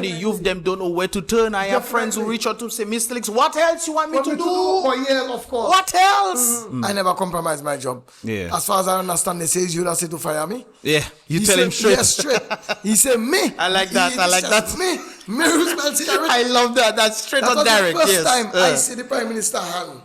The youth them don't know where to turn. I have friends who reach out to say, Mr. Lix, what else you want me to do? For years, of course. What else? I never compromise my job. Yeah. As far as I understand, they say you that's it to fire me. Yeah, you tell him straight. Yes, straight. He said me. I like that. I like that. Me who smells cigarette. I love that. That's straight on direct. That's the Yes. first time I see the Prime Minister hand.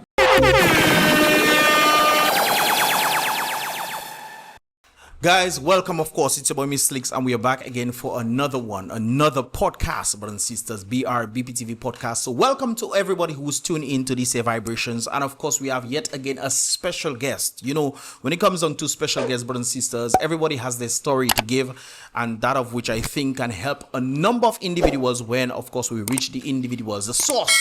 Guys, welcome, of course. It's your boy, Mr. Lix, and we are back again for another podcast, brothers and sisters, BrBpTV Podcast. So welcome to everybody who's tuned into these vibrations. And of course, we have yet again a special guest. You know, when it comes on to special guests, brothers and sisters, everybody has their story to give, and that of which I think can help a number of individuals when, of course, we reach the individuals, the source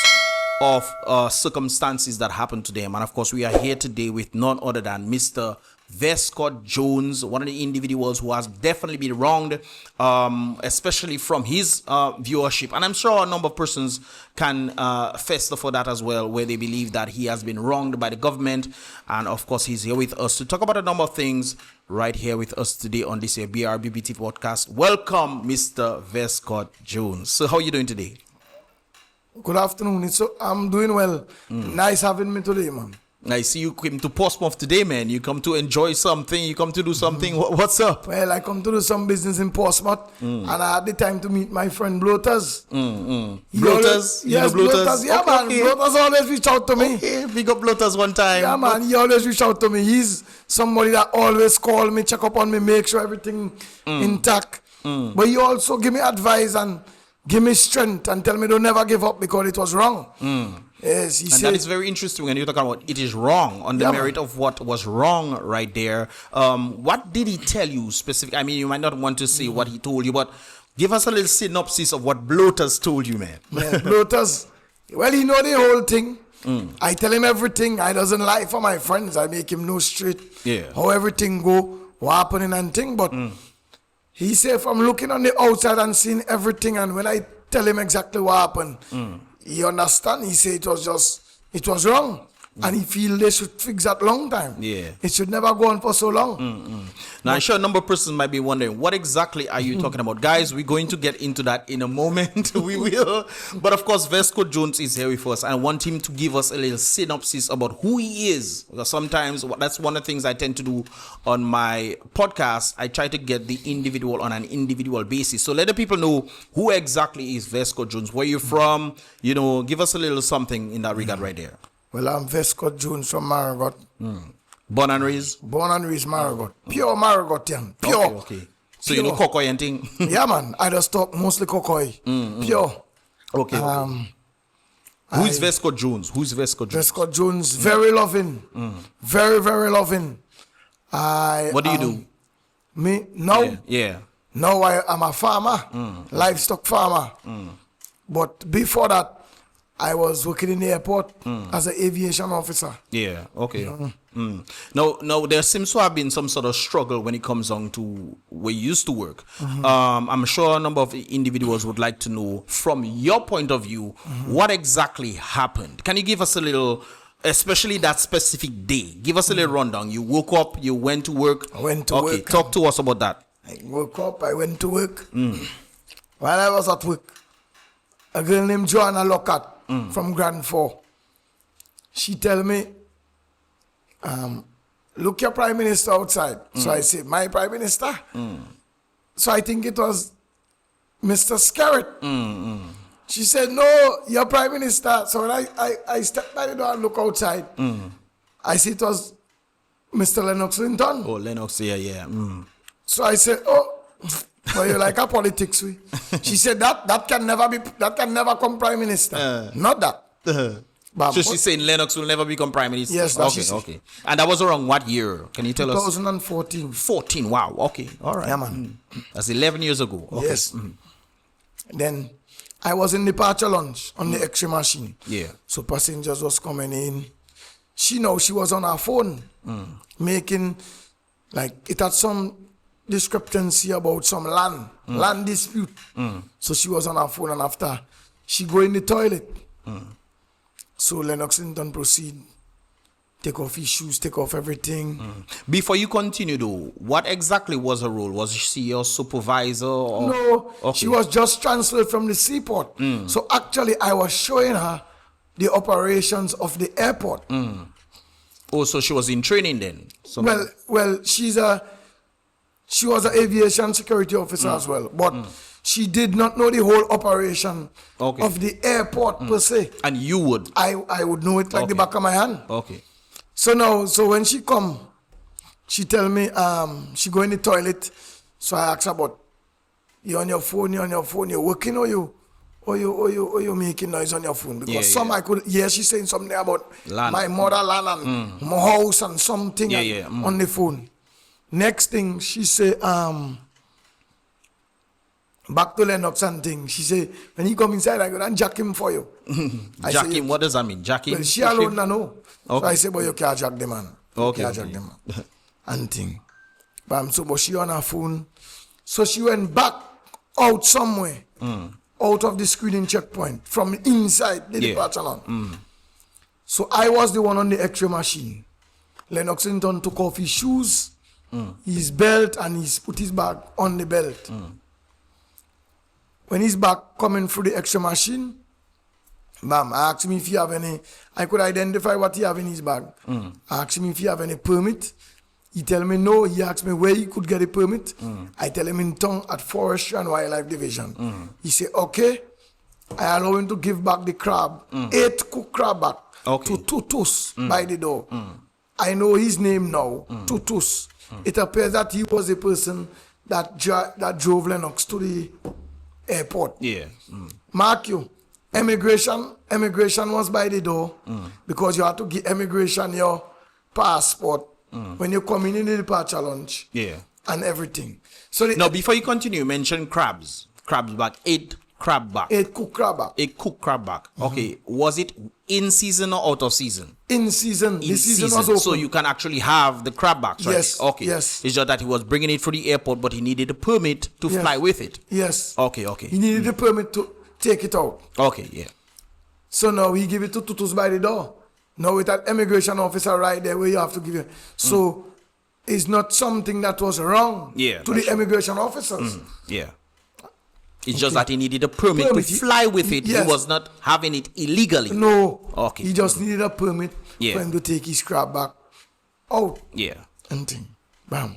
of circumstances that happened to them. And of course, we are here today with none other than Mr. VESCOT Jones, one of the individuals who has definitely been wronged, especially from his viewership. And I'm sure a number of persons can fester for that as well, where they believe that he has been wronged by the government. And of course, he's here with us to talk about a number of things right here with us today on this BrBpTV Podcast. Welcome, Mr. VESCOT Jones. So how are you doing today? Good afternoon. I'm doing well. Nice having me today, man. I see you came to Portsmouth today, man. You come to enjoy something. You come to do something. What's up? Well, I come to do some business in Portsmouth, and I had the time to meet my friend Bloaters. Bloaters? Yes, Bloaters. Yeah, man. Okay. Bloaters always reach out to me. Okay, big up Bloaters one time. Yeah, man. He always reach out to me. He's somebody that always call me, check up on me, make sure everything intact. But he also give me advice and give me strength and tell me don't never give up because it was wrong. Yes, he said, that is very interesting when you're talking about it is wrong on the merit of what was wrong right there. What did he tell you specifically? I mean, you might not want to say what he told you, but give us a little synopsis of what Bloaters told you, man. Yeah, Bloaters, well, he know the whole thing. I tell him everything. I doesn't lie for my friends. I make him know straight how everything go, what happening and thing. But he said from looking on the outside and seeing everything, and when I tell him exactly what happened, he understand. He said it was wrong. And he feel they should fix that long time. Yeah. It should never go on for so long. Now, I'm sure a number of persons might be wondering, what exactly are you talking about? Guys, we're going to get into that in a moment. We will. But of course, VESCOT Jones is here with us. I want him to give us a little synopsis about who he is. Because sometimes that's one of the things I tend to do on my podcast. I try to get the individual on an individual basis. So let the people know who exactly is VESCOT Jones. Where you're from, you know, give us a little something in that regard right there. Well, I'm VESCOT Jones from Marigot. Born and raised? Born and raised Marigot. Pure Marigot, young. Pure. Okay. So pure. You know Kokoi and thing? Yeah, man. I just talk mostly Kokoi. Pure. Okay. Who is VESCOT Jones? Who is VESCOT Jones? VESCOT Jones, very loving. Very, very loving. What do you do? Me? Now? Yeah. Now I'm a farmer. Livestock farmer. But before that, I was working in the airport as an aviation officer. Yeah, okay. Now, there seems to have been some sort of struggle when it comes on to where you used to work. I'm sure a number of individuals would like to know, from your point of view, what exactly happened. Can you give us a little, especially that specific day, give us a little rundown. You woke up, you went to work. I went to work. Okay, talk to us about that. I woke up, I went to work. While I was at work, a girl named Joanna Lockhart from Grand 4. She tell me, look your Prime Minister outside. So I said, my Prime Minister? So I think it was Mr. Scarrett. She said, no, your Prime Minister. So when I stepped by the door and look outside, I see it was Mr. Lennox Linton. Oh, Lennox, yeah. So I said, oh, well, you like a politics, we. She said that can never come Prime Minister. Not that. So she's saying Lennox will never become Prime Minister. Yes, okay. And that was around what year? Can you tell us? 2014. 14. Wow. Okay. All right. Yeah, man. That's 11 years ago. Okay. Yes. Then I was in departure lounge on the X-ray machine. Yeah. So passengers was coming in. She was on her phone making, like, it had some discrepancy about some land dispute. So she was on her phone, and after she go in the toilet. So Lennox Linton proceed take off his shoes, take off everything. Before you continue though, what exactly was her role? Was she your supervisor? Or? No, Okay. she was just transferred from the seaport. So actually I was showing her the operations of the airport. Oh, so she was in training then? Well, she was an aviation security officer as well, but she did not know the whole operation of the airport per se. And you would? I would know it like the back of my hand. Okay. So when she come, she tell me she go in the toilet. So I ask her about you on your phone, you working or you making noise on your phone? Because I could hear she saying something about land. My motherland and my house and something on the phone. Next thing she say back to Lennox and thing. She say when he come inside I go and jack him for you. Jack him, what does that mean? Jack him? Well, she alone no know. So I say, but you can't jack the man. Jack the man. And thing. But she on her phone. So she went back out somewhere. Out of the screening checkpoint. From inside the departure line. So I was the one on the X-ray machine. Lennox Linton took off his shoes, his belt, and he's put his bag on the belt. When he's back coming through the X-ray machine, I asked him if he have any, I could identify what he have in his bag. I asked him if he have any permit. He tell me no. He asked me where he could get a permit. I tell him in tongue at Forestry and Wildlife Division. He say, okay, I allow him to give back the crab, 8 cooked crab back to Tutus by the door. I know his name now, Tutus. It appears that he was the person that drove Lennox to the airport. Mark you. Immigration was by the door because you had to give immigration your passport when you come in the departure lounge and everything. So now, before you continue, you mentioned crabs back, 8 crab back. 8 cooked crab back. 8 cooked crab back. Okay, was it in season or out of season? In season. The season was open. So you can actually have the crab backs, right? Yes. Okay. Yes. It's just that he was bringing it through the airport, but he needed a permit to fly with it. Yes. Okay. He needed a permit to take it out. Okay, yeah. So now he give it to Tutus by the door. Now with that immigration officer right there where you have to give it. So it's not something that was wrong to the immigration officers. Yeah. It's just that he needed a permit to fly with it. Yes. He was not having it illegally. No. Okay. He just needed a permit for him to take his crab back out. Yeah. And thing. Bam.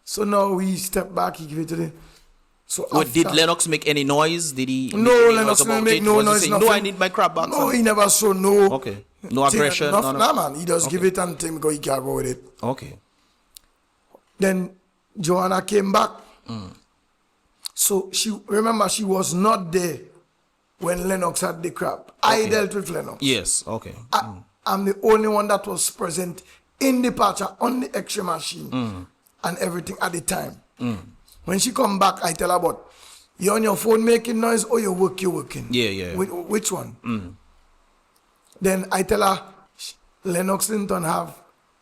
So now he stepped back, he gave it to the... So did Lennox make any noise? Did he? No, Lennox didn't make no noise. Saying, no, I need my crab back. No, he never saw no. Okay. No aggression. No, man. He just give it and him because he can't go with it. Okay. Then Joanna came back. So she was not there when Lennox had the crab. I dealt with Lennox. Yes. Okay. I'm the only one that was present in departure on the X-ray machine and everything at the time. When she come back, I tell her about, you on your phone making noise or you're working? Yeah. Which one? Then I tell her, Lennox Linton have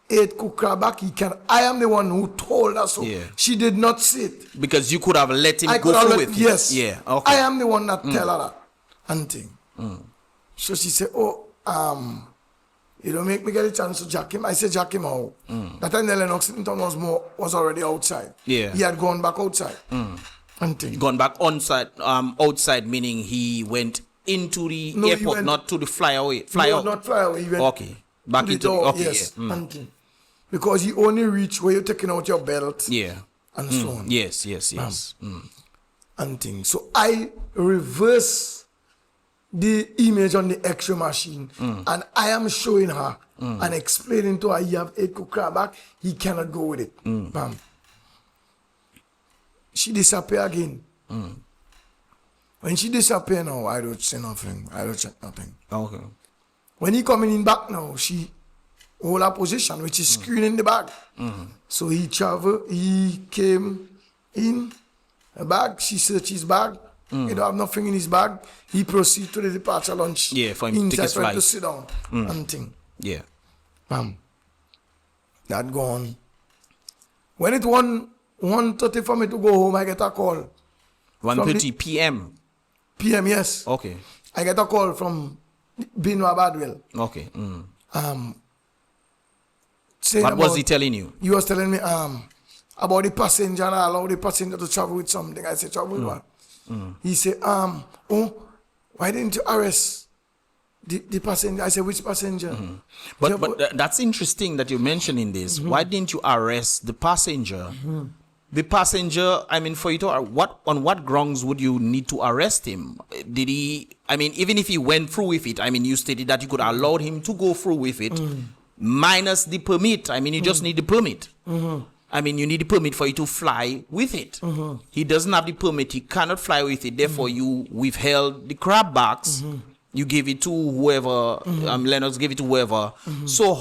8 cooked crab back. I am the one who told her so. Yeah. She did not see it. Because you could have let him go through with it. Yes. Yeah. Okay. I am the one that tell her that. And thing. So she said, you don't make me get a chance to jack him. I said, jack him out. That time the Lennox Linton was already outside. Yeah. He had gone back outside. And thing. Gone back outside, meaning he went into the airport, not to the fly out. Not fly away. He went back into the door. okay. Yes. And thing. Because he only reached where you're taking out your belt. Yeah. And so on. Yes. And thing. So I reverse the image on the X-ray machine and I am showing her and explaining to her, you have 8 cooked crab back, he cannot go with it. Bam. She disappear again. When she disappear now, I don't say nothing. I don't check nothing. Okay. When he coming in back now, she hold her position, which is screening the bag. So he came in a bag, she searched his bag. He don't have nothing in his bag. He proceed to the departure lunch. Yeah, for him to take his flight. To sit down and thing. Yeah. Bam. That gone. When it 1:30 for me to go home, I get a call. 1:30 p.m. PM, yes. Okay. I get a call from Binwa Badwell. Okay. saying What was he telling you? He was telling me about the passenger and I allow the passenger to travel with something. I said, travel with what? He said, why didn't you arrest the passenger? I said, which passenger? But that's interesting that you're mentioning this. Why didn't you arrest the passenger? The passenger, I mean, for you to, on what grounds would you need to arrest him? Did he, I mean, even if he went through with it, I mean, you stated that you could allow him to go through with it, minus the permit. I mean, you just need the permit. I mean, you need the permit for you to fly with it. He doesn't have the permit. He cannot fly with it. Therefore, you withheld the crab box. You gave it to whoever, Lennox gave it to whoever. So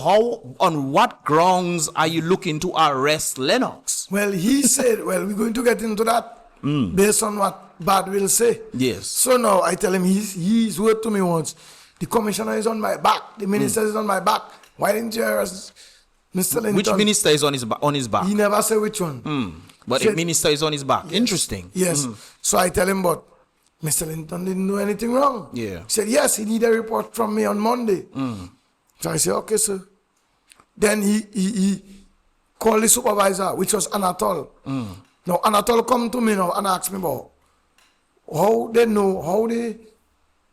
on what grounds are you looking to arrest Lennox? Well, he said, well, we're going to get into that based on what Bad will say. Yes. So now I tell him, he's word to me once, the commissioner is on my back, the minister is on my back. Why didn't you arrest Mr. Linton? Which minister is on his back? He never said which one. But the minister is on his back. Yes. Interesting. Yes. So I tell him, but Mr. Linton didn't do anything wrong. Yeah. He said, yes, he need a report from me on Monday. So I said, okay, sir. Then he called the supervisor, which was Anatole. Now, Anatole come to me now and ask me about how they know,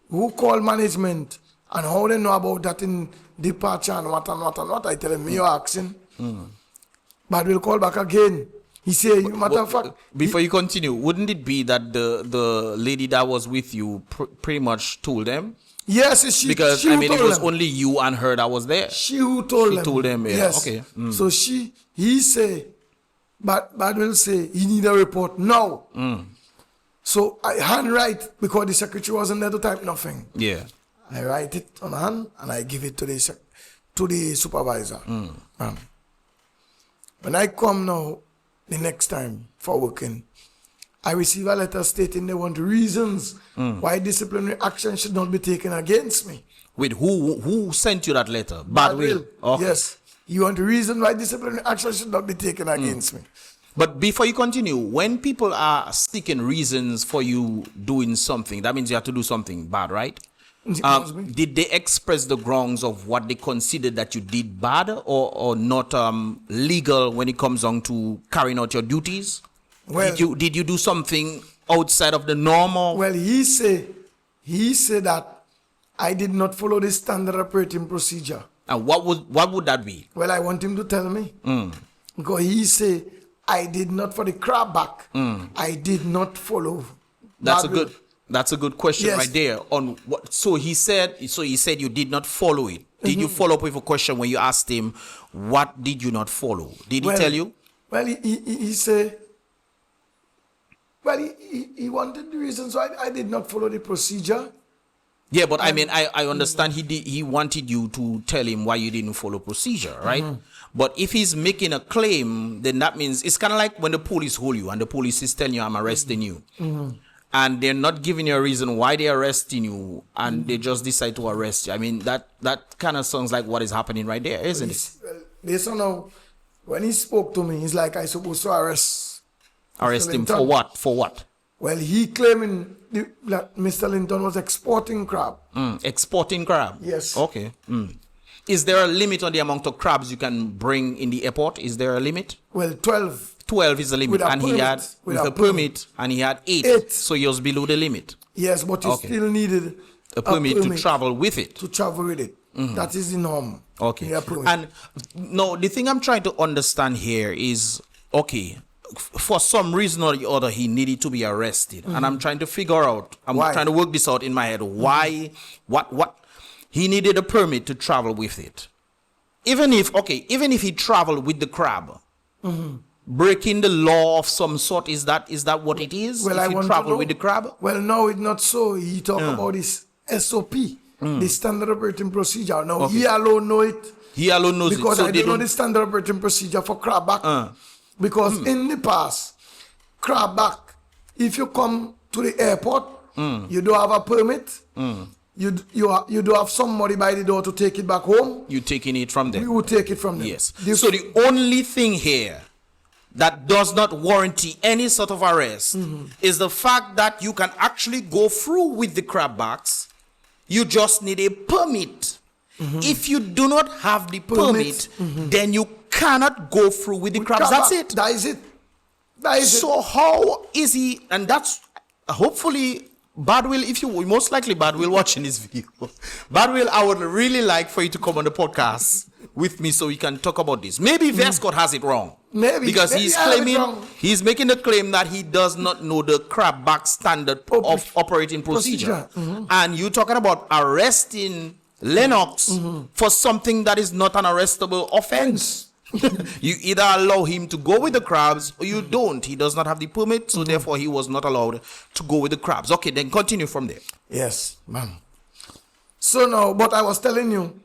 who called management and how they know about that in departure and what and what and what. I tell him, you're asking. But we'll call back again. He said, matter of fact. Before you continue, wouldn't it be that the lady that was with you pretty much told them? Yes, because she I mean, it was them. only you and her that was there. She who told them. She told them, yeah. Yes. Okay. So he say, but will say he need a report now. So I handwrite because the secretary wasn't there to type nothing. Yeah. I write it on hand and I give it to the supervisor. When I come now, the next time for working, I receive a letter stating they want reasons why disciplinary action should not be taken against me. Wait, who sent you that letter? Bad will. Okay. Yes. You want the reason why disciplinary action should not be taken against me. But before you continue, when people are seeking reasons for you doing something, that means you have to do something bad, right? Did they express the grounds of what they considered that you did bad or not legal when it comes on to carrying out your duties? Well, did you do something outside of the normal? Well, he said that I did not follow the standard operating procedure. And what would that be? Well, I want him to tell me. Because he said I did not for the crab back. I did not follow. That's a good question, yes. Right there. On what? So he said you did not follow it. Did you follow up with a question when you asked him what did you not follow? Did he tell you? Well, he said. Well, he wanted the reasons why I did not follow the procedure. Yeah, but I mean, I understand he wanted you to tell him why you didn't follow procedure, right? But if he's making a claim, then that means it's kind of like when the police hold you and the police is telling you, I'm arresting you. And they're not giving you a reason why they're arresting you, and they just decide to arrest you. I mean, that kind of sounds like what is happening right there, isn't it? Based on how, when he spoke to me, he's like, I supposed to arrest him for what? For what? Well, he claiming that Mr. Linton was exporting crab. Exporting crab? Yes. Okay. Is there a limit on the amount of crabs you can bring in the airport? Is there a limit? Well, 12. 12 is the limit, and he had with a permit, and he had 8. So he was below the limit. Yes, but he still needed a permit to travel with it. To travel with it. That is the norm. Okay. And no, the thing I'm trying to understand here is, okay, for some reason or the other, he needed to be arrested, and I'm trying to figure out. I'm trying to work this out in my head. Why? What? He needed a permit to travel with it. Even if he traveled with the crab. Breaking the law of some sort, is that what it is? Well, if you travel with the crab? Well, no, it's not so. He talk about this SOP, the standard operating procedure. Now, he alone know it. He alone knows because it. So I don't know the standard operating procedure for crab back. Because in the past, crab back, if you come to the airport, you don't have a permit. You do have somebody by the door to take it back home. You're taking it from them. We will take it from them. Yes. So the only thing here that does not warranty any sort of arrest is the fact that you can actually go through with the crabbacks. You just need a permit. If you do not have the permit, then you cannot go through with the crabs. That's it. That is it. That is so how is he? And that's hopefully Badwill. If you most likely Badwill watching this video, Badwill, I would really like for you to come on the podcast with me so we can talk about this. Maybe VESCOT has it wrong. Maybe because he's claiming, he's making the claim that he does not know the crabback standard of operating procedure. And you talking about arresting Lennox for something that is not an arrestable offense. You either allow him to go with the crabs or you don't. He does not have the permit, so therefore he was not allowed to go with the crabs. Okay, then continue from there. Yes, ma'am. So now, but I was telling you,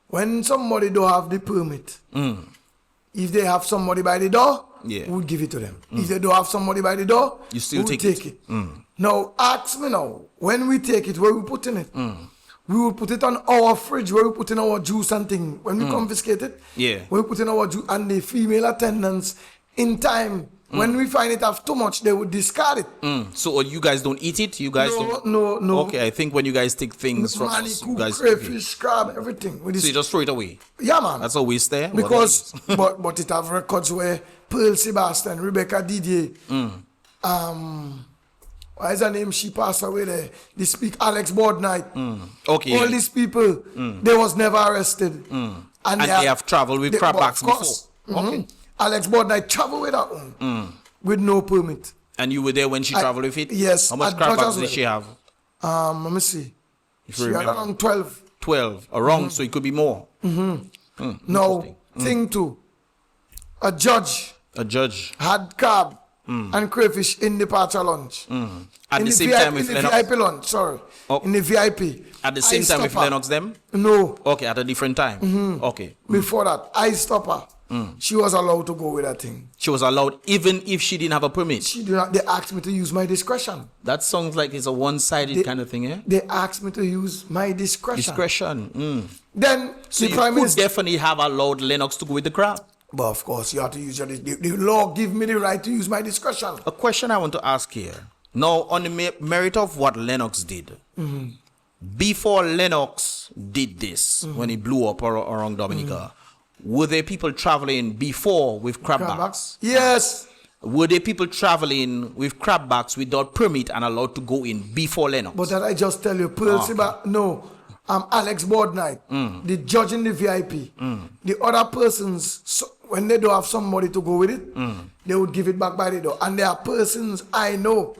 when somebody don't have the permit, if they have somebody by the door, we'll give it to them. If they don't have somebody by the door, you still we'll take it. Now, ask me now, when we take it, where we put in it? We will put it on our fridge where we put in our juice and thing. When we confiscate it, we put in our juice and the female attendants in time. When we find it have too much, they would discard it. So you guys don't eat it? You guys don't? No. Okay, I think when you guys take things from us, you guys crayfish, crab, everything. So you just throw it away? Yeah, man. That's a waste there? Because, but it have records where Pearl Sebastian, Rebecca Didier, what is her name? She passed away there. They speak Alex Boardnight. Okay. All these people, they was never arrested. And they have traveled with crabbacks before? Okay. Alex Boardnight traveled with her own, with no permit. And you were there when she traveled with it? Yes. How much crabbacks did she have? Let me see. She had around 12. 12, around, so it could be more. Now, thing two, a judge had crab and crayfish in the departure lunch. At the same time with Lennox? In the VIP lunch, sorry. In the VIP. At the same time with Lennox them? No. Okay, at a different time? Okay. Before that, I stop her. She was allowed to go with that thing. She was allowed even if she didn't have a permit? She did not. They asked me to use my discretion. That sounds like it's a one-sided kind of thing, eh? They asked me to use my discretion. Then so you could definitely have allowed Lennox to go with the crowd? But of course, you have to use your... The law give me the right to use my discretion. A question I want to ask here. Now, on the merit of what Lennox did, before Lennox did this, when he blew up around Dominica, were there people traveling before with crabbacks? Yes. Were there people traveling with crabbacks without permit and allowed to go in before Lennox? But that I just tell you, no. Alex Boardnight, the judge in the VIP, the other persons, so when they don't have somebody to go with it, they would give it back by the door. And there are persons I know,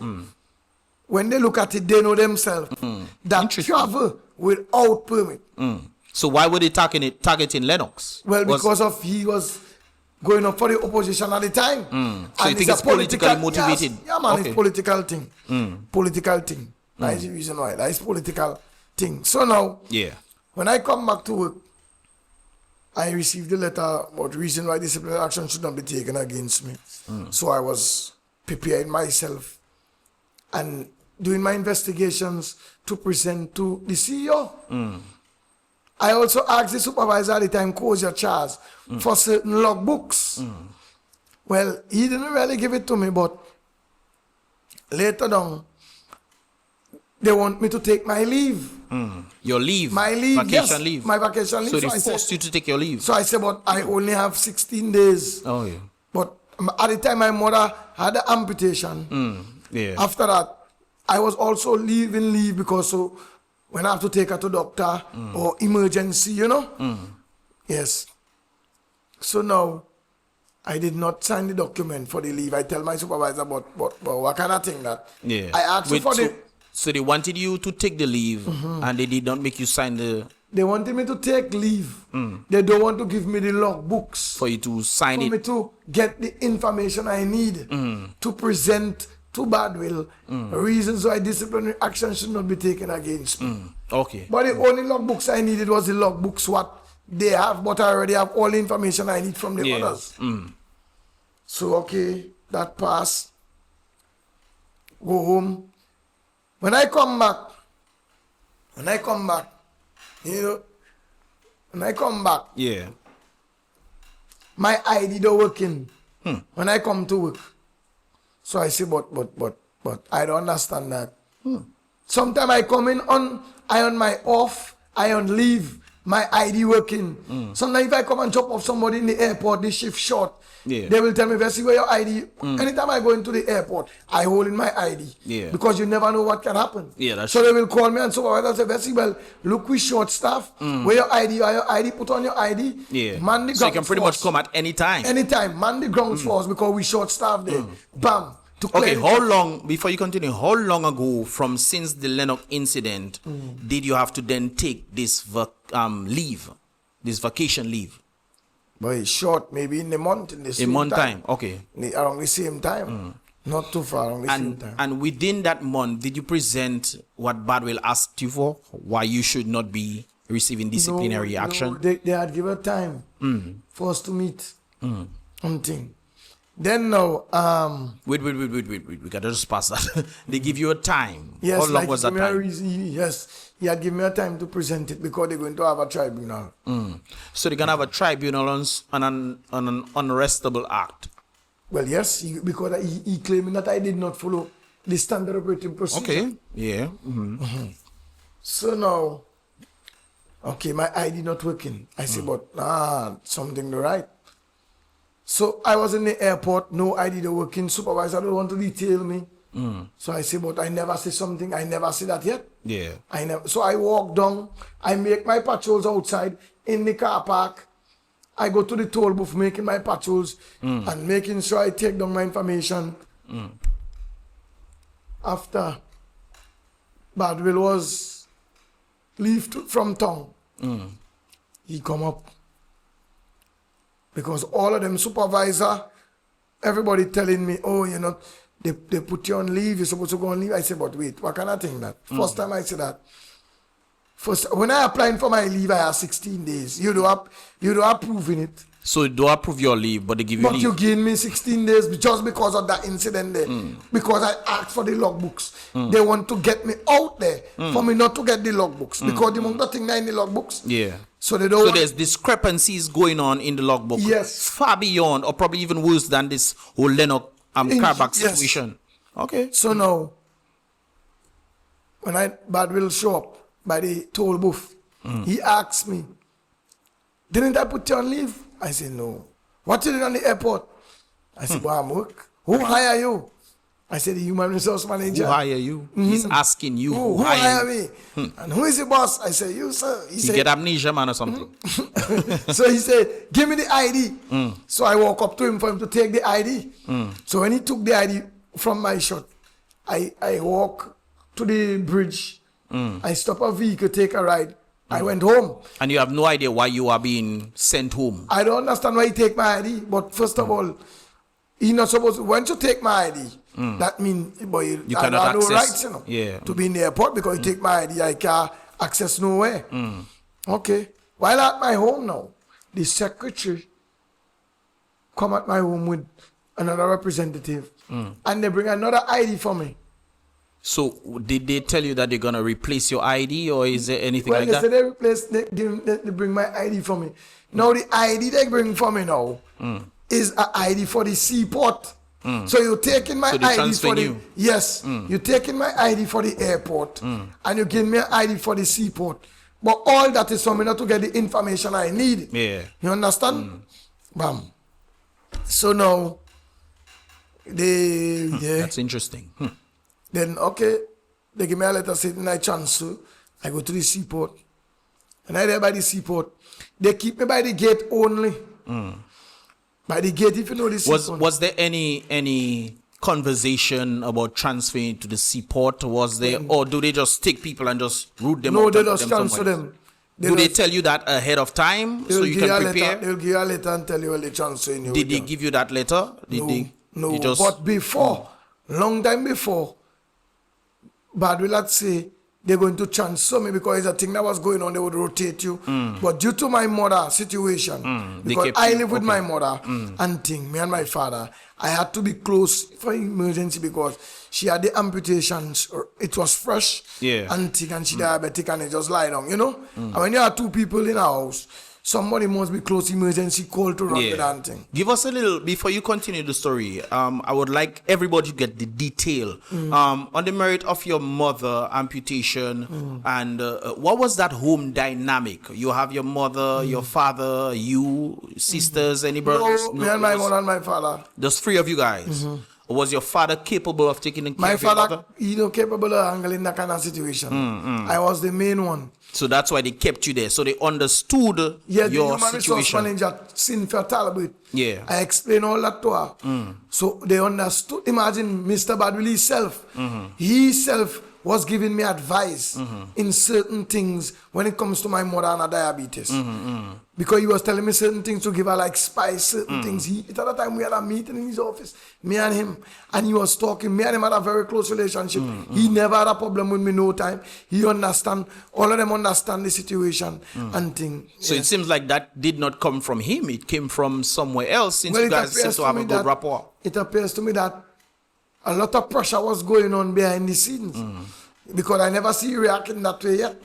when they look at it, they know themselves that travel without permit. So why were they targeting Lennox? Well, because of he was going up for the opposition at the time. So you think it's politically motivated? Yes, yeah, man, okay. It's political thing. Political thing. That is the reason why. That is political thing. So now, when I come back to work, I received a letter about the reason why disciplinary action should not be taken against me. So I was preparing myself and doing my investigations to present to the CEO. I also asked the supervisor at the time, Kosia Charles, for certain logbooks. Well, he didn't really give it to me, but later on, they want me to take my leave. Your leave? My leave, vacation leave? My vacation leave. So they forced you to take your leave? So I said, but I only have 16 days. Oh, yeah. But at the time, my mother had an amputation. After that, I was also leaving leave because so when I have to take her to doctor or emergency, you know? Yes. So now, I did not sign the document for the leave. I tell my supervisor, but what kind of thing that? I asked for the... So they wanted you to take the leave and they did not make you sign the... They wanted me to take leave. They don't want to give me the logbooks. For you to sign it? For me to get the information I need to present to Badwill reasons why disciplinary action should not be taken against me. Okay. But the only logbooks I needed was the logbooks what they have, but I already have all the information I need from the others. So, okay, that passed. Go home. When I come back, you know, my ID don't working when I come to work. So I say, but I don't understand that. Sometimes I come in I on my off, I on leave, my ID working. Sometimes if I come and drop off somebody in the airport, the shift short. Yeah. They will tell me, Vessi, where your ID? Anytime I go into the airport, I hold in my ID. Yeah. Because you never know what can happen. Yeah, that's so true. they will call me and supervisor say, Vessi, well, look, we short staff. Where your ID? Are your ID? Put on your ID. Yeah. Man the So you ground can pretty force. much come at any time. Anytime. Man the ground force because we short staff there. Bam. To Okay, clear how it. long, before you continue, how long ago since the Lennox incident did you have to then take this leave, this vacation leave? But it's short, maybe in a month. In the same month time, okay. Around the same time. Not too far, around the same time. And within that month, did you present what Badwell asked you for? Why you should not be receiving disciplinary action? No, they had given time for us to meet. Something. Then now, Wait. We gotta just pass that. They give you a time. yes, How long like was that give me a time? reason, yes, he had given me a time to present it because they're going to have a tribunal. So they're gonna have a tribunal on an unarrestable act. Well, yes, because he claiming that I did not follow the standard operating procedure. Okay. Yeah. So now, okay, my ID not working. I say, but something right. So I was in the airport, no ID not working. Supervisor don't want to detail me. So I say, but I never say something. I never say that yet. Yeah. So I walk down. I make my patrols outside in the car park. I go to the toll booth making my patrols and making sure I take down my information. After Badwell was leave from town, he come up. Because all of them supervisor, everybody telling me, oh, you know, they put you on leave, you're supposed to go on leave. I say, but wait, what kind of thing that? First time I say that. When I applied for my leave, I have 16 days. You do approving it. So do approve your leave, but they give you But leave. you gave me 16 days just because of that incident there. Because I asked for the logbooks. They want to get me out there for me not to get the logbooks. Because the amount of thing in the logbooks. Yeah. So they don't. So there's discrepancies going on in the logbook. Yes. Far beyond, or probably even worse than this whole Lennox carback Yes. situation. Okay. So now, when Badwell show up by the toll booth, he asked me, didn't I put you on leave? I said, no. What you doing on the airport? I said, well, I'm work. Who hire you? I said, the human resource manager. Who hire you? He's asking you. Who hire me? And who is the boss? I said, you, sir. He You said, get amnesia, man, or something. so he said, give me the ID. So I walk up to him for him to take the ID. So when he took the ID from my shot, I walk to the bridge. I stop a vehicle, take a ride. I went home. And you have no idea why you are being sent home. I don't understand why he take my ID. But first of all, he not supposed to. Once you take my ID, that means, boy, You I cannot have no access. rights, you know, Yeah. to be in the airport because you take my ID, I can't access nowhere. Okay. While at my home now, the secretary come at my home with another representative, and they bring another ID for me. So did they tell you that they're gonna replace your ID, or is there anything Well, like they that? said they bring my ID for me. Now the ID they bring for me now is an ID for the seaport. So you're taking my So they ID for transferring the you? yes, you're taking my ID for the airport, and you give me an ID for the seaport. But all that is for me not to get the information I need. Yeah. You understand? Bam. So now That's interesting. Then, okay, they give me a letter saying I transfer. I go to the seaport. And I there by the seaport. They keep me by the gate only. By the gate, if you know the seaport. Was there any conversation about transferring to the seaport? Was there, or do they just take people and just route them? No, out they and put just them transfer somewhere? them. Do they tell you that ahead of time so you can prepare? They'll give you a letter and tell you when they transfer you. Did they give you that letter? No, they just, but before, long time before, Badwell had say they're going to transfer me because it's a thing that was going on, they would rotate you. But due to my mother situation, because I live with my mother and thing, me and my father, I had to be close for emergency because she had the amputations, it was fresh, and thing, and she diabetic and it just lie down, you know? And when you have two people in a house, somebody must be close emergency call to run the damn thing. Give us a little, before you continue the story, I would like everybody to get the detail on the merit of your mother amputation and what was that home dynamic? You have your mother, your father, you, sisters, any brothers? No, me and my mother and my father. Just three of you guys. Was your father capable of taking care my of your father, mother? capable of handling that kind of situation. I was the main one. So that's why they kept you there. So they understood the your human resource situation. manager, Cynthia Talbot. Yeah. I explained all that to her. So they understood. Imagine Mr. Badwilly himself. He himself was giving me advice in certain things when it comes to my mother and her diabetes. Because he was telling me certain things to give her like spice, certain things. At that time we had a meeting in his office, me and him, and he was talking. Me and him had a very close relationship. He never had a problem with me no time. He understand, all of them understand the situation and things. So it seems like that did not come from him. It came from somewhere else since you guys seem to have a good rapport. It appears to me that a lot of pressure was going on behind the scenes. Because I never see you reacting that way yet.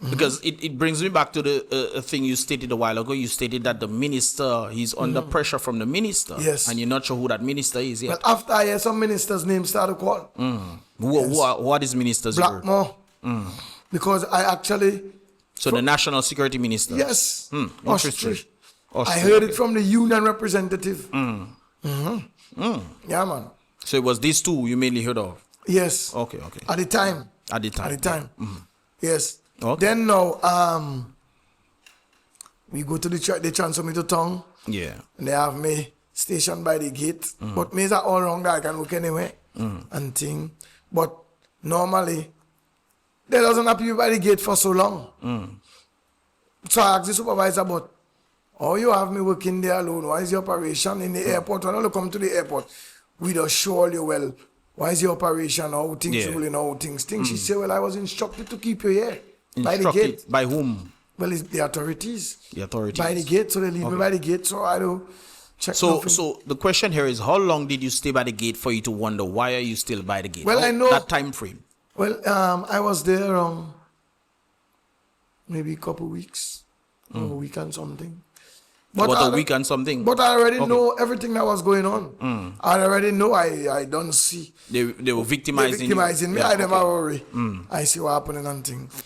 Because it brings me back to the thing you stated a while ago. You stated that the minister, he's under pressure from the minister. Yes. And you're not sure who that minister is yet. But after I hear some ministers' names start to call. What is ministers? Blackmore. Because I actually... So the national security minister? Yes. Interesting. I heard it from the union representative. Yeah, man. So it was these two you mainly heard of? Yes. Okay. At the time. Yes. Okay. Then now, we go to they transfer me to town. Yeah. And they have me stationed by the gate. But me is all wrong that I can work anywhere and thing. But normally, they doesn't have you by the gate for so long. So I asked the supervisor, but oh, you have me working there alone. Why is the operation in the airport? When I come to the airport, we don't show you well. Why is the operation? How things rolling? How things? She said, well, I was instructed to keep you here. By the gate. By whom? Well, it's the authorities. The authorities. By the gate, so they leave me by the gate, so I don't check nothing. So the question here is, how long did you stay by the gate for you to wonder why are you still by the gate? Well, I know that time frame. Well, I was there maybe a couple weeks, a week and something. But a week and something? But I already know everything that was going on. I already know. I don't see. They were victimizing me. I never worry. I see what happening and things.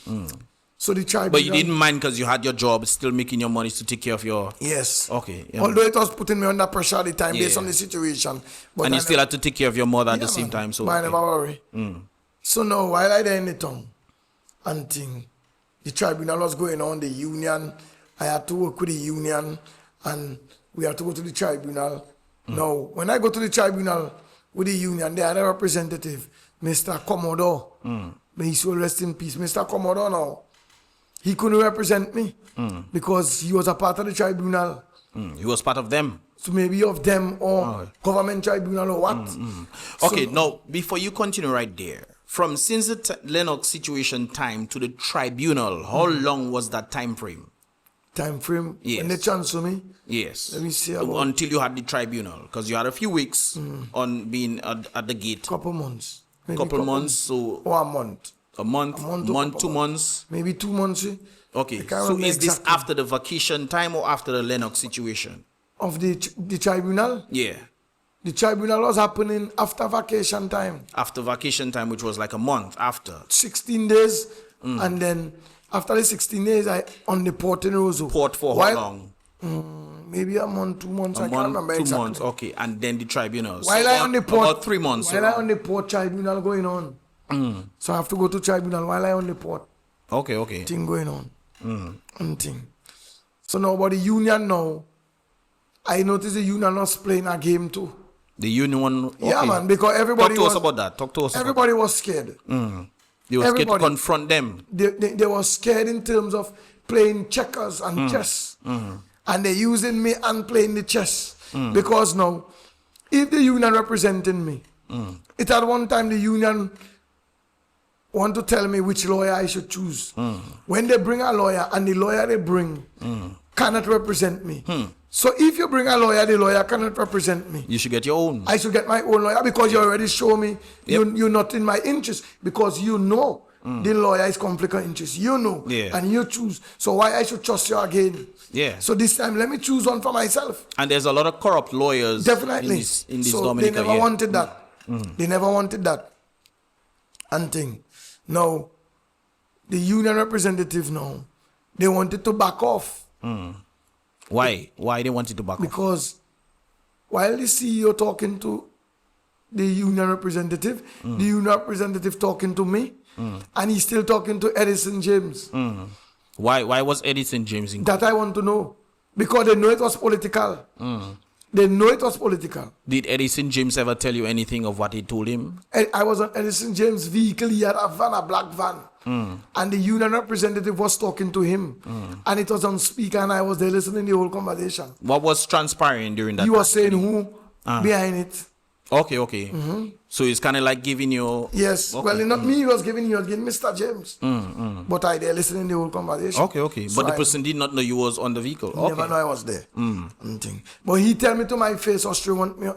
So the tribunal. But you didn't mind because you had your job, still making your money to take care of your... Yes. Okay. Yeah. Although it was putting me under pressure at the time based on the situation. But and you still had to take care of your mother at the same time. So but I never worry. So now, while I there in the town and thing, the tribunal was going on, the union, I had to work with the union and we had to go to the tribunal. Now, when I go to the tribunal with the union, they had a representative, Mr. Commodore. May he so rest in peace. Mr. Commodore now, he couldn't represent me because he was a part of the tribunal. He was part of them. So maybe of them or government tribunal or what. Okay, now, before you continue right there, since the Lennox situation time to the tribunal, how long was that time frame? Time frame? Yes. When they transfer me? Yes. Let me see. Until you had the tribunal, because you had a few weeks on being at the gate. Couple months. Couple months, so... Or a month. A month, 2 months? Maybe 2 months. Okay, so is this after the vacation time or after the Lennox situation? Of the tribunal? Yeah. The tribunal was happening after vacation time. After vacation time, which was like a month after. 16 days. And then after the 16 days, I on the port in Roseau. Port for how long? Maybe a month, 2 months. I can't remember exactly. 2 months, okay. And then the tribunal. While I on the port. About 3 months. While I on the port, tribunal going on. So I have to go to tribunal while I on the port. Okay. Thing going on. And thing. So now about the union now, I noticed the union was playing a game too. The union, okay. Yeah, man, because everybody Talk to us about that. Talk to us. Everybody was scared. They were scared to confront them. They were scared in terms of playing checkers and chess. And they're using me and playing the chess. Because now, if the union representing me, it at one time the union want to tell me which lawyer I should choose. When they bring a lawyer and the lawyer they bring cannot represent me. So if you bring a lawyer, the lawyer cannot represent me. You should get your own. I should get my own lawyer because you already show me you're not in my interest because you know the lawyer is conflict of interest. You know. Yeah. And you choose. So why I should trust you again? Yeah. So this time, let me choose one for myself. And there's a lot of corrupt lawyers. Definitely. In this so Dominica. They never wanted that. They never wanted that. And thing. Now, the union representative now, they wanted to back off. Why? Why they wanted to back off? Because while the CEO talking to the union representative, the union representative talking to me, and he's still talking to Edison James. Why was Edison James in That I want to know. Because they know it was political. They know it was political. Did Edison James ever tell you anything of what he told him? I was on Edison James' vehicle. He had a van, a black van. And the union representative was talking to him. And it was on speaker, and I was there listening to the whole conversation. What was transpiring during that He time? was saying who behind it. Okay. So it's kind of like giving you... Yes. Okay. Well, not me, he was giving Mr. James. But I there listening to the whole conversation. Okay. So But the person did not know you was on the vehicle. Never know I was there. But he tell me to my face, Austria want me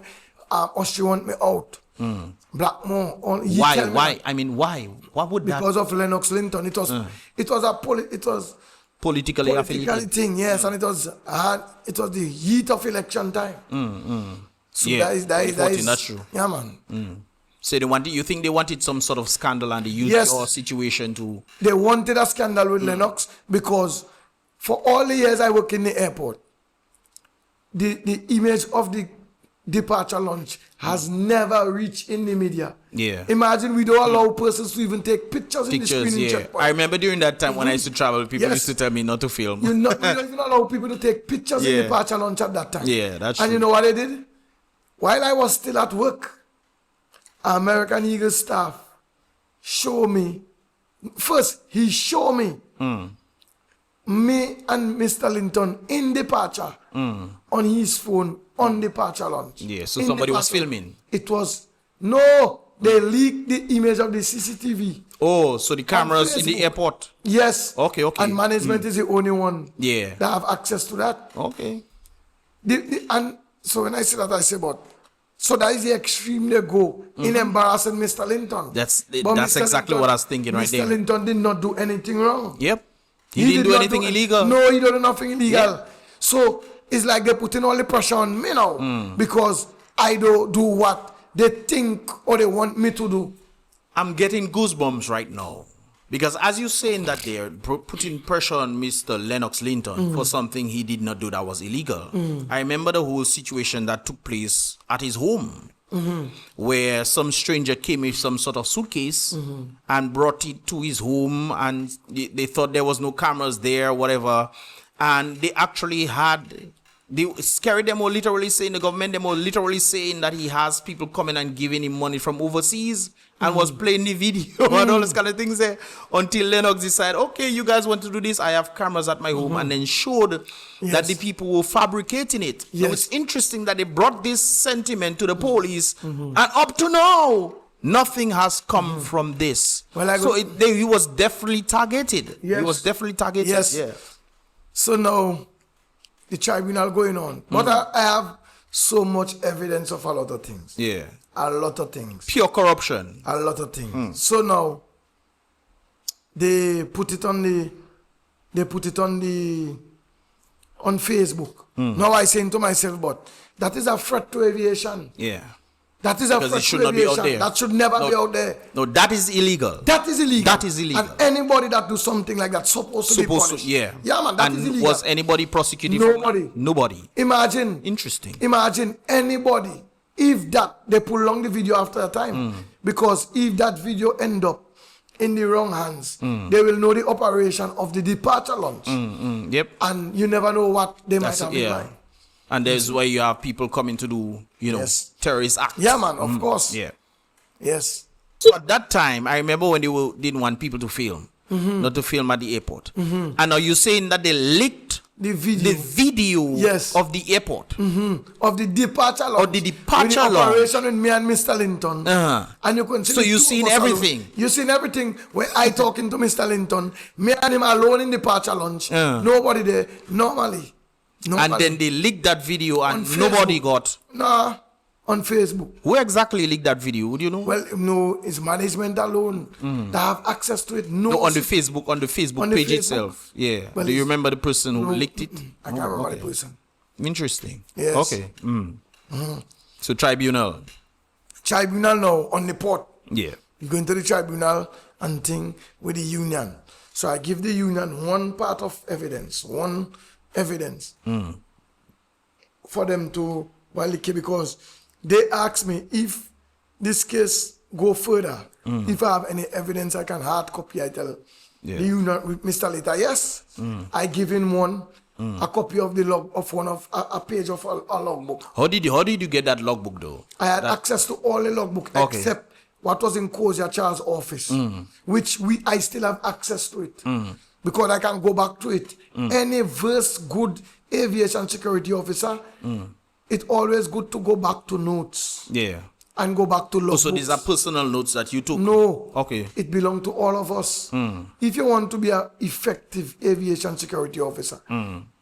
out. Blackmore. Why? I mean, why? What would that... Because of Lennox Linton. It was politically affiliated thing, yes, and it was the heat of election time. So yeah, that is that's true. Yeah, man. So you think they wanted some sort of scandal and they used your situation to... They wanted a scandal with Lennox because for all the years I work in the airport, the image of the departure lunch has never reached in the media. Yeah. Imagine we don't allow persons to even take pictures in the screening checkpoint. I remember during that time when I used to travel, people used to tell me not to film. We don't even allow people to take pictures in departure lunch at that time. Yeah, that's true. And you know what they did? While I was still at work, American Eagle staff showed me. First, he showed me me and Mr. Linton in departure on his phone on departure lunch. Yeah, so somebody was filming. It was, no, they leaked the image of the CCTV. Oh, so the cameras in the airport. Yes. Okay. And management is the only one that have access to that. Okay. And so when I say that, I say, so that is the extreme they go in embarrassing Mr. Linton. That's Mr. exactly what I was thinking right there. Mr. Linton did not do anything wrong. Yep. He didn't do anything illegal. No, he did nothing illegal. Yeah. So it's like they're putting all the pressure on me now because I don't do what they think or they want me to do. I'm getting goosebumps right now. Because as you're saying that they're putting pressure on Mr. Lennox Linton for something he did not do that was illegal. I remember the whole situation that took place at his home where some stranger came with some sort of suitcase and brought it to his home and they thought there was no cameras there, whatever. And they actually they carried them all literally saying, the government, them all literally saying that he has people coming and giving him money from overseas and was playing the video and all those kind of things there until Lennox decided, okay, you guys want to do this, I have cameras at my home, and then showed that the people were fabricating it. So it's interesting that they brought this sentiment to the police and up to now, nothing has come from this. Well, he was definitely targeted. Yes. He was definitely targeted. Yes. Yeah. So now, the tribunal going on. But I have so much evidence of a lot of things. Yeah. A lot of things. Pure corruption. A lot of things. So now, they put it on Facebook. Now I saying to myself, but that is a threat to aviation. Yeah. That is a threat to aviation. That should never be out there. No, that is illegal. That is illegal. That is illegal. And anybody that do something like that supposed to be punished. Yeah, man, that is illegal. Was anybody prosecuted? Nobody. Imagine. Interesting. Imagine anybody, if that, they pull along the video after a time. Because if that video end up in the wrong hands, they will know the operation of the departure launch. Yep. And you never know what they might have in mind. And there's where you have people coming to do, terrorist acts. Yeah, man, of course. Yeah. Yes. So at that time, I remember when they didn't want people to film, not to film at the airport. And are you saying that they leaked the video of the airport? Of the departure launch. Of the departure launch. Operation with me and Mr. Linton. And you can see. So you've seen everything. You've seen everything. When I talking to Mr. Linton, me and him alone in departure launch. Nobody there. Normally. And then they leaked that video and nobody got. Nah. on Facebook. Who exactly leaked that video? Would you know? Well, no, it's management alone that have access to it. No, on the Facebook page itself. Yeah. Well, do you remember the person who leaked it? I can't remember the person. Interesting. Yes. Okay. So Tribunal now on the port. Yeah. You go into the tribunal and thing with the union. So I give the union one part of evidence, for them to because they ask me if this case go further, if I have any evidence I can hard copy. I tell the union with Mr. Later, yes, I give him one. A copy of the log of one of a page of a logbook. How did you get that logbook though? I had access to all the logbook except what was in Kozia Charles' office, which I still have access to it because I can go back to it. Any first good aviation security officer, it's always good to go back to notes. Yeah. And go back to logbooks. So these are personal notes that you took? No. Okay. It belongs to all of us. If you want to be an effective aviation security officer,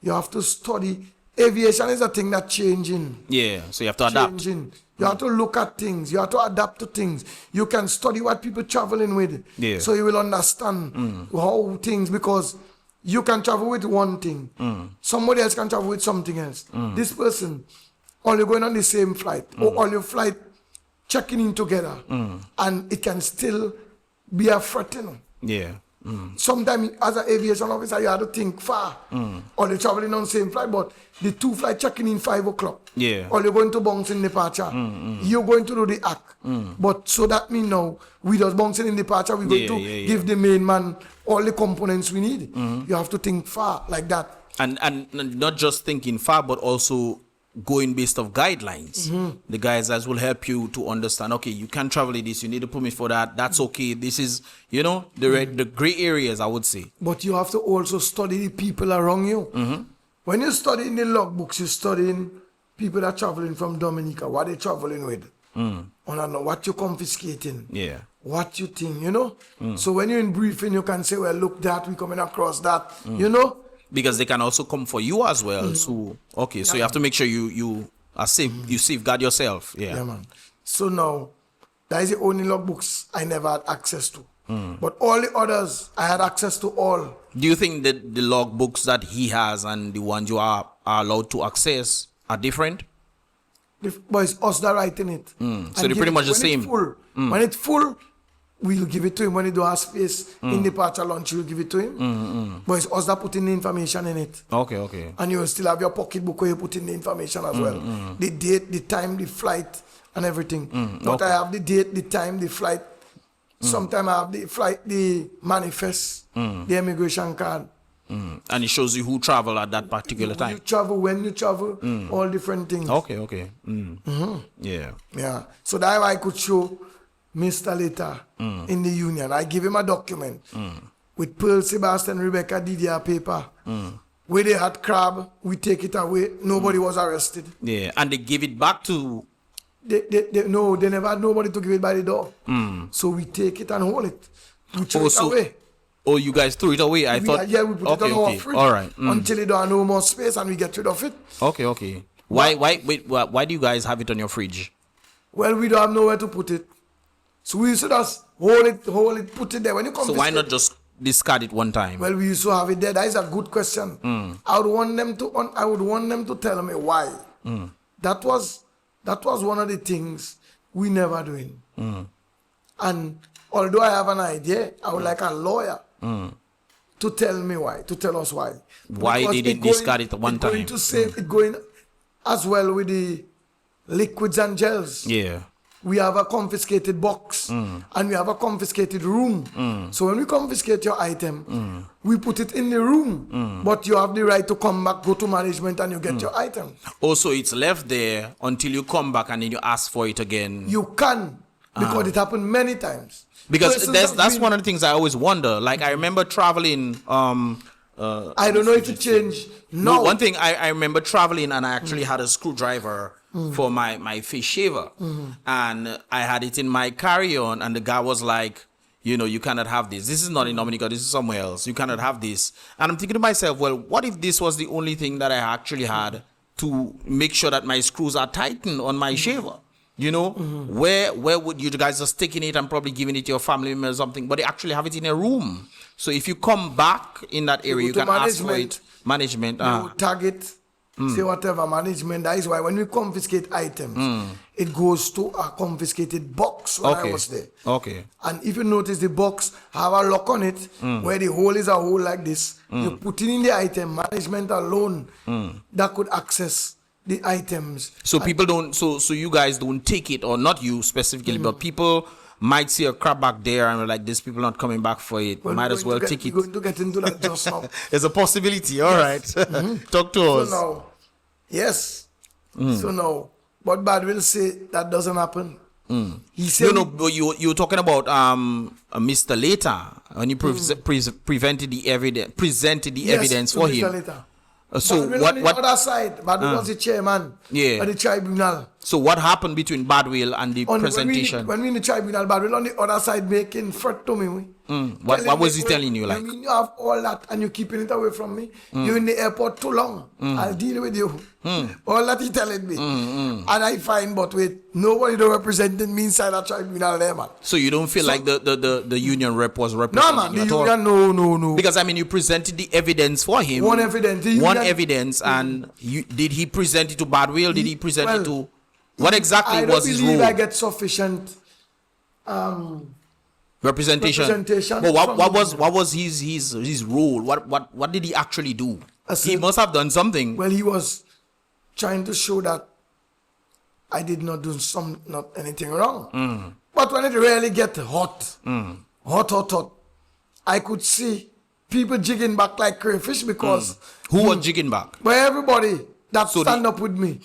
you have to study. Aviation is a thing that's changing. Yeah, so you have to adapt. You have to look at things. You have to adapt to things. You can study what people traveling with. Yeah. So you will understand how things, because you can travel with one thing. Somebody else can travel with something else. This person, only going on the same flight, or all your flight checking in together, and it can still be a threat. Yeah. Sometimes as an aviation officer, you have to think far. Or you're traveling on the same flight, but the two flights checking in 5 o'clock. Yeah. Or you're going to bounce in departure. You're going to do the act. But so that means now, we just bouncing in departure, we're going to give the main man all the components we need. You have to think far like that. And not just thinking far, but also going based off guidelines. The guys will help you to understand, okay, you can travel in this, you need a permit for that, that's okay. This is, the gray areas, I would say. But you have to also study the people around you. When you study in the logbooks, you're studying people that are traveling from Dominica, what they're traveling with. What you're confiscating. Yeah. What you think, So when you're in briefing, you can say, well, look, that we're coming across that, Because they can also come for you as well. So you have to make sure you are safe. You safeguard yourself. Yeah, man. So now, that is the only logbooks I never had access to. But all the others, I had access to all. Do you think that the logbooks that he has and the ones you are allowed to access are different? But it's us that writing it. So they're pretty much the same. When it's full, we'll give it to him. When he do have space in the departure launch, we'll give it to him. But it's us that put in the information in it. Okay. And you will still have your pocketbook where you put in the information as well. The date, the time, the flight, and everything. But I have the date, the time, the flight. Sometimes I have the flight, the manifest, the immigration card. And it shows you who travel at that particular time. You travel, when you travel, all different things. Okay. Yeah. So that way I could show Mr. Later in the union. I give him a document with Pearl, Sebastian, Rebecca, DDR paper. Where they had crab, we take it away. Nobody was arrested. Yeah, and they give it back to... No, they never had nobody to give it by the door. So we take it and hold it. We throw it away. Oh, you guys threw it away? We put it on our fridge. All right. Until it don't have no more space and we get rid of it. Okay. Why do you guys have it on your fridge? Well, we don't have nowhere to put it. So we used to just hold it, put it there. When you come, so why not just discard it one time? Well, we used to have it there. That is a good question. I would want them to tell me why. That was one of the things we never doing. And although I have an idea, I would like a lawyer to tell me why, to tell us why. Why did it discard it one time? Going to save it going as well with the liquids and gels. Yeah. We have a confiscated box and we have a confiscated room. So when we confiscate your item, we put it in the room. But you have the right to come back, go to management, and you get your item. Also, it's left there until you come back and then you ask for it again. You can, because it happened many times. Because that's one of the things I always wonder. Like, I remember traveling... I don't know if it changed. No. One thing, I remember traveling and I actually had a screwdriver for my fish shaver. And I had it in my carry-on and the guy was like, you cannot have this. This is not in Dominica, this is somewhere else. You cannot have this. And I'm thinking to myself, well, what if this was the only thing that I actually had to make sure that my screws are tightened on my shaver? You know, where would you guys just taking it and probably giving it to your family member or something, but they actually have it in a room. So if you come back in that area, you can ask for it. Management. Tag it. Say whatever management. That is why when we confiscate items, it goes to a confiscated box when I was there. Okay. And if you notice, the box have a lock on it where the hole is a hole like this. You put it in the item. Management alone that could access the items. So people don't. So you guys don't take it, or not you specifically, but people might see a crab back there and like, these people not coming back for it. Might as well take it. We're going to get into that just now. There's a possibility. All right. Talk to us. So now, yes. So now, but Bad will say that doesn't happen. He said but you're talking about Mr. Later when you presented the evidence for him. Later. So Badwill what on the other side, Badwill was the chairman of the tribunal. So what happened between Badwill and the presentation? When we in the tribunal, Badwill on the other side making threat to me. What was he telling you? Like, I mean, you have all that and you're keeping it away from me. You're in the airport too long. I'll deal with you. All that he telling me. And I find, but wait, nobody don't representing me inside that tribunal there, man. So you don't feel like the union rep was representing no, man, you the at union, all? no. Because I mean, you presented the evidence for him. One evidence. And did he present it to Badwill? Did he present it to... What exactly was his role? I don't believe I get sufficient representation. But what was his role? What did he actually do? He must have done something. Well, he was trying to show that I did not do not anything wrong. But when it really get hot, I could see people jigging back like crayfish because who was jigging back? But everybody that stand up with me.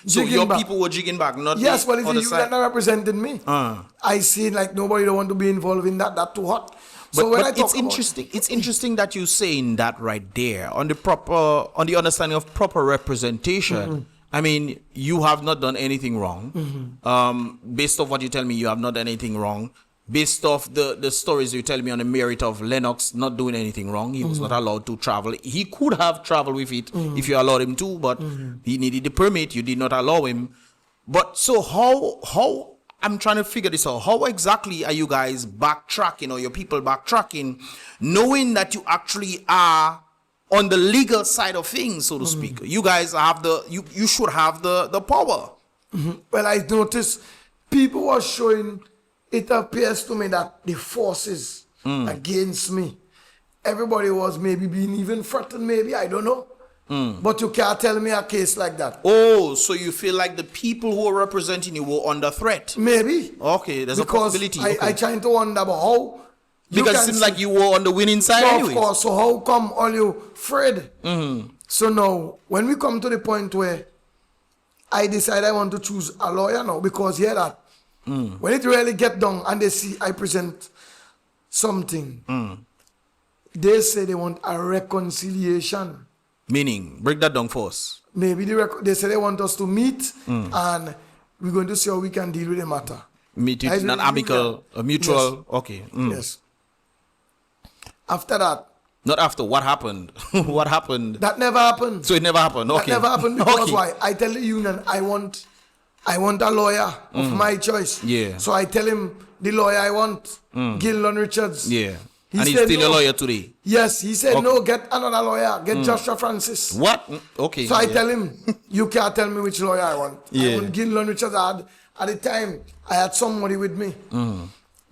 So your people were jigging back, not yes, well, it's the you that represented me. I see like nobody don't want to be involved in that too hot. So but it's interesting. It's interesting that you're saying that right there on the understanding of proper representation. I mean, you have not done anything wrong. Based off what you tell me, you have not done anything wrong. Based off the stories you tell me on the merit of Lennox not doing anything wrong, he was not allowed to travel. He could have traveled with it if you allowed him to, but he needed the permit. You did not allow him. But so how I'm trying to figure this out. How exactly are you guys backtracking, or your people backtracking, knowing that you actually are on the legal side of things, so to speak? You guys have you should have the power. Well, I noticed people were showing. It appears to me that the forces against me, everybody was maybe being even threatened, maybe, I don't know. But you can't tell me a case like that. Oh, so you feel like the people who are representing you were under threat? Maybe. Okay, there's a possibility. I trying to wonder about how. Because it seems like you were on the winning side anyway. Of course, so how come all you afraid? So now, when we come to the point where I decide I want to choose a lawyer now, because hear that. When it really get done and they see I present something, they say they want a reconciliation. Meaning, break that down for us. Maybe they say they want us to meet and we're going to see how we can deal with the matter. Meet it in an amicable, a mutual, yes. Okay. Yes. After that. Not after, what happened? What happened? That never happened. So it never happened, okay. That never happened because why? I tell the union I want a lawyer of my choice. Yeah. So I tell him the lawyer I want, Gildon Richards. Yeah. And he's still a lawyer today? Yes. He said, no, get another lawyer. Get Joshua Francis. What? Okay. So I tell him, you can't tell me which lawyer I want. Yeah. I want Gildon Richards. At the time, I had somebody with me.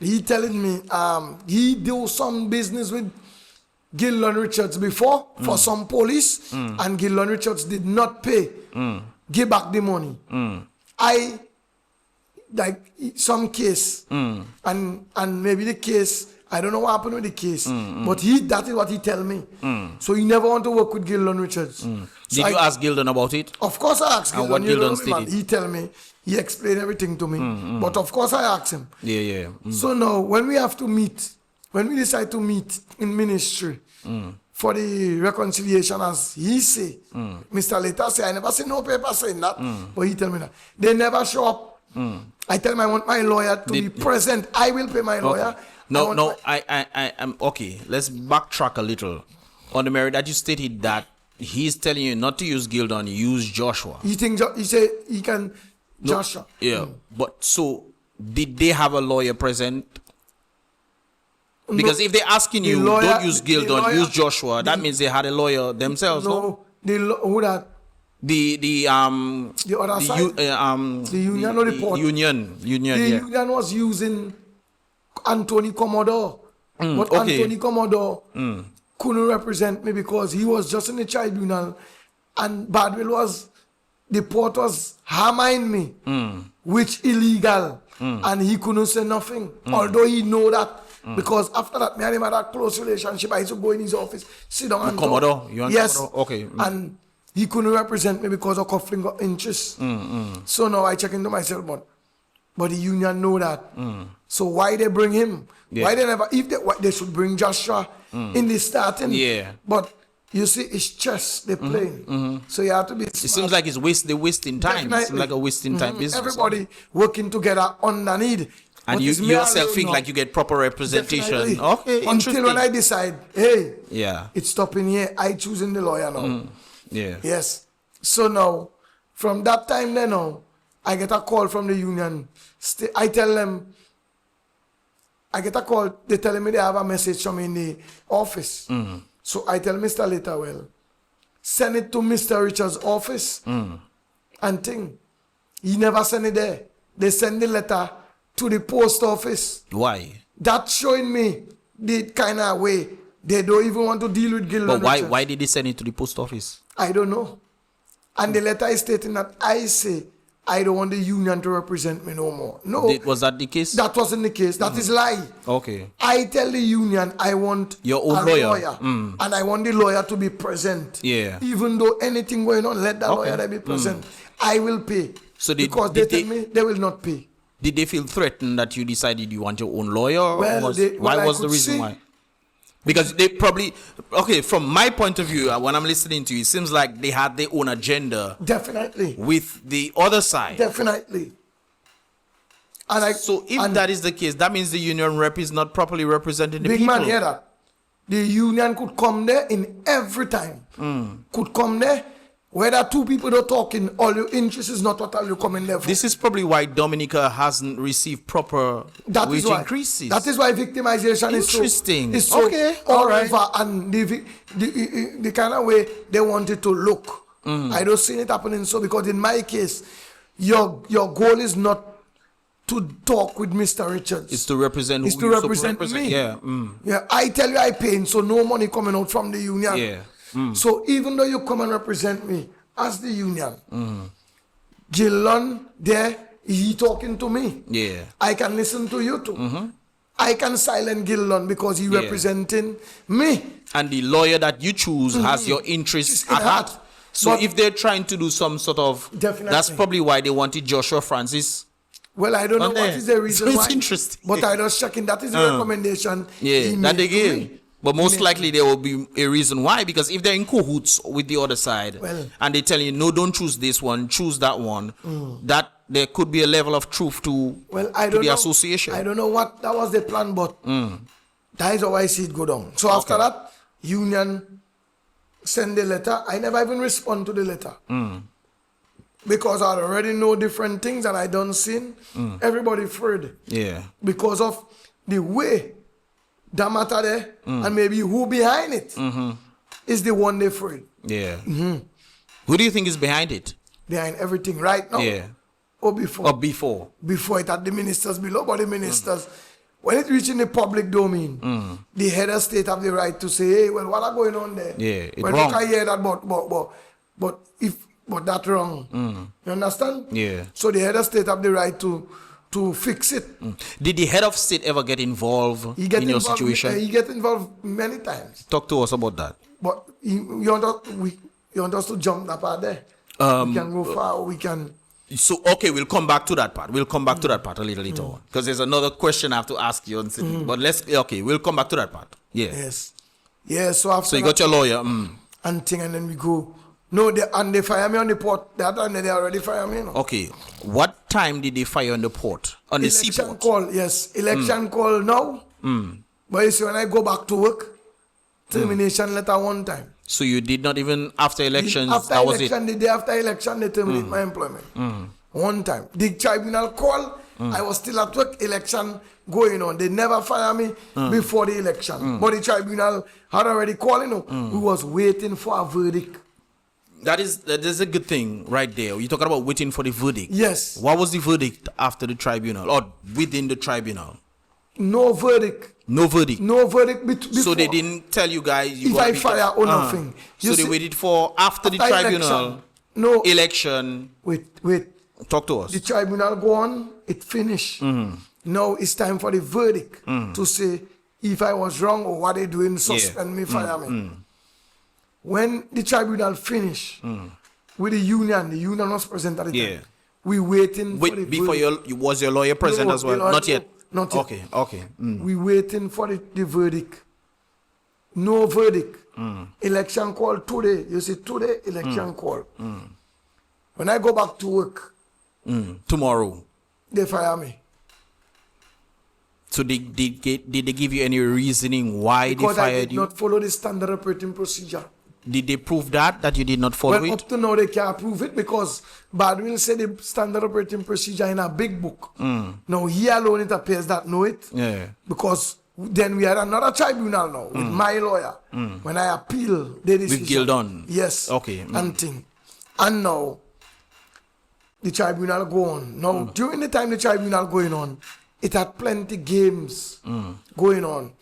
He telling me he do some business with Gildon Richards before for some police, and Gildon Richards did not pay. Give back the money. I like some case, and maybe the case, I don't know what happened with the case, but that is what he tell me. So he never want to work with Gildon Richards. So Did you ask Gildon about it? Of course I asked Gildon. And what Gildon stated? He tell me, he explained everything to me. But of course I asked him. Yeah. So now when we have to meet, when we decide to meet in ministry for the reconciliation, as he say, Mr. Later say, I never see no paper saying that, but he tell me that. They never show up. I tell him I want my lawyer to be present. I will pay my lawyer. I'm okay. Let's backtrack a little. On the merit that you stated that he's telling you not to use Gildon, use Joshua. He say he can Joshua. Yeah, but so did they have a lawyer present? Because if they're asking you, don't use Gildon, use Joshua, that means they had a lawyer themselves, no? Who that? The other side? The union or the port? Union, union was using Anthony Commodore. But Anthony Commodore couldn't represent me because he was just in the tribunal, and the port was hammering me, which illegal, and he couldn't say nothing. Although he know that, because after that, me and him had a close relationship. I used to go in his office, sit down and Commodore, talk. You and yes, Commodore? Okay. And he couldn't represent me because of conflict of interest. So now I check into myself, but the union know that. So why they bring him? Yeah. Why they never? They should bring Joshua in the starting. Yeah. But you see, it's chess they play. So you have to be smart. It seems like they're wasting time. It seems like a wasting time business. Everybody working together underneath. And you yourself think like you get proper representation. Definitely. Okay, Until when I decide, hey, yeah, it's stopping here, I choosing the lawyer now. Yeah. Yes. So now, from that time then on, I get a call from the union. I tell them, I get a call, they telling me they have a message from in the office. So I tell Mr. Litterwell, send it to Mr. Richards' office and thing. He never send it there. They send the letter to the post office. Why? That's showing me the kind of way they don't even want to deal with Gildon. But why did they send it to the post office? I don't know. And the letter is stating that I say I don't want the union to represent me no more. No. Was that the case? That wasn't the case. That is lie. Okay. I tell the union I want your own lawyer. And I want the lawyer to be present. Yeah. Even though anything going on, let the lawyer be present. I will pay. So because they tell me they will not pay. Did they feel threatened that you decided you want your own lawyer? Well, why was the reason why? Because they probably, from my point of view, when I'm listening to you, it seems like they had their own agenda. Definitely. With the other side. Definitely. So if that is the case, that means the union rep is not properly representing the people. Big man, hear that. The union could come there in every time. Could come there. Whether two people are talking, all your interest is not what you come in there for. This is probably why Dominica hasn't received proper wage increases. That is why victimization is so okay, all right. over, and the kind of way they want it to look. I don't see it happening so, because in my case, your goal is not to talk with Mr. Richards. It's to represent it's who to represent me. Yeah. Yeah. I tell you I pay, so no money coming out from the union. Yeah. So even though you come and represent me as the union, Gildon there, he talking to me. Yeah. I can listen to you too. I can silence Gildon because he representing me. And the lawyer that you choose has your interests at heart. So if they're trying to do some sort of, that's probably why they wanted Joshua Francis. Well, I don't know what is the reason so why. It's interesting. But I was checking. That is the recommendation. Yeah, that they gave. But most likely there will be a reason why, because if they're in cahoots with the other side, and they tell you, no, don't choose this one, choose that one, that there could be a level of truth to the association. I don't know what that was the plan, but that is how I see it go down. So after that, union send the letter. I never even respond to the letter. Because I already know different things and I don't see everybody afraid. Yeah. Because of the way that matter there, and maybe who behind it is the one they free. Yeah. Who do you think is behind it? Behind everything right now? Yeah. Or before? Before it had the ministers below, but the ministers, when it reach in the public domain, the head of state have the right to say, hey, well, what are going on there? Yeah, it's wrong. wrong. You can hear that, but that's wrong. You understand? Yeah. So the head of state have the right to fix it. Did the head of state ever get involved in your situation? He get involved many times. Talk to us about that. But you want us to jump that part there? We can go far, we can... So, okay, we'll come back to that part. We'll come back to that part a little later on. Because there's another question I have to ask you. But we'll come back to that part. Yeah. Yes. Yeah, so after... So you got your lawyer. And then we go... No, they fire me on the port. That time they already fire me. No? Okay. What time did they fire on the port? On the seaport? Election call now. But you see, when I go back to work, termination letter one time. So you did not even, after elections, the day after election, they terminate my employment. One time. The tribunal called. I was still at work, election going on. They never fire me before the election. But the tribunal had already called, We was waiting for a verdict. That is a good thing right there. You're talking about waiting for the verdict. Yes. What was the verdict after the tribunal or within the tribunal? No verdict. No verdict. No verdict before. So they didn't tell you guys if I fire or nothing. So they waited for after the tribunal election. Wait. Talk to us. The tribunal go on, it finished. Now it's time for the verdict to say if I was wrong or what they doing, suspend me, fire me. When the tribunal finished with the union was present at the time. We waiting for the before verdict. Was your lawyer present as well? Not yet. Not yet. Okay. We waiting for the verdict. No verdict. Election call today. You see, today election call. When I go back to work tomorrow, they fire me. So did they give you any reasoning why because they fired you? I did not follow the standard operating procedure. Did they prove that you did not follow it? Up to now they can't prove it because Bad will say the standard operating procedure in a big book. Now he alone it appears that know it. Yeah. Because then we had another tribunal now with my lawyer. When I appeal the decision. With Gildon. Yes. Okay. And thing. And now the tribunal go on. Now during the time the tribunal going on, it had plenty games going on.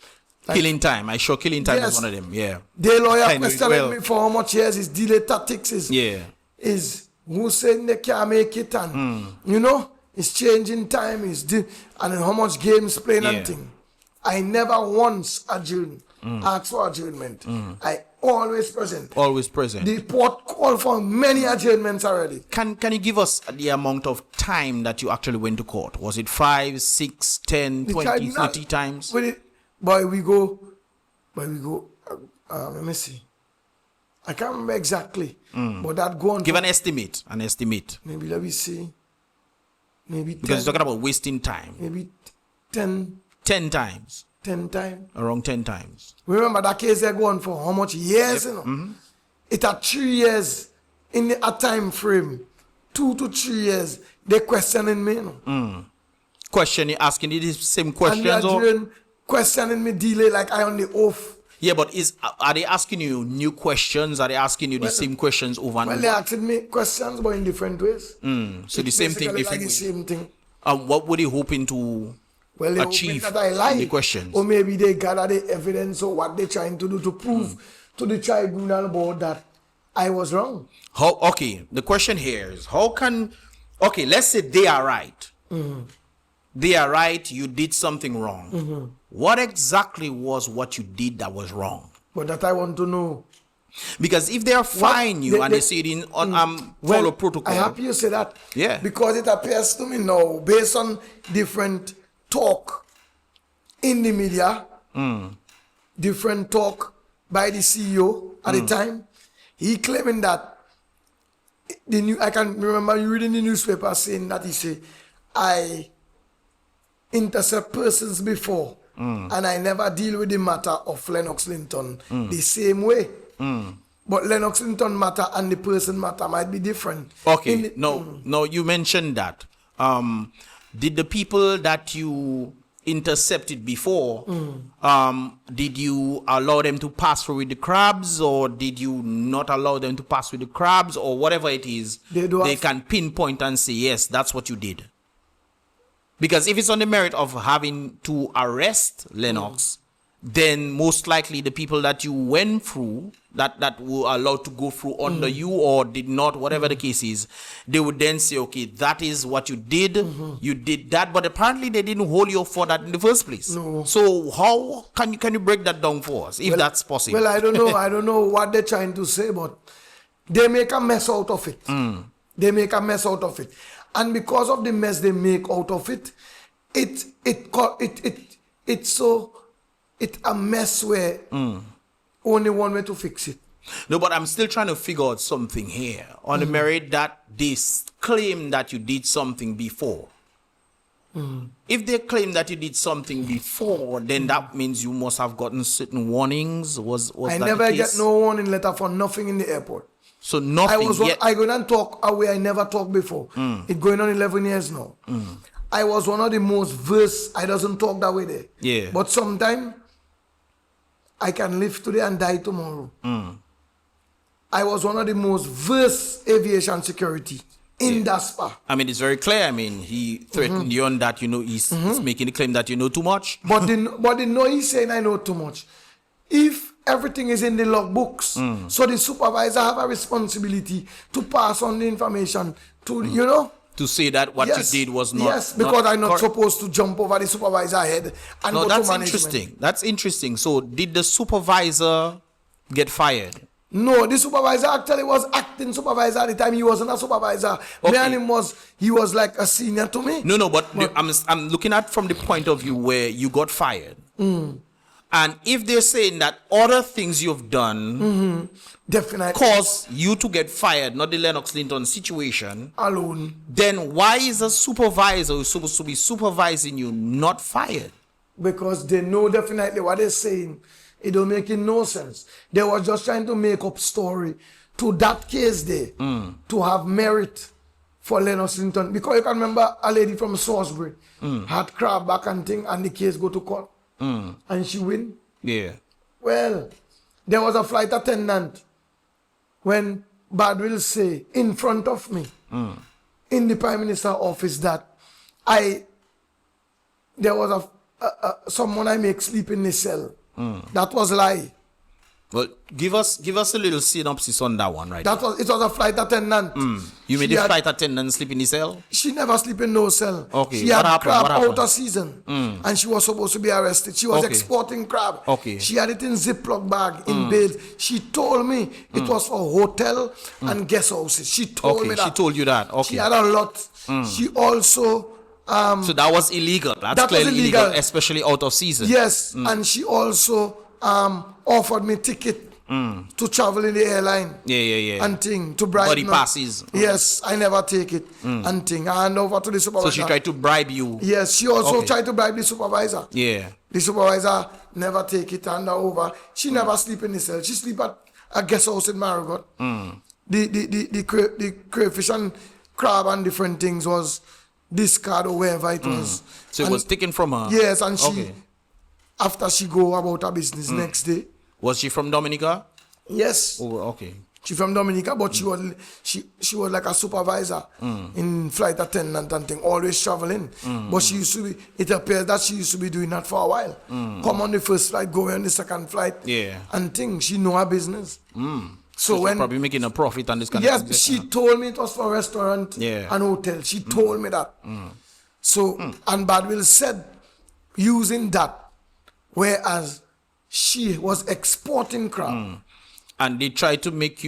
Like, killing time. I sure killing time is one of them. Yeah. The lawyer questioned me for how much years his delay tactics is. Yeah. Is who saying they can't make it and it's changing time and how much games playing and thing. I never once adjourned, asked for adjournment. I always present. Always present. The court called for many adjournments already. Can you give us the amount of time that you actually went to court? Was it 5, 6, 10, 20, 30 times? Boy, we go, let me see. I can't remember exactly, but that go on. Give an estimate. Maybe, let me see. Maybe 10. Because you're talking about wasting time. Maybe 10. 10 times. 10 times. Around 10 times. Remember that case they go on for how much years, It had 3 years in a time frame. 2 to 3 years. They questioning me, Asking you the same questions? And questioning me delay like I on the oath. Yeah, but are they asking you new questions? Are they asking you the same questions over and over? Well, they asking me questions, but in different ways. So the same thing, different ways. The same thing. What were they hoping to achieve? That I lie. The questions. Or maybe they gather the evidence or what they're trying to do to prove to the tribunal board that I was wrong. The question here is, let's say they are right. They are right, you did something wrong. What exactly was what you did that was wrong? But that I want to know. Because if they are fine you and they say it in follow protocol. I happy you say that. Yeah. Because it appears to me now, based on different talk in the media, different talk by the CEO at the time, he claiming that I can remember you reading the newspaper saying that he said, I intercept persons before and I never deal with the matter of Lennox Linton the same way. But Lennox Linton matter and the person matter might be different. Okay, no, you mentioned that. Did the people that you intercepted before, did you allow them to pass through with the crabs, or did you not allow them to pass with the crabs, or whatever it is, they can pinpoint and say, yes, that's what you did? Because if it's on the merit of having to arrest Lennox, then most likely the people that you went through, that were allowed to go through under you or did not, whatever the case is, they would then say, okay, that is what you did. You did that, but apparently they didn't hold you for that in the first place. No. So how can you break that down for us, if that's possible? Well, I don't know. I don't know what they're trying to say, but they make a mess out of it. They make a mess out of it. And because of the mess they make out of it, it's a mess where only one way to fix it. No, but I'm still trying to figure out something here on the merit that they claim that you did something before. If they claim that you did something before, then that means you must have gotten certain warnings. Was I that never the case? get no warning letter for nothing in the airport. So nothing yet. I go and talk a way I never talked before. It's going on 11 years now. I was one of the most versed. I doesn't talk that way there. Yeah. But sometimes I can live today and die tomorrow. I was one of the most versed aviation security in that spa. I mean, it's very clear. I mean, he threatened you on that, he's making the claim that you know too much. But they know he's saying I know too much. If everything is in the logbooks, so the supervisor have a responsibility to pass on the information to, to say that what you did was not. Yes, because I'm not supposed to jump over the supervisor head and go to management. That's interesting. That's interesting. So did the supervisor get fired? No, the supervisor actually was acting supervisor at the time. He wasn't a supervisor. Okay. Me and him he was like a senior to me. No, but I'm looking at from the point of view where you got fired. And if they're saying that other things you've done definitely cause you to get fired, not the Lennox Linton situation alone, then why is a supervisor who's supposed to be supervising you not fired? Because they know definitely what they're saying. It don't make no sense. They were just trying to make up story to that case there to have merit for Lennox Linton. Because you can remember a lady from Salisbury had crab back and thing, and the case go to court. And she win. Yeah. Well, there was a flight attendant when Bad will say in front of me in the Prime Minister's office that there was someone I make sleep in the cell. That was lie. Well, give us a little synopsis on that one, right? It was a flight attendant. You made the flight attendant sleep in the cell? She never sleep in no cell. Okay. She had crab out of season. And she was supposed to be arrested. She was exporting crab. Okay. She had it in Ziploc bag, in bales. She told me it was for hotel and guest houses. She told me that. She told you that. Okay. She had a lot. She also... so that was illegal. That's clearly illegal, especially out of season. Yes. And she also... offered me ticket to travel in the airline. Yeah. And thing to bribe Body passes. Yes, I never take it. And thing. I hand over to the supervisor. So she tried to bribe you. Yes, she also tried to bribe the supervisor. Yeah. The supervisor never take it, hand her over. She never sleep in the cell. She sleep at a guest house in Marigot. The crayfish and crab and different things was discard or wherever it was. So it was taken from her. Yes, and she after she go about her business next day. Was she from Dominica? Yes. Oh, okay. She from Dominica, but she was like a supervisor in flight attendant and thing, always traveling. But she used to be, it appears that she used to be doing that for a while. Come on the first flight, go on the second flight. Yeah. And thing, she know her business. So when probably making a profit on this kind of thing. Yes, she told me it was for a restaurant and hotel. She told me that. So, and Badwill said, using that, whereas she was exporting crab. And they tried to make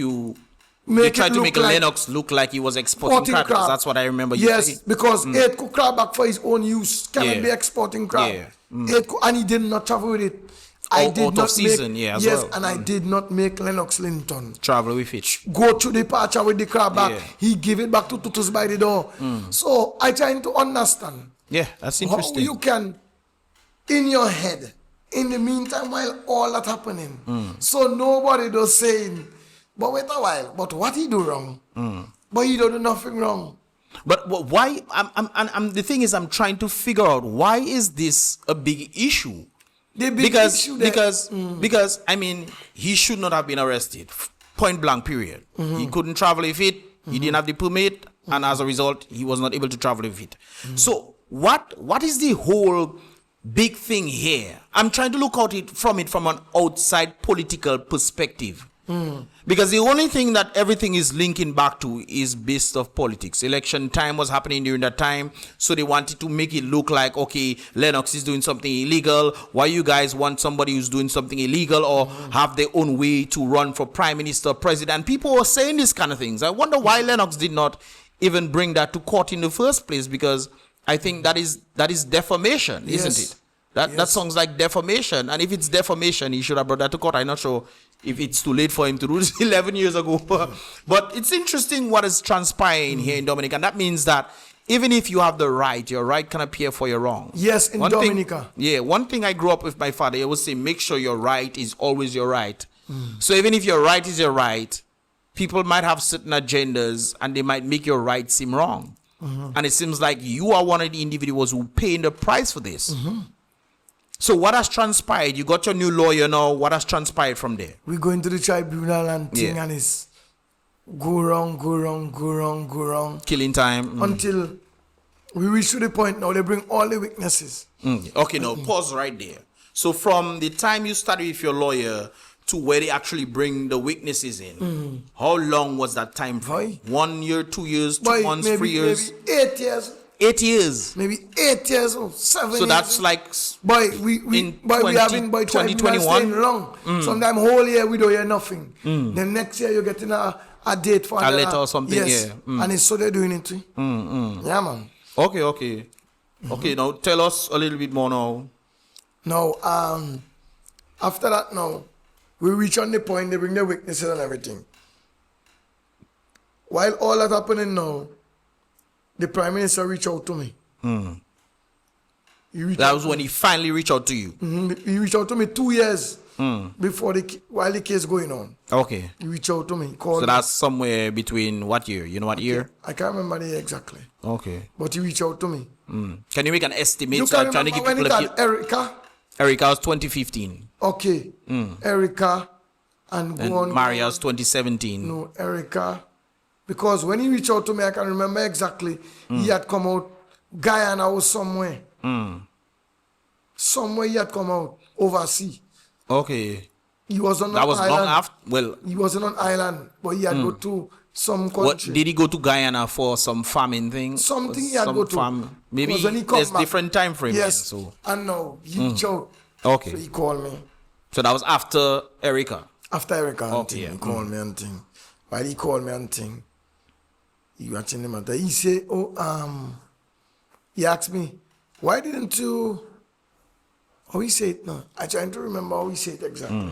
Lennox look like he was exporting crab. That's what I remember you saying. Yes, because he had cooked crab back for his own use. Cannot be exporting crab. Yeah. And he did not travel with it. Out of season, as well. And I did not make Lennox Linton travel with it. Go to the departure with the crab back. Yeah. He give it back to Tutus by the door. So I trying to understand. Yeah, that's interesting. How you can, in your head, in the meantime, while all that happening, so nobody does saying, but wait a while, but what he do wrong? But he don't do nothing wrong. But why? The thing is, I'm trying to figure out why is this a big issue? Because I mean, he should not have been arrested. Point blank. Period. He couldn't travel with it. He didn't have the permit, and as a result, he was not able to travel with it. So what is the whole big thing here? I'm trying to look at it from an outside political perspective. Because the only thing that everything is linking back to is based off politics. Election time was happening during that time, so they wanted to make it look like, okay, Lennox is doing something illegal. Why you guys want somebody who's doing something illegal or have their own way to run for prime minister, president? People were saying these kind of things. I wonder why Lennox did not even bring that to court in the first place, because I think that is defamation, isn't it? That sounds like defamation. And if it's defamation, he should have brought that to court. I'm not sure if it's too late for him to do this 11 years ago. But it's interesting what is transpiring here in Dominica. And that means that even if you have the right, your right can appear for your wrong. Yes, in Dominica. One thing I grew up with my father, he would say, make sure your right is always your right. So even if your right is your right, people might have certain agendas and they might make your right seem wrong. And it seems like you are one of the individuals who paying the price for this. So what has transpired? You got your new lawyer now. What has transpired from there? We go into the tribunal and thing and it's go wrong. Killing time. Until we reach to the point now they bring all the witnesses. Okay, now pause right there. So from the time you started with your lawyer to where they actually bring the witnesses in, how long was that time frame? 1 year, 2 years, 2 months, 3 years? Maybe 8 years. 8 years. Maybe 8 years or 7 years. So that's like we having 2021 long. Sometimes whole year we don't hear nothing. Then next year you're getting a date for a letter or something. Yes. And it's so they're doing it too. Yeah, man. Okay. Okay, now tell us a little bit more now. Now, after that now, we reach on the point, they bring the witnesses and everything. While all that happening now, the Prime Minister reached out to me. That was when he finally reached out to you. He reached out to me 2 years before while the case going on. Okay. He reached out to me. So that's somewhere between what year? You know what year? I can't remember the year exactly. Okay. But he reached out to me. Can you make an estimate? You can remember when it had Erica? Erica was 2015. Okay. Erica and Maria was 2017. No, Erica. Because when he reached out to me, I can remember exactly. He had come out. Guyana was somewhere. Somewhere he had come out. Overseas. Okay. He was on that was island. long after. Well, he wasn't on island, but he had go to some country. What, did he go to Guyana for some farming thing? Something he had go to. Maybe there's different time frame. Yes. Here, so. And now he reached out. Okay. So he called me. So that was after Erica. After Erica, okay, he called me and thing. While he called me and thing, he watching the matter. He said, he asked me, why didn't you? How he said, no, I'm trying to remember how he said exactly.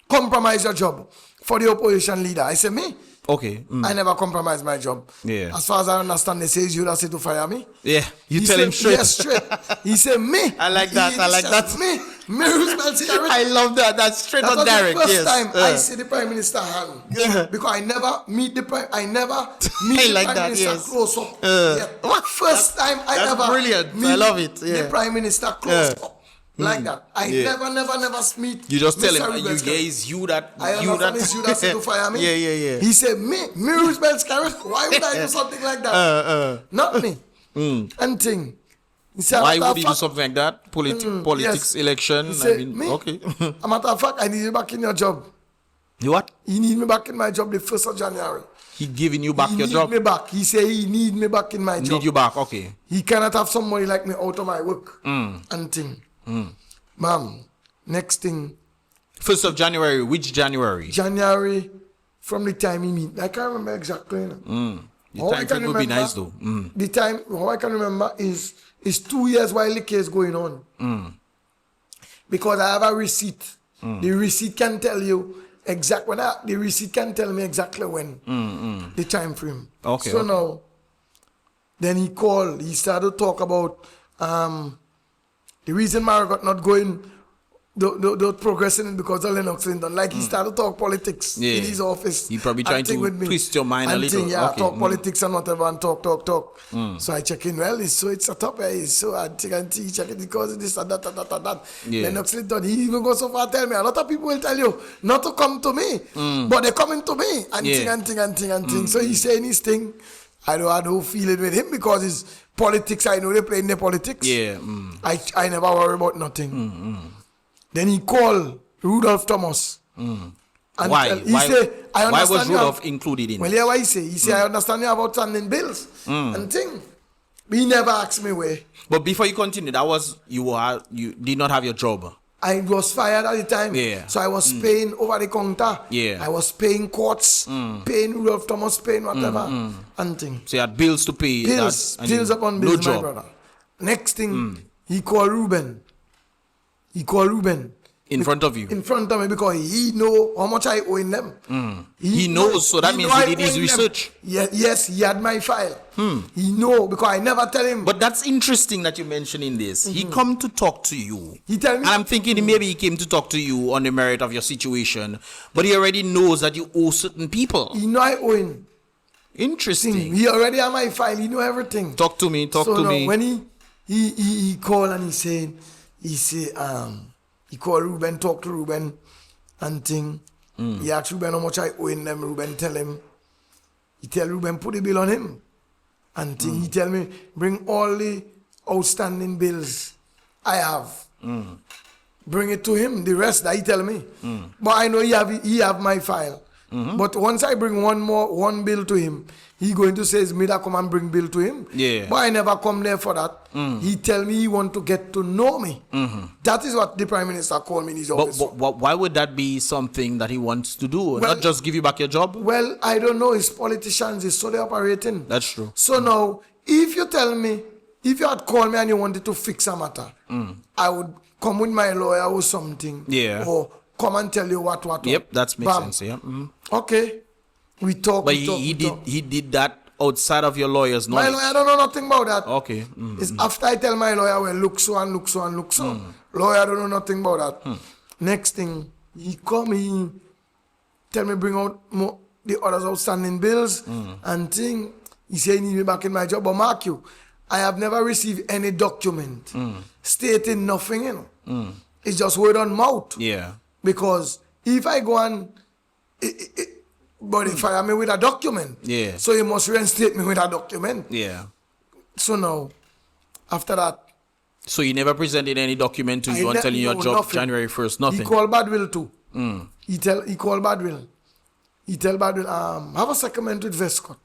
Compromise your job for the opposition leader. I said, me? Okay. I never compromise my job. Yeah. As far as I understand, they say you that say to fire me. Yeah. You tell him straight. Yes, straight. He said, me. I like that. I like that. Me. Roosevelt. I love that. That's straight on direct. That was the first time I see the Prime Minister hand. Yeah. Because I never meet the Prime Minister close up. First time I ever brilliant. Meet I love it. Yeah. The Prime Minister close up. Like that. I never meet. You just tell him, it's you that. It's you that said to fire me. Yeah. He said, me Roosevelt Scarrett. Why would I do something like that? Not me. And thing. Why would you do something like that? Politics, election. Said, okay. A matter of fact, I need you back in your job. You what? He need me back in my job the 1st of January. He giving you back your job? He need me back. He say he need me back in my job. Need you back, okay. He cannot have somebody like me out of my work. And thing. Ma'am, next thing. 1st of January, which January? January, from the time he meet. I can't remember exactly. The time frame would be nice though. The time, how I can remember is 2 years while the case going on. Because I have a receipt. The receipt can tell you exactly when the receipt can tell me exactly when the time frame. Okay. So now, then he called. He started to talk about the reason Margaret not going, don't progressing it because of Lennox Clinton. Like he started to talk politics in his office. He probably trying to twist your mind a little. Talk politics and whatever and talk. So I check in. Well, it's a top. So I check it because of this and that. Lennox Clinton, he even goes so far tell me. A lot of people will tell you not to come to me, but they're coming to me and thing. So he's saying his thing. I don't feel it with him because it's politics. I know they play in the politics. Yeah. I never worry about nothing. Then he called Rudolph Thomas. And why? He said, I understand. Why was Rudolph included in? Well, yeah, what he say? He said, I understand you about standing bills and thing. But he never asked me where. But before you continue, that was you did not have your job. I was fired at the time. Yeah. So I was paying over the counter. Yeah. I was paying courts, paying Rudolph Thomas, paying whatever and thing. So you had bills to pay. Bills upon bills, my brother. Next thing, he called Ruben. In front of you? In front of me, because he know how much I owe in them. He knows, so that means he did his research. Yes, he had my file. He know, because I never tell him. But that's interesting that you mentioning this. He come to talk to you. He tell me. And I'm thinking maybe he came to talk to you on the merit of your situation, but he already knows that you owe certain people. He know I owe him. Interesting. He already have my file. He know everything. Talk to me. When he call and he call Ruben, talk to Ruben and thing. He asked Ruben how much I owe in them. Ruben tell him. He tell Ruben put the bill on him. And thing. He tell me bring all the outstanding bills I have. Bring it to him. The rest that he tell me. But I know he have my file. But once I bring one bill to him, he going to say it's me that come and bring bill to him. Yeah. But I never come there for that. He tell me he want to get to know me. That is what the Prime Minister called me in his office. But why would that be something that he wants to do? Well, not just give you back your job? Well, I don't know. It's politicians. It's so they operating. That's true. So now, if you tell me, if you had called me and you wanted to fix a matter, I would come with my lawyer or something. Yeah. Or come and tell you what. Yep, that makes sense. Yeah. Okay. We talk. But he did that outside of your lawyer's knowledge. My lawyer don't know nothing about that. Okay. It's after I tell my lawyer, well, look so and look so and look so. Lawyer don't know nothing about that. Next thing, he tell me bring out the others outstanding bills and thing. He say he need me back in my job. But mark you, I have never received any document stating nothing, you know. It's just word on mouth. Yeah. Because if I go and but if I am with a document, so you must reinstate me with a document. Yeah. So now, after that. So you never presented any document to you on telling your job nothing. January 1st, nothing? He called Badwill too. He called Badwill. He tell Badwill, have a settlement with VESCOT.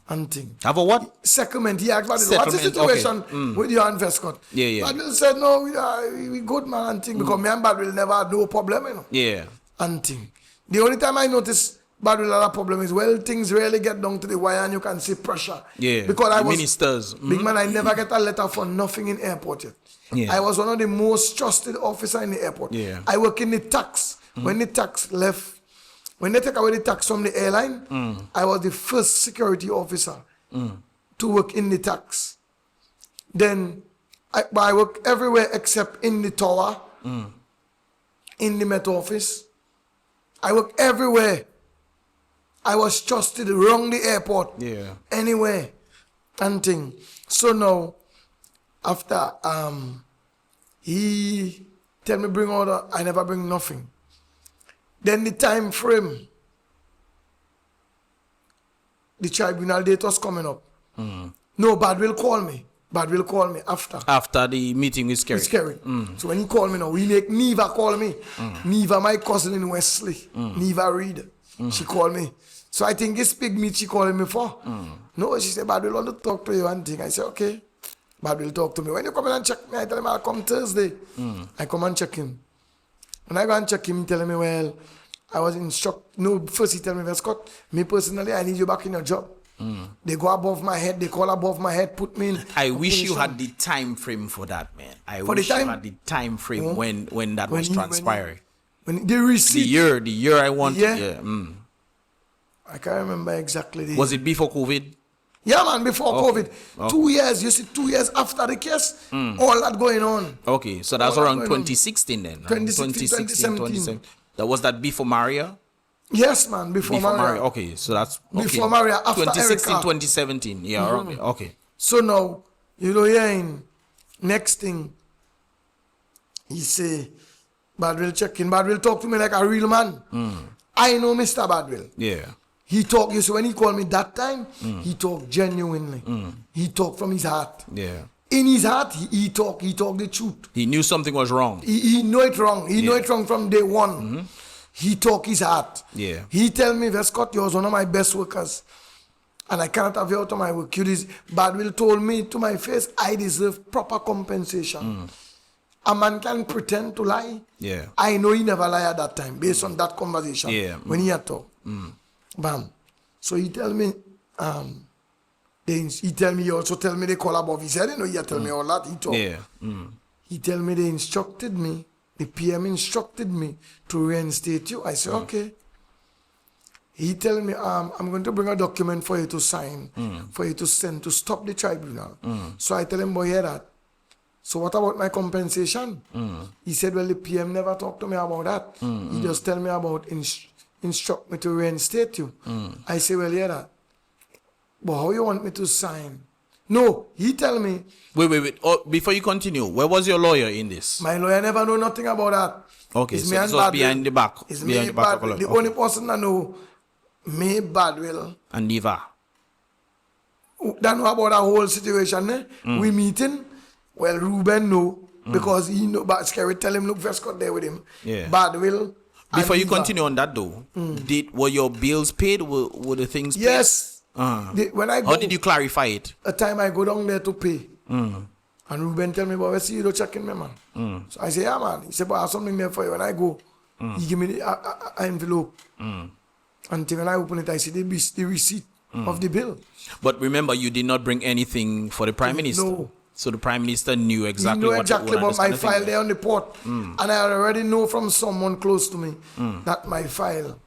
And thing. Have a what? Settlement. He asked Badwill, what's the situation with you and VESCOT? Yeah. Badwill said, no, we good, man, and thing. Because me and Badwill never had no problem, you know. Yeah. And thing. The only time I notice Badwill had a problem is, well, things really get down to the wire and you can see pressure. Yeah. Because I was ministers. Big man, I never get a letter for nothing in airport yet. Yeah. I was one of the most trusted officer in the airport. Yeah. I work in the tax. When the tax left, when they take away the tax from the airline, I was the first security officer to work in the tax. Then I work everywhere except in the tower, in the Met Office. I work everywhere. I was trusted around the airport. Yeah. Anywhere. And thing. So now, after he tell me bring order, I never bring nothing. Then the time frame, the tribunal date was coming up. No, Badwill call me. Badwill call me after. After the meeting with Kerry. So when he called me now, he make Neva call me. Neva, my cousin in Wesley. Neva Reed. She called me. So I think this big meet she calling me for. No, she said, Badwill want to talk to you and thing. I said, okay. Badwill talk to me. When you come in and check me, I tell him I'll come Thursday. I come and check him. When I go and check him, he tell me, well, I was in shock. No, first he tell me, VESCOT, me personally, I need you back in your job. They go above my head, they call above my head, put me in. I wish you had the time frame for that, man. I wish you had the time frame when that was transpiring. When they received the year I want. Yeah. I can't remember exactly. Was it before COVID? Yeah, man, before COVID. 2 years, you see, 2 years after the case, all that going on. Okay, so that's around 2016 then. 2016, 2017. That was that before Maria? Yes, man, before Maria. Okay, so that's before Maria, after 2016, Erica. 2017. Yeah, okay. So now, you know, hearing next thing, he say, Badwill check in. Badwill talk to me like a real man. I know Mr. Badwill. Yeah. He talk, you see, when he called me that time, he talked genuinely. He talked from his heart. Yeah. In his heart, he talked the truth. He knew something was wrong. He know it wrong. He know it wrong from day one. He talk his heart. Yeah. He tell me, VESCOT, you was one of my best workers. And I cannot have you out of my work. Badwill told me to my face, I deserve proper compensation. A man can pretend to lie. Yeah. I know he never lied at that time, based on that conversation. Yeah. When he had talk. Bam. So he tell me, he also tell me they call above. He said, you know, he tell me all that. He talk. Yeah. He tell me they instructed me the PM instructed me to reinstate you. I said, okay. He tell me, I'm going to bring a document for you to sign, for you to send to stop the tribunal. So I tell him, boy, hear that. So what about my compensation? He said, well, the PM never talked to me about that. He just tell me about instruct me to reinstate you. I say, well, hear that. But how you want me to sign? No, he tell me. Wait. Oh, before you continue, where was your lawyer in this? My lawyer never know nothing about that. Okay, so it's behind the back. It's behind me the back. The only person I know, me Badwill. And Neva. That know about the whole situation. Eh? We meeting. Well, Ruben know because he know. But Scary tell him, look, VESCOT there with him. Yeah. Badwill. Before you continue on that though, were your bills paid? Were the things paid? Yes. When I go, how did you clarify it? A time I go down there to pay. And Ruben tell me, but I see you don't check in me, man. So I say, yeah, man. He said, but I have something there for you. When I go, he give me the envelope. Until when I open it, I see the receipt of the bill. But remember, you did not bring anything for the Prime Minister. No. So the Prime Minister knew exactly he knew what exactly about my file there on the port. And I already know from someone close to me that my file,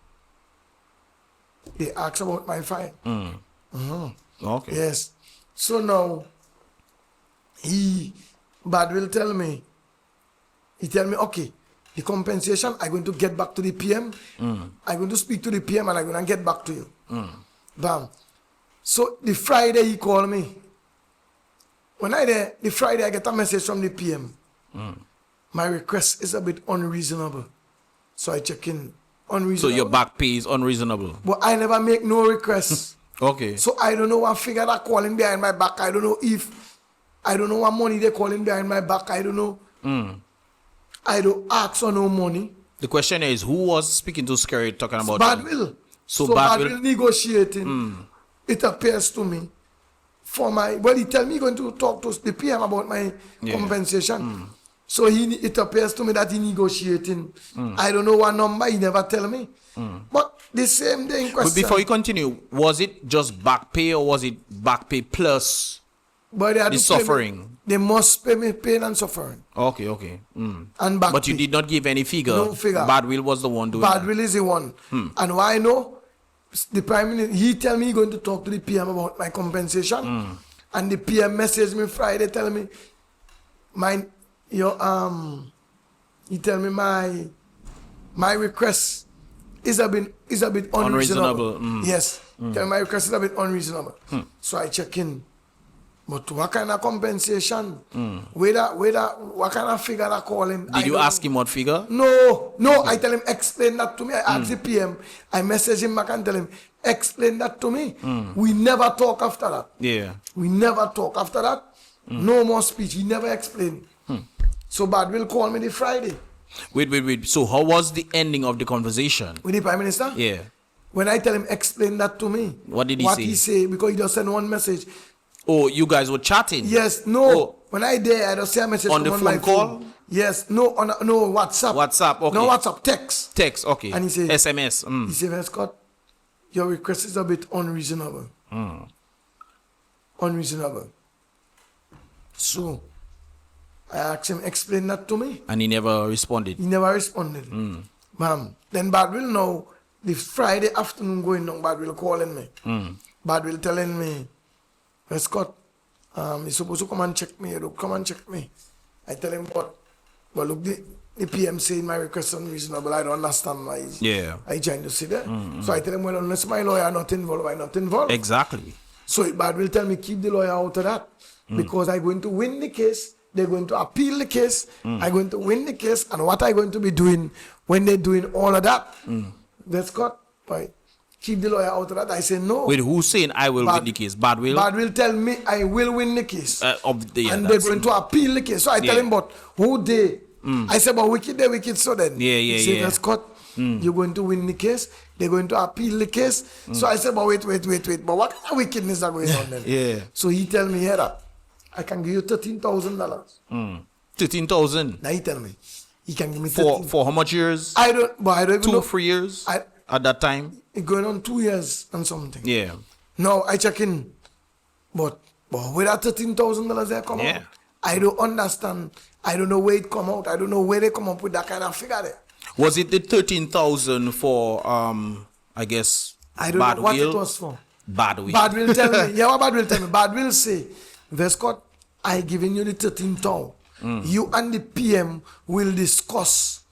they asked about my file. Okay. Yes. So now, Badwill tell me, okay, the compensation, I'm going to get back to the PM. I'm going to speak to the PM and I'm going to get back to you. Bam. So the Friday he called me. When the Friday I get a message from the PM. My request is a bit unreasonable. So I check in. Unreasonable. So your back pay is unreasonable. But I never make no requests. Okay. So I don't know what figure they're calling behind my back. I don't know what money they're calling behind my back. I don't know. I don't ask for no money. The question is, who was speaking to Scary talking about Badwill. So Badwill negotiating. It appears to me. He tell me he's going to talk to the PM about my compensation. So it appears to me that he negotiating. I don't know what number, he never tell me. But the same day in question. But before you continue, was it just back pay or was it back pay plus the suffering? They must pay me pain and suffering. Okay. And back but you pay. did not give any figure. No figure. Badwill was the one doing that. Badwill is the one. And why I know? The Prime Minister, he tell me he's going to talk to the PM about my compensation. And the PM messaged me Friday, tell me, he tell me my request is a bit unreasonable. Yes. Tell me my request is a bit unreasonable. So I check in. But what kind of compensation? What kind of figure I call him? Did you ask him what figure? No. I tell him, explain that to me. I ask the PM. I message him back and tell him, explain that to me. We never talk after that. Yeah. We never talk after that. No more speech. He never explained. So Badwill call me the Friday. Wait. So how was the ending of the conversation? With the Prime Minister? Yeah. When I tell him, explain that to me. What did he say? What he say, because he just sent one message. Oh, you guys were chatting? Yes, no. Oh. When I there, I just say a message on the phone my call? phone. Yes, no, no, WhatsApp. WhatsApp, okay. No, WhatsApp, text. Text, okay. And he said, SMS. He said, VESCOT, your request is a bit unreasonable. Unreasonable. So, I asked him, explain that to me. And he never responded? He never responded. Then Badwill now, the Friday afternoon going on, Badwill calling me. Badwill telling me, VESCOT, he's supposed to come and check me. Come and check me. I tell him, but look, the PM saying my request is unreasonable. I don't understand why I trying to say that. So I tell him, well, unless my lawyer not involved, I'm not involved. Exactly. So Badwill tell me, keep the lawyer out of that. Because I'm going to win the case. They're going to appeal the case. I'm going to win the case. And what I'm going to be doing when they're doing all of that, VESCOT, right? Keep the lawyer out of that. I say no. Wait, who's saying I will win the case? Badwill? Badwill tell me I will win the case. And they're going to appeal the case. So I tell him, but who they? I say, but wicked, so then. He say, VESCOT, you're going to win the case. They're going to appeal the case. So I said, but wait. But what kind of wickedness are going on then? So he tell me, here, I can give you $13,000. 13,000? Now he tell me, he can give me for how much years? I don't even know. 3 years? At that time? It's going on 2 years and something. Yeah. Now I check in. But where that $13,000 there come out? I don't understand. I don't know where it come out. I don't know where they come up with that kind of figure there. Was it the 13,000 for, I guess, I don't know what it was for. Bad will. Bad will tell me. Yeah, what Bad will tell me? Bad will say, VESCOT, I giving you the 13,000. You and the PM will discuss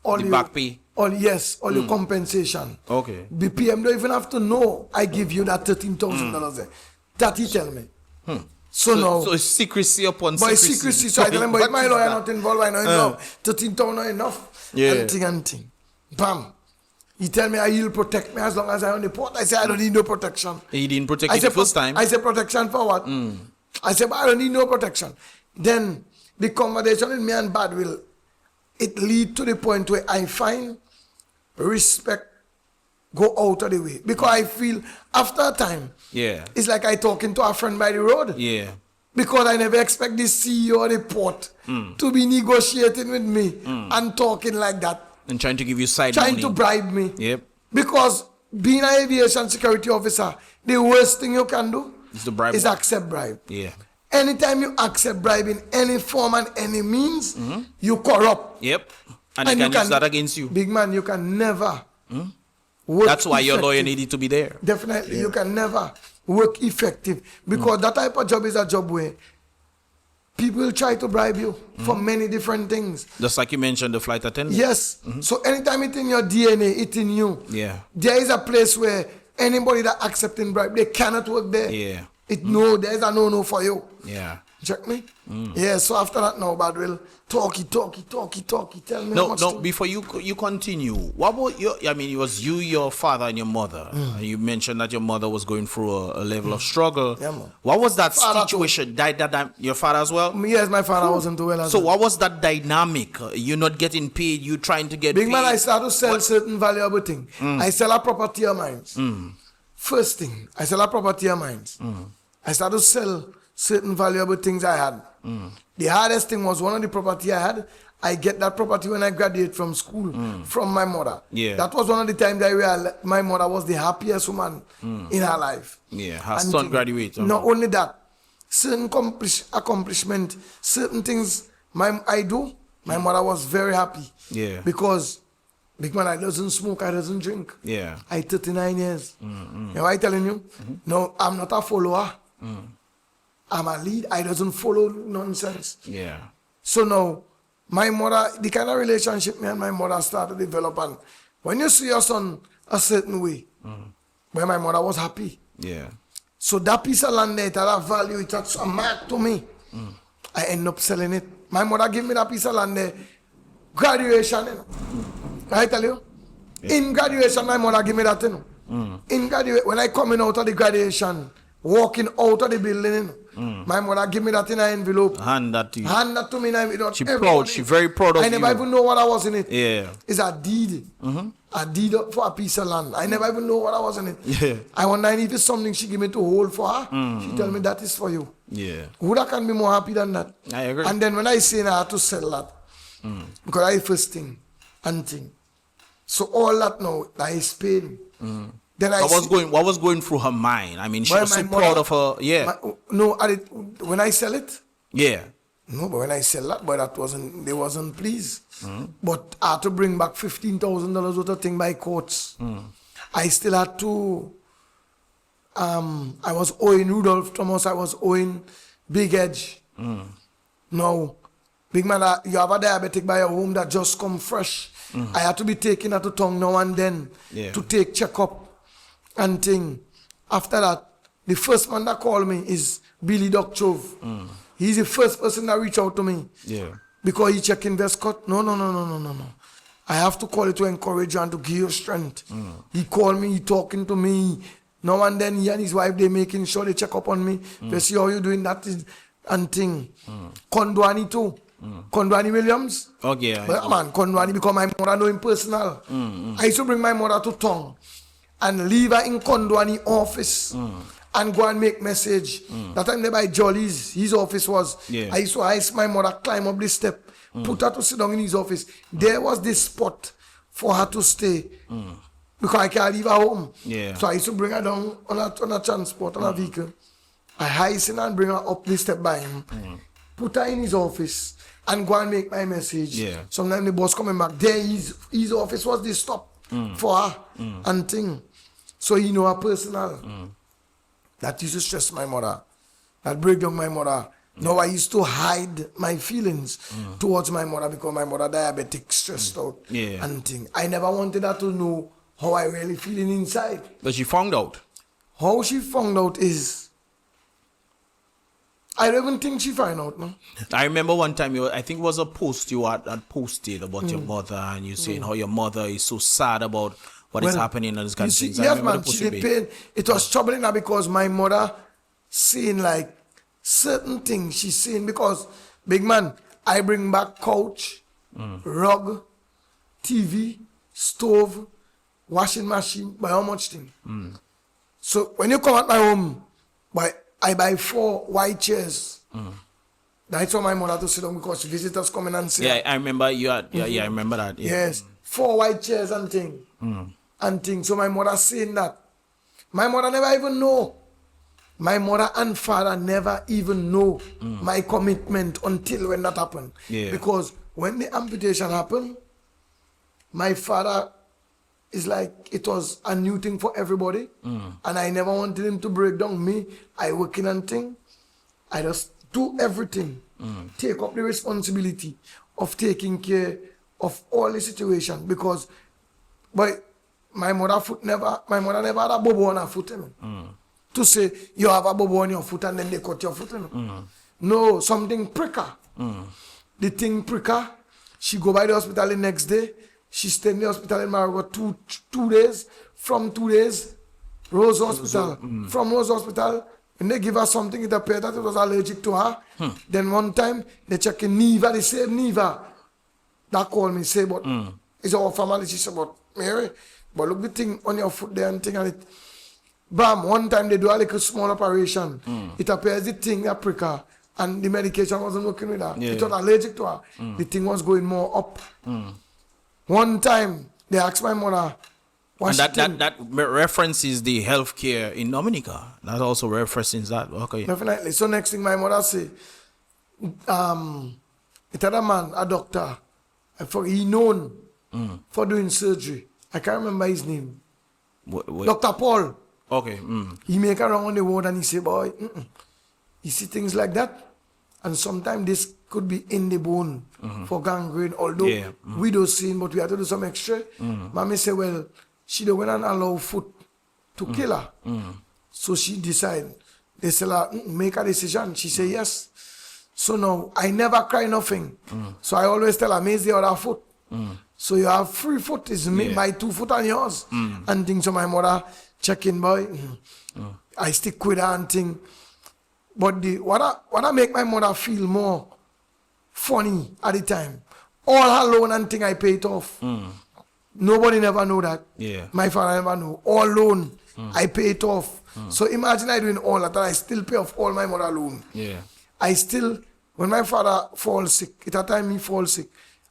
all the back pay. All your compensation. Okay. The PM don't even have to know I give you that $13,000 there. That he tell me. So now, so it's secrecy upon by secrecy. So I tell him, but if my lawyer not involved, I know enough. 13,000 not enough. Yeah. And thing. Bam. He tell me he'll protect me as long as I'm on the port. I say I don't need no protection. He didn't protect you the first time. I say protection for what? I say, but I don't need no protection. Then the conversation with me and Bad will, it lead to the point where I find respect go out of the way. Because I feel after a time, it's like I talking to a friend by the road. Yeah. Because I never expect the CEO of the port to be negotiating with me and talking like that. And trying to give you side trying money. To bribe me. Yep. Because being an aviation security officer, the worst thing you can do is accept bribe. Yeah. Anytime you accept bribe in any form and any means, you corrupt. Yep. And they can use that against you. Big man, you can never work That's why your lawyer effective. needed to be there. Definitely. You can never work effective. Because that type of job is a job where people will try to bribe you for many different things. Just like you mentioned, the flight attendant. Yes. So anytime it's in your DNA, it's in you. Yeah. There is a place where anybody that accepting bribe, they cannot work there. Yeah. There's a no for you. Yeah. Check me? Yeah, so after that now, Bad will talky. Tell me how much to... Before you continue, what about it was you, your father, and your mother. And you mentioned that your mother was going through a level of struggle. Yeah, man. What was that situation? Your father as well? Yes, my father wasn't too well as So well. what was that dynamic? You not getting paid, you trying to get Big paid? man, I started to sell certain valuable things. I sell a property of mine. First thing, I sell a property of mine. I started to sell certain valuable things I had. The hardest thing was one of the property I had. I get that property when I graduate from school from my mother. Yeah. That was one of the times I realized my mother was the happiest woman in her life. Yeah, her son graduated. Not only that, certain accomplishment, certain things I do, my mother was very happy. Yeah. Because big man, I doesn't smoke, I doesn't drink. Yeah. I 39 years. You know what I'm telling you? No, I'm not a follower. I'm a lead. I doesn't follow nonsense. Yeah. So now, my mother, the kind of relationship me and my mother started to develop, and when you see your son a certain way, where my mother was happy. Yeah. So that piece of land there, it had a value, it had a mark to me. I end up selling it. My mother gave me that piece of land there, graduation, you know. I tell you, in graduation, my mother gave me that, you know. In graduation, when I coming out of the graduation, walking out of the building, you know, my mother give me that in an envelope. Hand that to you. Hand that to me in an envelope. She proud. She very proud of you. I never even know what I was in it. Yeah. It's a deed. A deed for a piece of land. I never even know what I was in it. Yeah. I wonder if it's something she give me to hold for her. She tell me that is for you. Yeah. Who that can be more happy than that? I agree. And then when I say I had to sell that, because I first thing and thing. So all that now, that is pain. Then what was going through her mind? I mean, she was so proud of her. Yeah. When I sell it. Yeah. No, but when I sell that, but they wasn't pleased. But I had to bring back $15,000 worth of thing by courts. I still had to. I was owing Rudolph Thomas. I was owing Big Edge. No, big man, you have a diabetic by your home that just come fresh. I had to be taken out to tongue now and then to take checkup and thing. After that, the first man that called me is Billy Dokchov. He's the first person that reached out to me. Yeah. Because he checked in VESCOT. No. I have to call you to encourage you and to give you strength. He called me, he talking to me. Now and then he and his wife, they making sure they check up on me. They see how you doing that is, and thing. Kondwani too. Kondwani Williams. Okay. Yeah, but man, Kondwani because my mother know him personal. I used to bring my mother to town and leave her in Kondwani office and go and make message. That time they by Jolly's, his office was. I used to ask my mother climb up the step, put her to sit down in his office. There was this spot for her to stay. Because I can't leave her home. Yeah. So I used to bring her down on a transport, on a vehicle. I hasten her and bring her up the step by him. Put her in his office and go and make my message. Yeah. Sometimes the boss coming back, there his office was this stop for her and thing. So he know her personal. That used to stress my mother. That break down my mother. Now I used to hide my feelings towards my mother because my mother diabetic, stressed out and thing. I never wanted her to know how I really feeling inside. But she found out. How she found out is, I don't even think she found out, no? I remember one time, I think it was a post you had posted about your mother, and you saying how your mother is so sad about what is happening and this kind of things. Yes, man, she did pain. It was troubling her because my mother saying like certain things she's saying because, big man, I bring back couch, rug, TV, stove, washing machine, by how much thing? So when you come at my home, I buy 4 white chairs. That's how my mother to sit down because visitors come in and sit. Yeah, I remember you had. Yeah, I remember that. Yeah. Yes, 4 white chairs and thing, and thing. So my mother saying that. My mother never even know. My mother and father never even know my commitment until when that happened. Yeah. Because when the amputation happened, my father is like, it was a new thing for everybody. And I never wanted him to break down me. I working and thing. I just do everything. Take up the responsibility of taking care of all the situation. Because my mother never had a bobo on her foot. To say you have a bobo on your foot and then they cut your foot. No, something prick her. The thing prick her. She go by the hospital the next day. She stayed in the hospital in Marigot 2 days. From 2 days, Rose Hospital. From Rose Hospital, when they give her something, it appeared that it was allergic to her. Then one time, they check in Neva, they say Neva. That called me, say, but it's our family. She said, but Mary, but look the thing on your foot there and thing and it. Bam, one time they do a little small operation. It appears the thing that prick her. And the medication wasn't working with her. It was allergic to her. The thing was going more up. One time, they asked my mother, and that references the healthcare in Dominica. That also references that. Okay. Definitely. So next thing my mother say, it had a man, a doctor, he known for doing surgery. I can't remember his name. Dr. Paul. Okay. He make around on the ward and he say, boy, you see things like that? And sometimes this could be in the bone for gangrene, although we don't see it, but we have to do some extra. Mommy say, well, she don't want to allow food to kill her. So she decide. They say, make a decision. She say, yes. So now, I never cry nothing. So I always tell her, make the other foot. So you have 3 foot, is my 2 foot and yours. And things. So my mother check in, boy. I stick with her and thing. But what I make my mother feel more funny at the time, all her loan and thing I paid off. Nobody never know that. Yeah. My father never know. All loan I paid off. So imagine I doing all that, I still pay off all my mother loan. Yeah. I still, when my father falls sick, at that time he falls sick,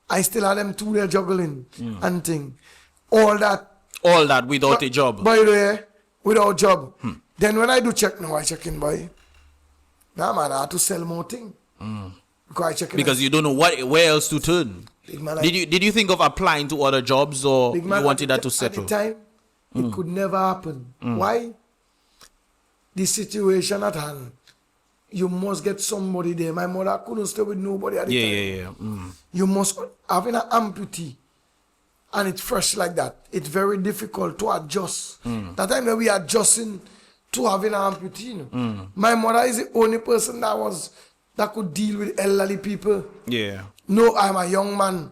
I still had them 2 there juggling and thing. All that without a job. By the way, without job. Then when I do check now, I check in, boy. Nah, man, I have to sell more thing. Because you don't know where else to turn. Did you think of applying to other jobs, or you wanted that to settle? At the time, it could never happen. Why? The situation at hand. You must get somebody there. My mother couldn't stay with nobody at the time. You must have an amputee. And it's fresh like that. It's very difficult to adjust. That time when we adjusting to having an amputee. My mother is the only person that could deal with elderly people. Yeah. No, I'm a young man,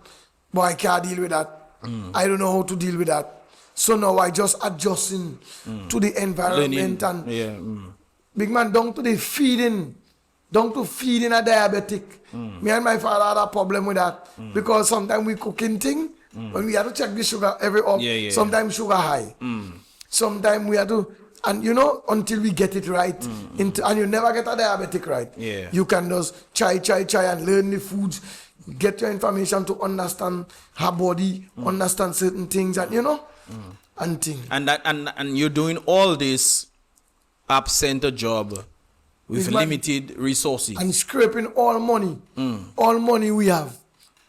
but I can't deal with that. I don't know how to deal with that. So now I just adjusting to the environment and big man, down to feeding a diabetic. Me and my father had a problem with that because sometimes we cooking thing when we have to check the sugar every up. Sometimes sugar high. Sometimes we have to. And you know, until we get it right, and you never get a diabetic right. You can just try and learn the foods, get your information to understand her body, understand certain things, and you know, and things. And you're doing all this absent a job with limited resources. And scraping all money. All money we have.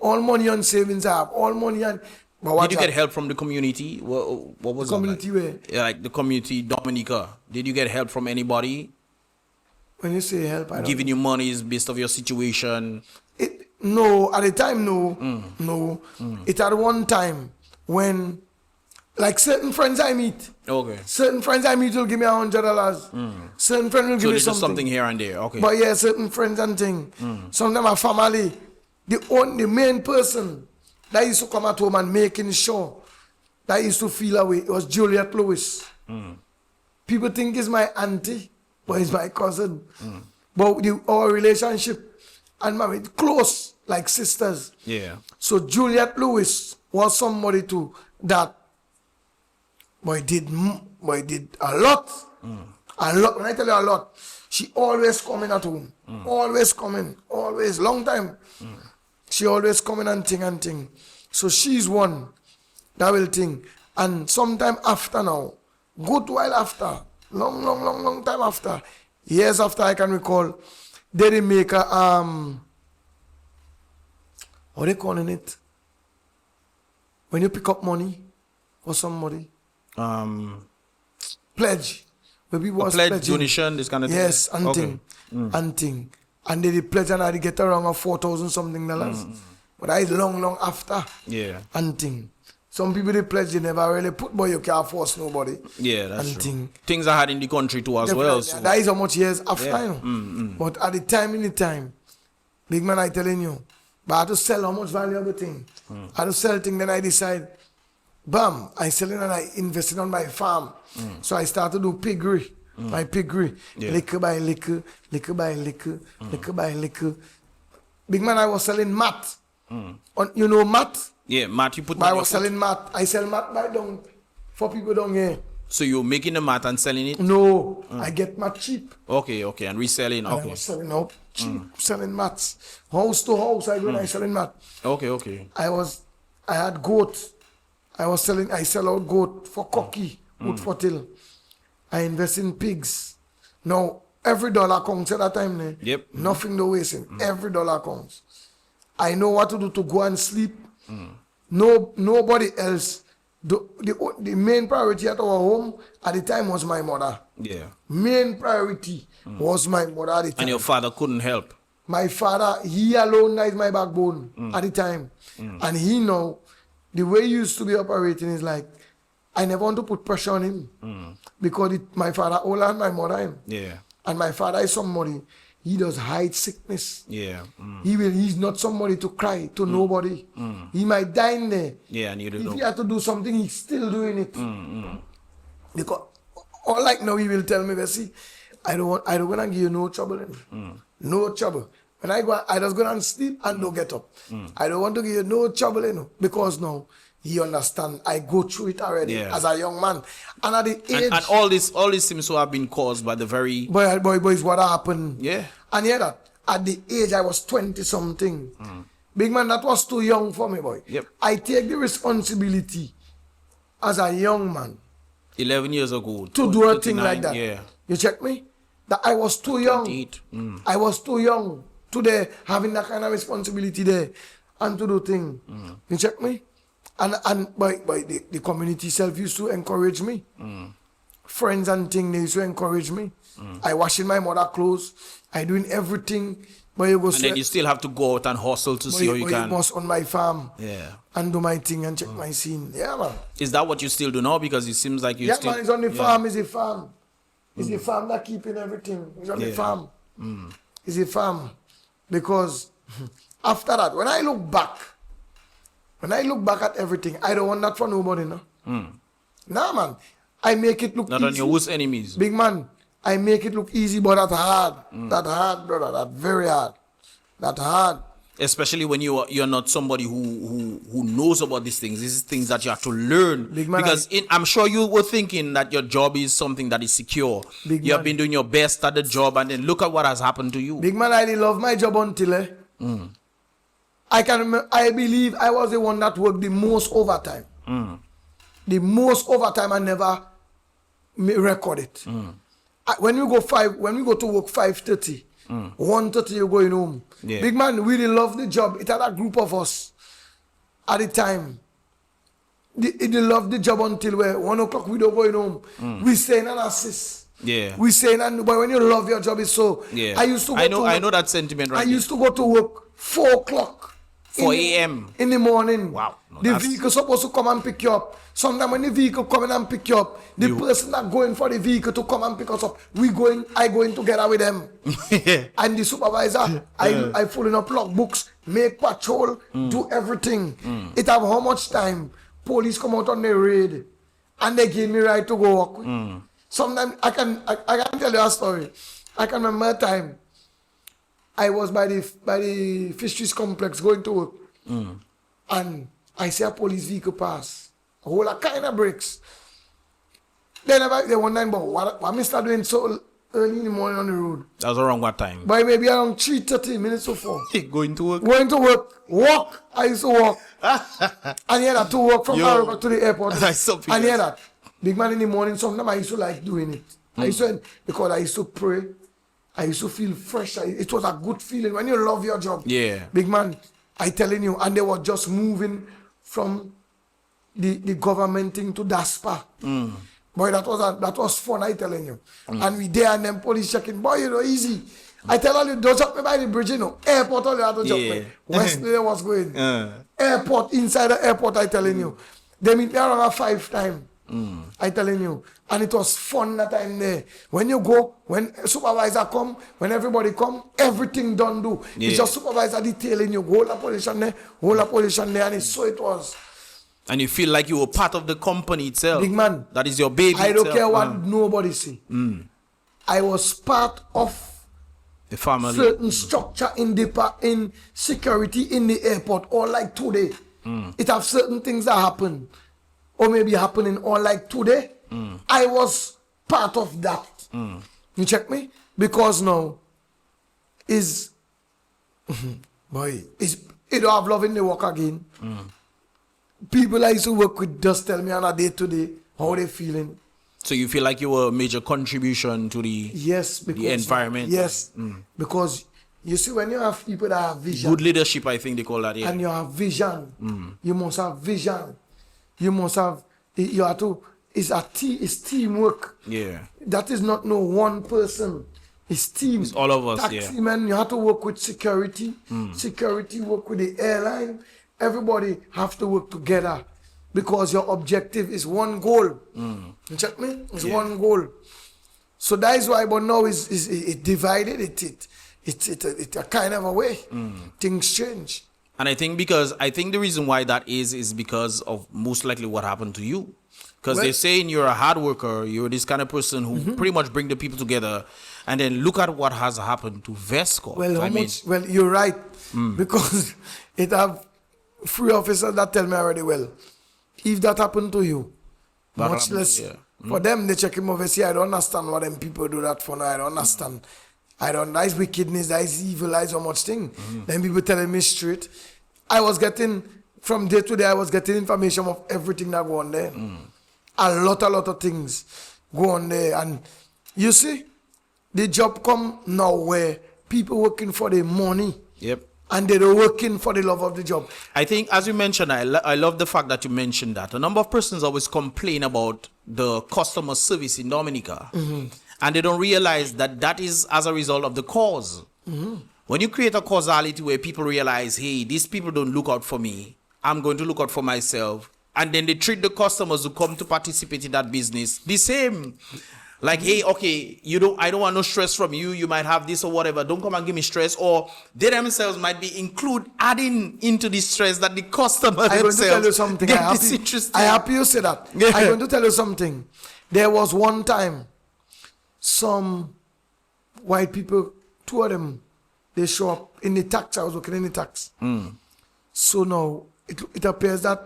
All money on savings I have. All money on... Did you get help from the community? What was the community like? where? Yeah, like the community Dominica. Did you get help from anybody? When you say help, I don't giving you monies based of your situation? No, at the time, no. No. It had one time when, like certain friends I meet. Okay. Certain friends I meet will give me $100. Certain friends will give me something here and there. Okay. But yeah, certain friends and thing. Sometimes my family, the main person that used to come at home and making sure that used to feel away, it was Juliet Lewis. People think it's my auntie, but it's my cousin. But our relationship and my close, like sisters. Yeah. So Juliet Lewis was somebody too that boy did a lot. A lot. When I tell you a lot, she always coming at home. Always coming. Always. Long time. She always coming and thing. So she's one that will think. And sometime after now, good while after, long time after, years after I can recall, they make a what they calling it? When you pick up money for somebody. Pledge. Where people was pledge, pledging. donation, this kind of thing. Yes, and thing. And thing. And they pledge and I get around of $4,000 something dollars. But that is long after. Yeah. And thing. Some people they pledge they never really put, but you can't force nobody. Yeah, that's and true. Thing. Things are hard in the country too as well. So. That is how much years after, you know. But at the time, big man, I telling you, but I had to sell how much valuable thing. I had to sell thing, then I decide, bam, I sell it and I invested on my farm. So I started to do piggery. My piggery. Yeah. Liquor by liquor, liquor by liquor, liquor by liquor. Big man, I was selling mat. You know mat? Yeah, mat, you put I was selling mat. I sell mat by down for people down here. So you're making the mat and selling it? No, I get mat cheap. Okay, and reselling. Okay. I was selling out cheap, selling mats. House to house, I go and I selling mat. Okay. I had goat. I sell out goat for cocky, wood for till. I invest in pigs. Now, every dollar counts at that time. Yep. Nothing to waste in. Every dollar counts. I know what to do to go and sleep. Nobody else. The main priority at our home at the time was my mother. Yeah. Main priority was my mother at the time. And your father couldn't help? My father, he alone is my backbone at the time. And he know the way he used to be operating is like, I never want to put pressure on him. Because my father older and my mother him. Yeah. And my father is somebody, he does hide sickness. Yeah. He's not somebody to cry to nobody. He might die in there. Yeah, and you don't know. If he had to do something, he's still doing it. Because all like now he will tell me, see, I don't want to give you no trouble. No trouble. When I go, I just go and sleep and don't get up. I don't want to give you no trouble, because now he understand. I go through it already as a young man. And at the age... And all this seems to have been caused by the very... Boy, is what happened. Yeah. And yeah, that at the age I was 20-something. Big man, that was too young for me, boy. Yep. I take the responsibility as a young man. 11 years ago. To do a thing like that. Yeah. You check me? That I was too young. I was too young today having that kind of responsibility there and to do thing. You check me? And by the community self used to encourage me. Friends and things, they used to encourage me. I washing my mother clothes. I doing everything. But you go then you still have to go out and hustle to see how you can. I was on my farm. Yeah. And do my thing and check my scene. Yeah, man. Is that what you still do now? Because it seems like you still... Yeah, man, it's on the farm. It's a farm. It's the farm that keeping everything. It's on the farm. It's a farm. Because after that, when I look back at everything, I don't want that for nobody, no? Nah, man. I make it look not easy. On your worst enemies. Big man, I make it look easy, but that's hard. That hard, brother. That very hard. That hard. Especially when you're not somebody who knows about these things. These are things that you have to learn. Big man, because I'm sure you were thinking that your job is something that is secure. You have been doing your best at the job, and then look at what has happened to you. Big man, I love my job until I can remember, I believe I was the one that worked the most overtime. The most overtime, I never record it. when we go to work 5:30, 1:30 you're going home. Yeah. Big man, we really love the job. It had a group of us at the time. They love the job until 1 o'clock we don't going home. We stay and assist. Yeah. We say, but when you love your job, it's so. Yeah. I used to go to work, I know that sentiment right I used to go to work 4 o'clock. 4 a.m. in the morning. Wow. No, the vehicle supposed to come and pick you up. Sometimes when the vehicle coming and pick you up, the person that going for the vehicle to come and pick us up, I going together with them. And the supervisor, I fill in up logbooks, make patrol, do everything. It have how much time? Police come out on the raid, and they give me right to go work. Sometimes I can tell you a story. I can remember a time I was by the fisheries complex going to work, and I see a police vehicle pass. A whole kind of breaks. Then they wondering, but what Mr. doing so early in the morning on the road? That was around what time? By maybe around 3:30 minutes or 4. Going to work? Going to work. Walk. I used to walk. And hear that to walk from Aruba to the airport. And hear that. Big man in the morning, sometimes I used to like doing it. Because I used to pray. I used to feel fresh. It was a good feeling when you love your job. Yeah. Big man, I telling you, and they were just moving from the government thing to DASPA. Boy, that was fun, I telling you. And we there and them police checking, boy, easy. I tell all you, don't jump me by the bridge, Airport, all you have to jump me. Wesley was going. Airport, inside the airport, I telling you. They meet me around 5 times. I telling you. And it was fun that time there. When you go, when supervisor come, when everybody come, everything done do. It's just supervisor detailing you. Hold a position there, and so it was. And you feel like you were part of the company itself. Big man. That is your baby I don't care what nobody say. I was part of the family. Certain structure in security in the airport, or like today. It have certain things that happen. Or maybe happening, or like today. I was part of that. You check me? Because now is boy, you don't have love in the work again. People I used to work with just tell me on a day to day how they feeling. So you feel like you were a major contribution to the the environment? Yes. Because you see, when you have people that have vision. Good leadership, I think they call that, yeah. And you have vision. You must have vision. You must have, you have to, it's teamwork. Yeah. That is not no one person. It's team. It's all of us, Taxi man, you have to work with security. Security work with the airline. Everybody have to work together because your objective is one goal. You check me? It's one goal. So that is why, but now it divided. It's a kind of a way. Things change. And I think the reason why that is because of most likely what happened to you. Because they're saying you're a hard worker, you're this kind of person who pretty much bring the people together. And then look at what has happened to VESCOT. Well, you're right. Because it have 3 officers that tell me already, well, if that happened to you, much less for them, they check him over. See, I don't understand what them people do that for now. I don't understand. That is wickedness, that is evil, that is so much thing. Then people telling me straight. I was getting, from day to day, I was getting information of everything that go on there. A lot of things go on there. And you see, the job come now where people working for the money. Yep. And they're working for the love of the job. I think, as you mentioned, I love the fact that you mentioned that. A number of persons always complain about the customer service in Dominica. And they don't realize that is as a result of the cause. When you create a causality where people realize, hey, these people don't look out for me, I'm going to look out for myself. And then they treat the customers who come to participate in that business the same. Like, hey, okay, I don't want no stress from you. You might have this or whatever. Don't come and give me stress. Or they themselves might be adding into the stress that the customer I'm going to tell you something. I happy you say that. I'm going to tell you something. There was one time, some white people, 2 of them, they show up in the tax. I was working in the tax. So now it appears that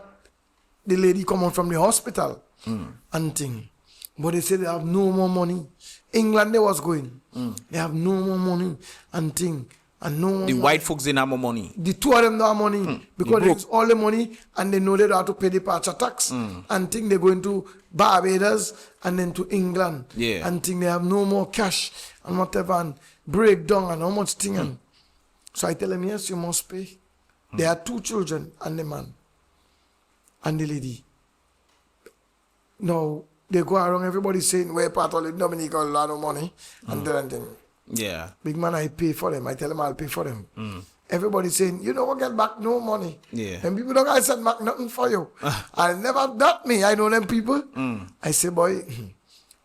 the lady come out from the hospital and thing. But they say they have no more money. England they was going. They have no more money and thing. and no one. The white folks didn't have more money. The two of them don't have money because they use all the money and they know they don't have to pay departure tax and think they're going to Barbados and then to England and think they have no more cash and whatever and break down and how much thing. And so I tell them, yes, you must pay. They had 2 children and the man and the lady. Now, they go around, everybody saying, we're part of Dominica, a lot of money and then. Yeah. Big man, I pay for them. I tell them I'll pay for them. Everybody saying, you don't get back no money. Yeah. And people don't get send back nothing for you. I'll never doubt me. I know them people. I say, boy,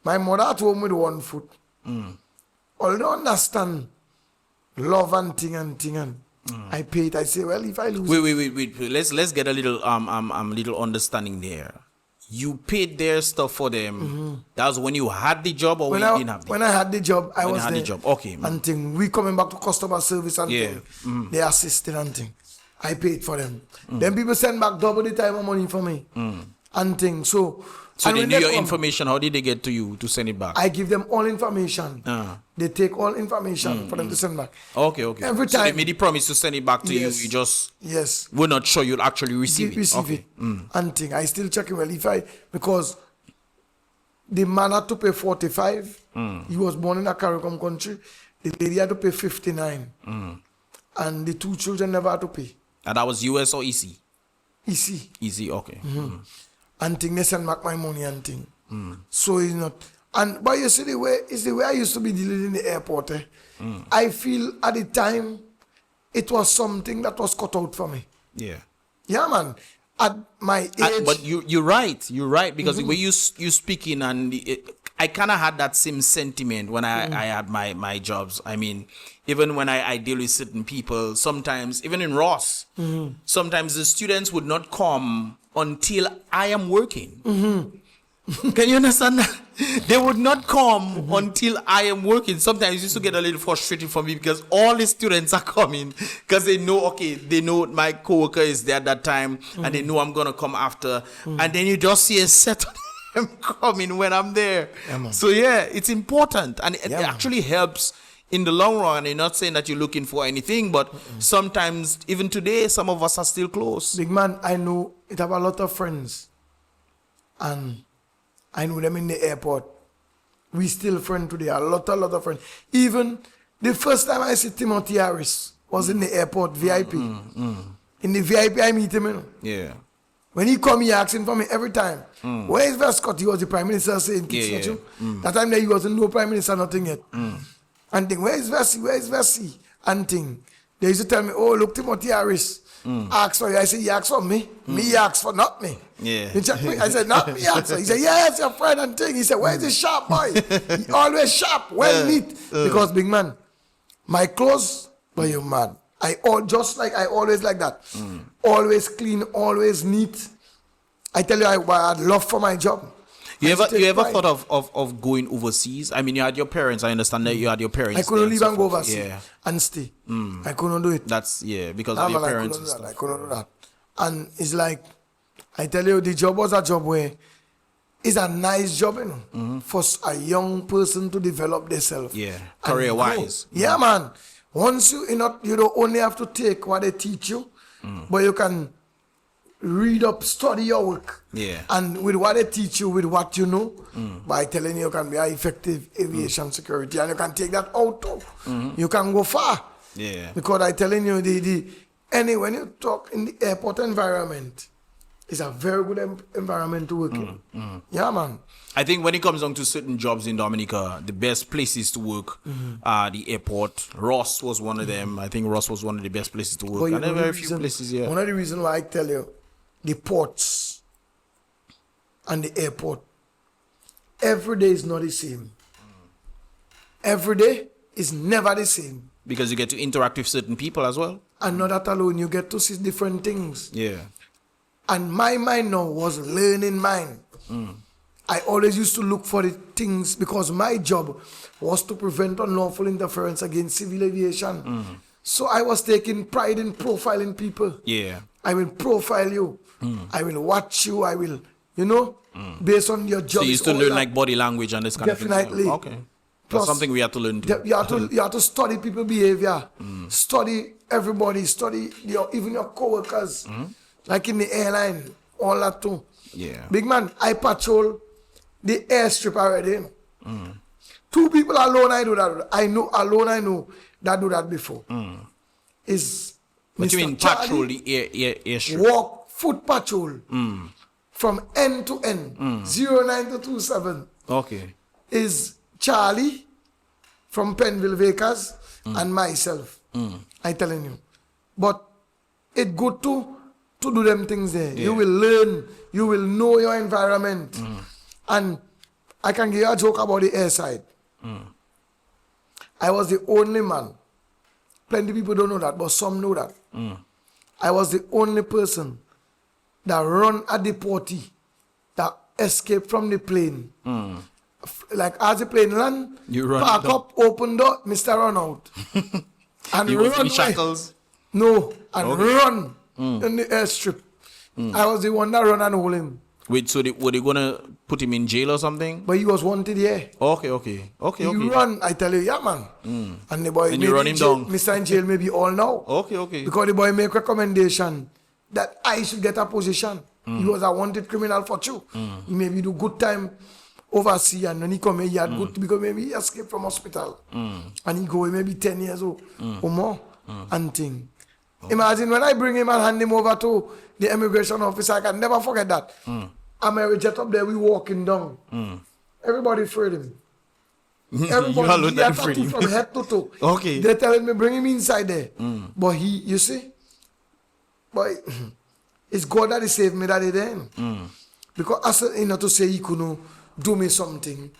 my mother at home with 1 foot. All don't understand love and thing and I pay it. I say, well, if I lose. Wait. Let's get a little little understanding there. You paid their stuff for them. That was when you had the job or when you didn't have the job? When I had the job, I was had there. The job. Okay. And thing, we coming back to customer service and thing. They assisted and thing. I paid for them. Then people send back double the time of money for me. And thing. So they knew your information. How did they get to you to send it back? I give them all information. They take all information for them to send back. Okay. Every time. So they made the promise to send it back to you. You just were not sure you'll actually receive it. And thing. I still check it well. Because the man had to pay 45. He was born in a CARICOM country. The lady had to pay 59. And the 2 children never had to pay. And that was US or EC? EC, okay. And thing, they send back my money and thing. So it's not. But you see the way I used to be dealing in the airport. I feel at the time it was something that was cut out for me. Yeah, man. At my age. But you're right. You're right because the way you speaking and I kind of had that same sentiment when I had my jobs. I mean, even when I deal with certain people, sometimes even in Ross, sometimes the students would not come until I am working. Can you understand that? They would not come until I am working. Sometimes it used to get a little frustrating for me because all the students are coming because they know my coworker is there at that time and they know I'm going to come after. And then you just see a set of them coming when I'm there. So it's important and it actually helps in the long run. I'm not saying that you're looking for anything, but sometimes, even today, some of us are still close. Big man, I know it have a lot of friends. And I know them in the airport. We still friends today. A lot of friends. Even the first time I see Timothy Harris was in the airport, VIP. In the VIP, I meet him. When he come, he asking for me every time. Where is VESCOT? He was the Prime Minister saying, that time there he wasn't no Prime Minister, nothing yet. And think, where is Vessi? And think, they used to tell me, oh, look, Timothy Harris. Ask for you. I said, you ask for me? Me ask for not me. He checked me. I said, not me ask for. He said, yes, your friend and thing. He said, where's the sharp boy? He always sharp, well neat. Because big man, my clothes, but you mad. I always like that. Always clean, always neat. I tell you, I had love for my job. You ever thought of going overseas? I mean, you had your parents. I understand that you had your parents. I couldn't leave and go overseas and stay. I couldn't do it. That's because of your parents. I couldn't do that. And it's like, I tell you, the job was a job where it's a nice job, you know, for a young person to develop themselves. Career-wise. Yeah, man. Once you don't only have to take what they teach you, but you can read up, study your work. And with what they teach you, with what you know, by telling you can be an effective aviation security, and you can take that out too. You can go far. Because I telling you, when you talk in the airport environment, it's a very good environment to work in. Yeah, man. I think when it comes down to certain jobs in Dominica, the best places to work are the airport. Ross was one of them. I think Ross was one of the best places to work. And there are very few places here. One of the reasons why I tell you, the ports and the airport, every day is not the same. Every day is never the same. Because you get to interact with certain people as well. And not that alone, you get to see different things. Yeah. And my mind now was learning mind. I always used to look for the things because my job was to prevent unlawful interference against civil aviation. So I was taking pride in profiling people. Yeah. I will profile you. I will watch you. I will, based on your job. So you used to learn like body language and this kind of thing. Definitely. Okay. That's something we have to learn too. You have to study people behavior, study everybody, study even your co-workers, like in the airline, all that too. Yeah. Big man, I patrol the airstrip already. 2 people alone I do that. I know that do that before. Is What Mr. you mean patrol the airstrip? Walk foot patrol from end to end, 09 to 27. Okay. Is Charlie from Penville Vacres and myself. I telling you. But it's good to do them things there. Yeah. You will learn, you will know your environment. And I can give you a joke about the air side. I was the only man. Plenty of people don't know that, but some know that. I was the only person that run a deportee that escaped from the plane. Like as the plane land, you run park up, open door, Mr. Run out. And you run in shackles? No, and run in the airstrip. I was the one that run and hold him. Wait, so were they gonna put him in jail or something? But he was wanted, yeah. Okay. You run, I tell you, yeah, man. And the boy, and you run him down. Mr. in jail maybe all now. Okay. Because the boy make recommendation that I should get a position. He was a wanted criminal for two. He maybe do good time overseas, and when he come here, he had good, because maybe he escaped from hospital. And he go maybe 10 years or more and thing. Imagine when I bring him and hand him over to the immigration officer, I can never forget that. I'm jet up there, we walking down. Everybody afraid of him. Everybody, he had tattoo from head to toe. Okay. They're telling me, bring him inside there. But he, you see, boy, it's God that he saved me that day then. Because I said, to say he couldn't do me something.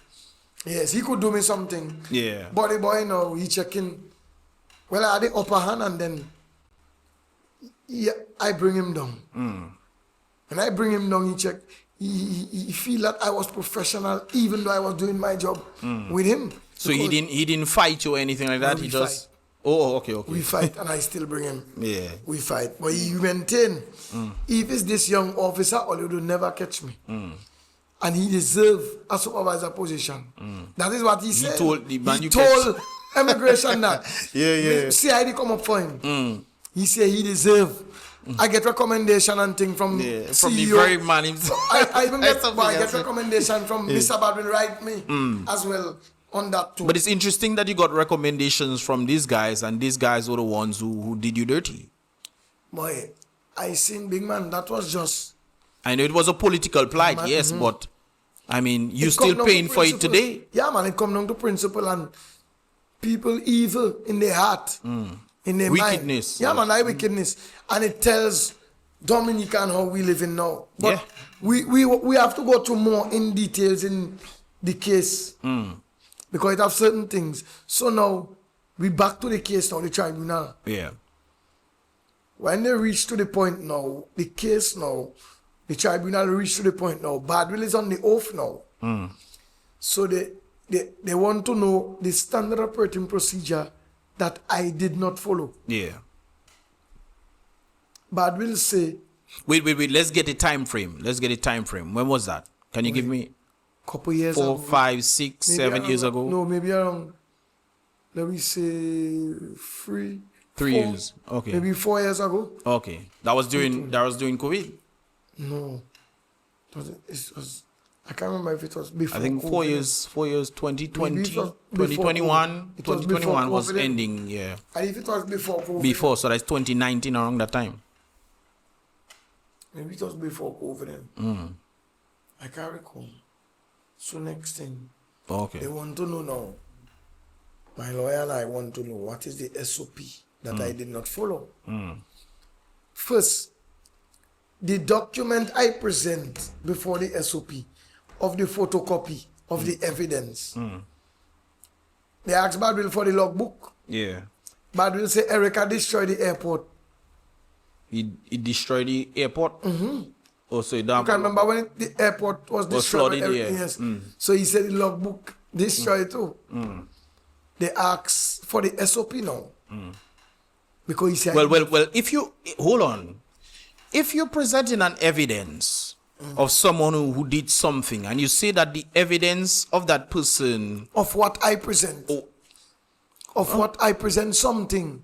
Yes, he could do me something. Yeah. But the boy, now, he checking. Well, I had the upper hand, and then I bring him down. When I bring him down, he check. He feel that I was professional, even though I was doing my job with him. So he didn't fight you or anything like that. No, he just fight. Okay. We fight, and I still bring him. Yeah. We fight, but he maintain. If it's this young officer, or you will never catch me. And he deserve a supervisor position. That is what he said. He told the man he told immigration that. Yeah. CID come up for him. He said he deserve. I get recommendation and thing from CEO. From the very man himself. I even get recommendation from Mr. Bad will write me as well on that too. But it's interesting that you got recommendations from these guys, and these guys were the ones who did you dirty. Boy, I seen big man. That was just. I know it was a political plight, yes, but I mean, you still paying for it today. Yeah, man, it come down to principle and people evil in their heart. In their wickedness. Mind. Yeah, man, wickedness. And it tells Dominican how we live in now. But we have to go to more in details in the case. Because it have certain things. So now, we back to the case now, the tribunal. Yeah. When they reach to the point now, the case now, the tribunal reach to the point now, Badwill is on the oath now. So they want to know the standard operating procedure that I did not follow. Yeah. Badwill say. Wait. Let's get a time frame. When was that? Can you give me? Couple years 4, ago. 5, 6, 7 years ago? No, maybe around, let me say 3 years. Okay. Maybe 4 years ago. Okay. That was during COVID? No. It was I can't remember if it was before. I think COVID. 4 years, 2020, 2021. 2021 was ending, yeah. And if it was before COVID. Before, so that's 2019 around that time. Maybe it was before COVID. I can't recall. So next thing. Okay. They want to know now. My lawyer and I want to know what is the SOP that I did not follow. First, the document I present before the SOP of the photocopy of the evidence. They ask Badwill for the logbook. Yeah. Badwill say Erica destroyed the airport. He destroyed the airport? Oh, so you can remember when the airport was destroyed. Flooded, yeah. Yes. So he said the logbook destroyed too. They ask for the SOP now. Because he said... Well, if you... Hold on. If you're presenting an evidence of someone who did something, and you say that the evidence of that person... Of what I present. What I present something.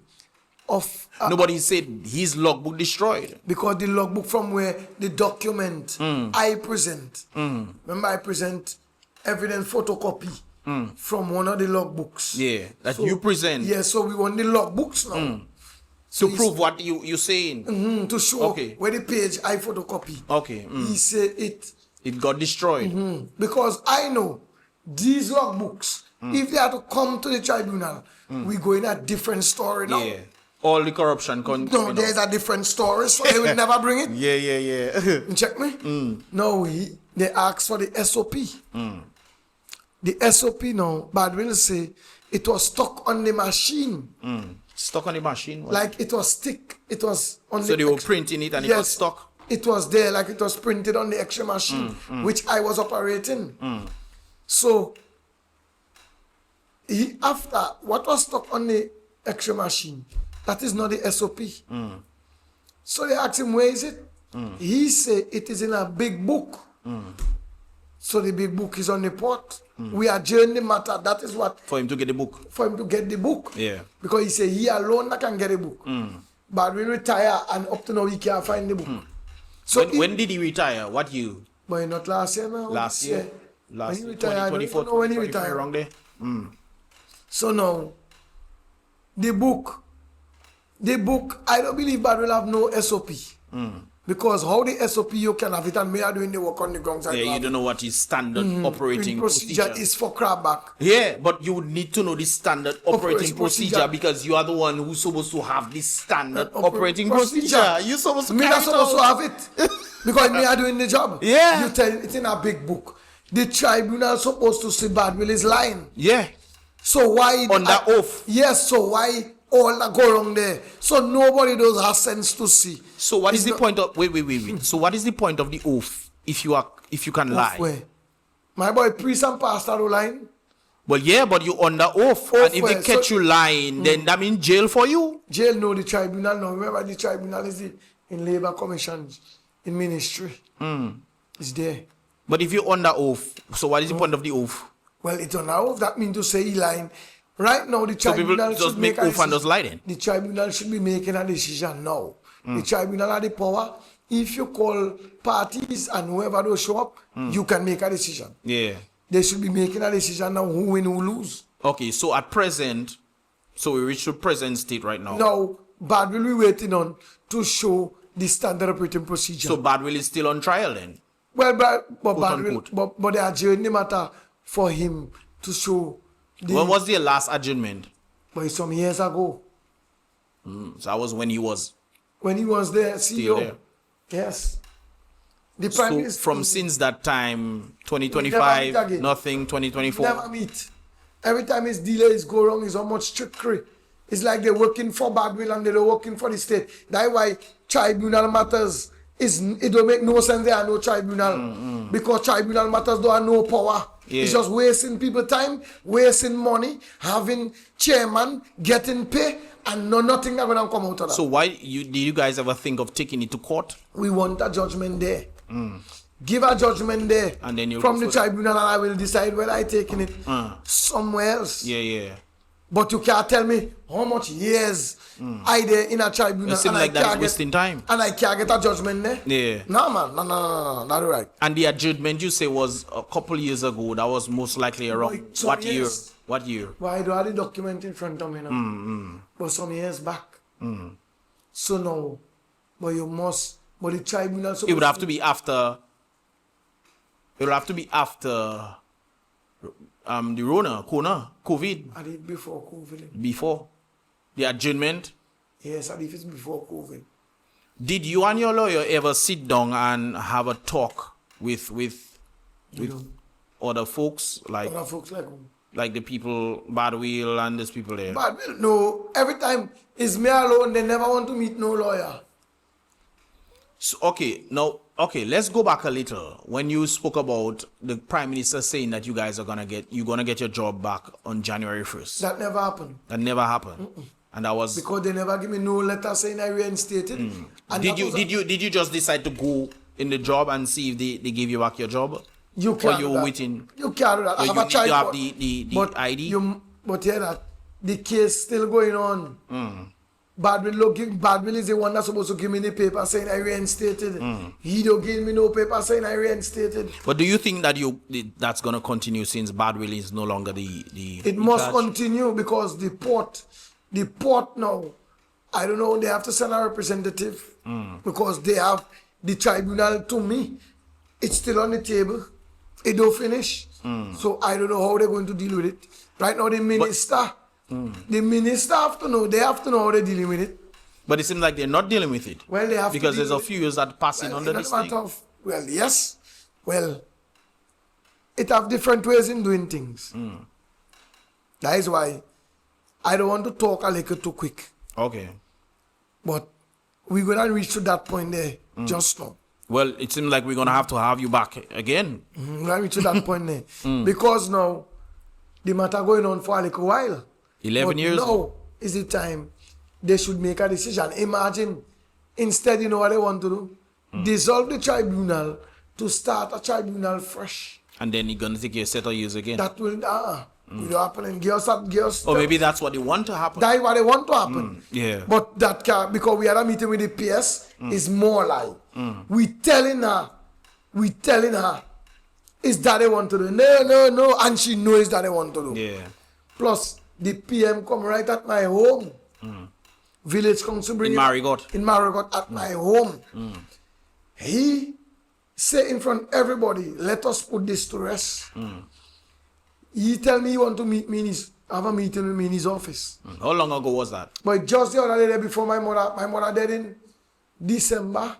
Nobody said his logbook destroyed. Because the logbook from where the document I present. Remember, I present evidence photocopy from one of the logbooks. Yeah, that you present. Yeah, so we want the logbooks now. To prove what you're saying. To show where the page I photocopy. Okay. He said it got destroyed. Because I know these logbooks, if they are to come to the tribunal, we go in a different story now. Yeah. All the corruption. No, there's a different story, so they will never bring it. Yeah. You check me? No, they ask for the SOP. The SOP now, but will say it was stuck on the machine. Stuck on the machine? Like it was stick. It was on so they were printing it and it was stuck? It was there, like it was printed on the X-ray machine, which I was operating. So, after what was stuck on the X-ray machine, that is not the SOP. So they asked him, where is it? He said, it is in a big book. So the big book is on the port. We adjourn the matter. That is what... For him to get the book. For him to get the book. Yeah. Because he said he alone that can get a book. But we retire and up to now he can't find the book. So when did he retire? What year? But not last year now. Last year? Last year. 2024, when he retired. Around there. So now, the book, I don't believe that will have no SOP. Because how the SOP you can have it and me are doing the work on the ground side. Yeah, you don't know what is standard operating procedure is for crab back. Yeah, but you would need to know the standard operating procedure because you are the one who's supposed to have this standard operating procedure. You're supposed to me not supposed to have it. Because me are doing the job. Yeah. You tell it's in a big book. The tribunal supposed to see bad will is lying. Yeah. So why on that oath? Yes, so why all that go wrong there? So nobody does have sense to see. So what is the point of wait. So what is the point of the oath if you can lie? Where? My boy, priest and pastor who lying. Well, yeah, but you under oath, and if they catch you lying, then that means jail for you. Jail, no, the tribunal, no. Remember, the tribunal is in labor commissions, in ministry. It's there. But if you under oath, so what is the point of the oath? Well, it's on oath. That means to say he lying. Right now, the tribunal should make oath and just lie then. The tribunal should be making a decision now. The tribunal has the power. If you call parties and whoever those show up, you can make a decision. Yeah. They should be making a decision now who win, who lose. Okay, so at present, so we reach the present state right now. Now, Bad will be waiting on to show the standard operating procedure. So Bad will is still on trial then? Well, but they adjourned the matter for him to show. When was the last adjournment? But some years ago. So that was when he was. When he was there, CEO. There. Yes. The Prime Minister. From since that time, 2025, nothing, 2024. Never meet. Every time his delays go wrong, is how much trickery. It's like they're working for Badwill and they're working for the state. That's why tribunal matters. It don't make no sense there are no tribunal. Because tribunal matters don't have no power. Yeah. It's just wasting people time, wasting money, having chairman, getting pay, and nothing are going to come out of that. So why did you guys ever think of taking it to court? We want a judgment there. Give a judgment there. And then from the tribunal, and I will decide whether I taking it somewhere else. Yeah. But you can't tell me how much years I there in a tribunal. It seems like that's wasting time. And I can't get a judgment there? Yeah. No, man. No. Not right. And the adjournment you say was a couple years ago. That was most likely around what year? What year? Well, I don't have the document in front of me now. But some years back. So now, but you must, but the tribunal... It would have to be after... It would have to be after... the Rona, COVID. I did before COVID. Before? The adjournment? Yes, I did it before COVID. Did you and your lawyer ever sit down and have a talk with other folks? Other folks like who? Like the people, Badwill and these people there? Badwill, no. Every time it's me alone, they never want to meet no lawyer. So, let's go back a little. When you spoke about the Prime Minister saying that you guys are gonna get your job back on January 1st. That never happened. That never happened. And that was because they never give me no letter saying I reinstated. Did you just decide to go in the job and see if they give you back your job? You can't. Or you're waiting? You can't do that. I have a child. You have the ID? But yeah, that the case still going on. Badwill is the one that's supposed to give me the paper saying I reinstated. He don't give me no paper saying I reinstated. But do you think that that's gonna continue since Badwill is no longer the It must continue because the port now, I don't know, they have to send a representative because they have the tribunal to me. It's still on the table. It don't finish. So I don't know how they're going to deal with it. Right now the minister. The minister have to know. They have to know how they're dealing with it. But it seems like they're not dealing with it. Well, they have because to there's a few years that passing under this thing. Well, yes. Well, it have different ways in doing things. That is why I don't want to talk a little too quick. Okay. But we're gonna reach to that point there just now. Well, it seems like we're gonna have to have you back again. We're gonna reach to that point there because now the matter going on for a little while. 11 years. Now is the time they should make a decision. Imagine, instead, you know what they want to do? Dissolve the tribunal to start a tribunal fresh. And then you're going to take a set of years again. That will happen. And or maybe that's what they want to happen. That's what they want to happen. Yeah. But that can't, because we had a meeting with the PS, is more like, we telling her, is that they want to do? No. And she knows that they want to do. Yeah. Plus, the PM come right at my home. Village council bring in Marigot at my home. He say in front of everybody, let us put this to rest. He tell me he want to meet me have a meeting with me in his office. How long ago was that? But just the other day before my mother died in December.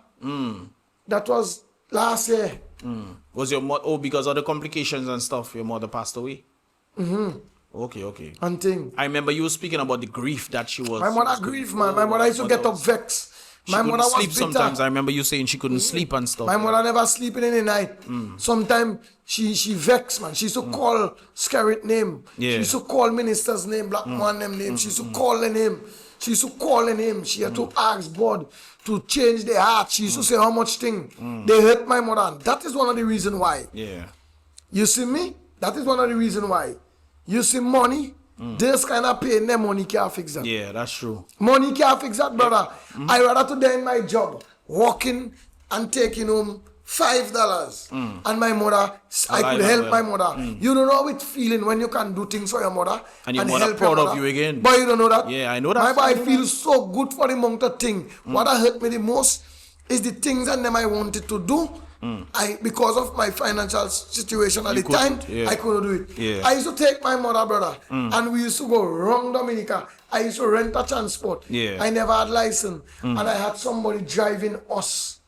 That was last year. Was your mother, because of the complications and stuff, your mother passed away? Okay. And thing. I remember you were speaking about the grief that she was. My mother grief, man. My mother used to get up vexed. My mother was sleep bitter. sometimes. I remember you saying she couldn't sleep and stuff. My mother never sleeping in the night. Sometimes she vexed, man. She used to call Scarrett name. Yeah. She used to call minister's name, Black man name. She used to call the name. She had to ask God to change their heart. She used to say how much thing. They hurt my mother. And that is one of the reasons why. Yeah. You see me? That is one of the reasons why. You see money, this kind of pain, them money can't fix that. Yeah, that's true. Money can't fix that, brother. I rather today in my job, working and taking home $5. And my mother, I could help my mother. You don't know how it's feeling when you can do things for your mother. And your mother proud of you again. But you don't know that? Yeah, I know that. I feel so good for the amount of thing. What hurt me the most is the things and them I wanted to do. Because of my financial situation at the time, I couldn't do it. Yeah. I used to take my mother, brother, and we used to go around Dominica. I used to rent a transport. Yeah. I never had license. And I had somebody driving us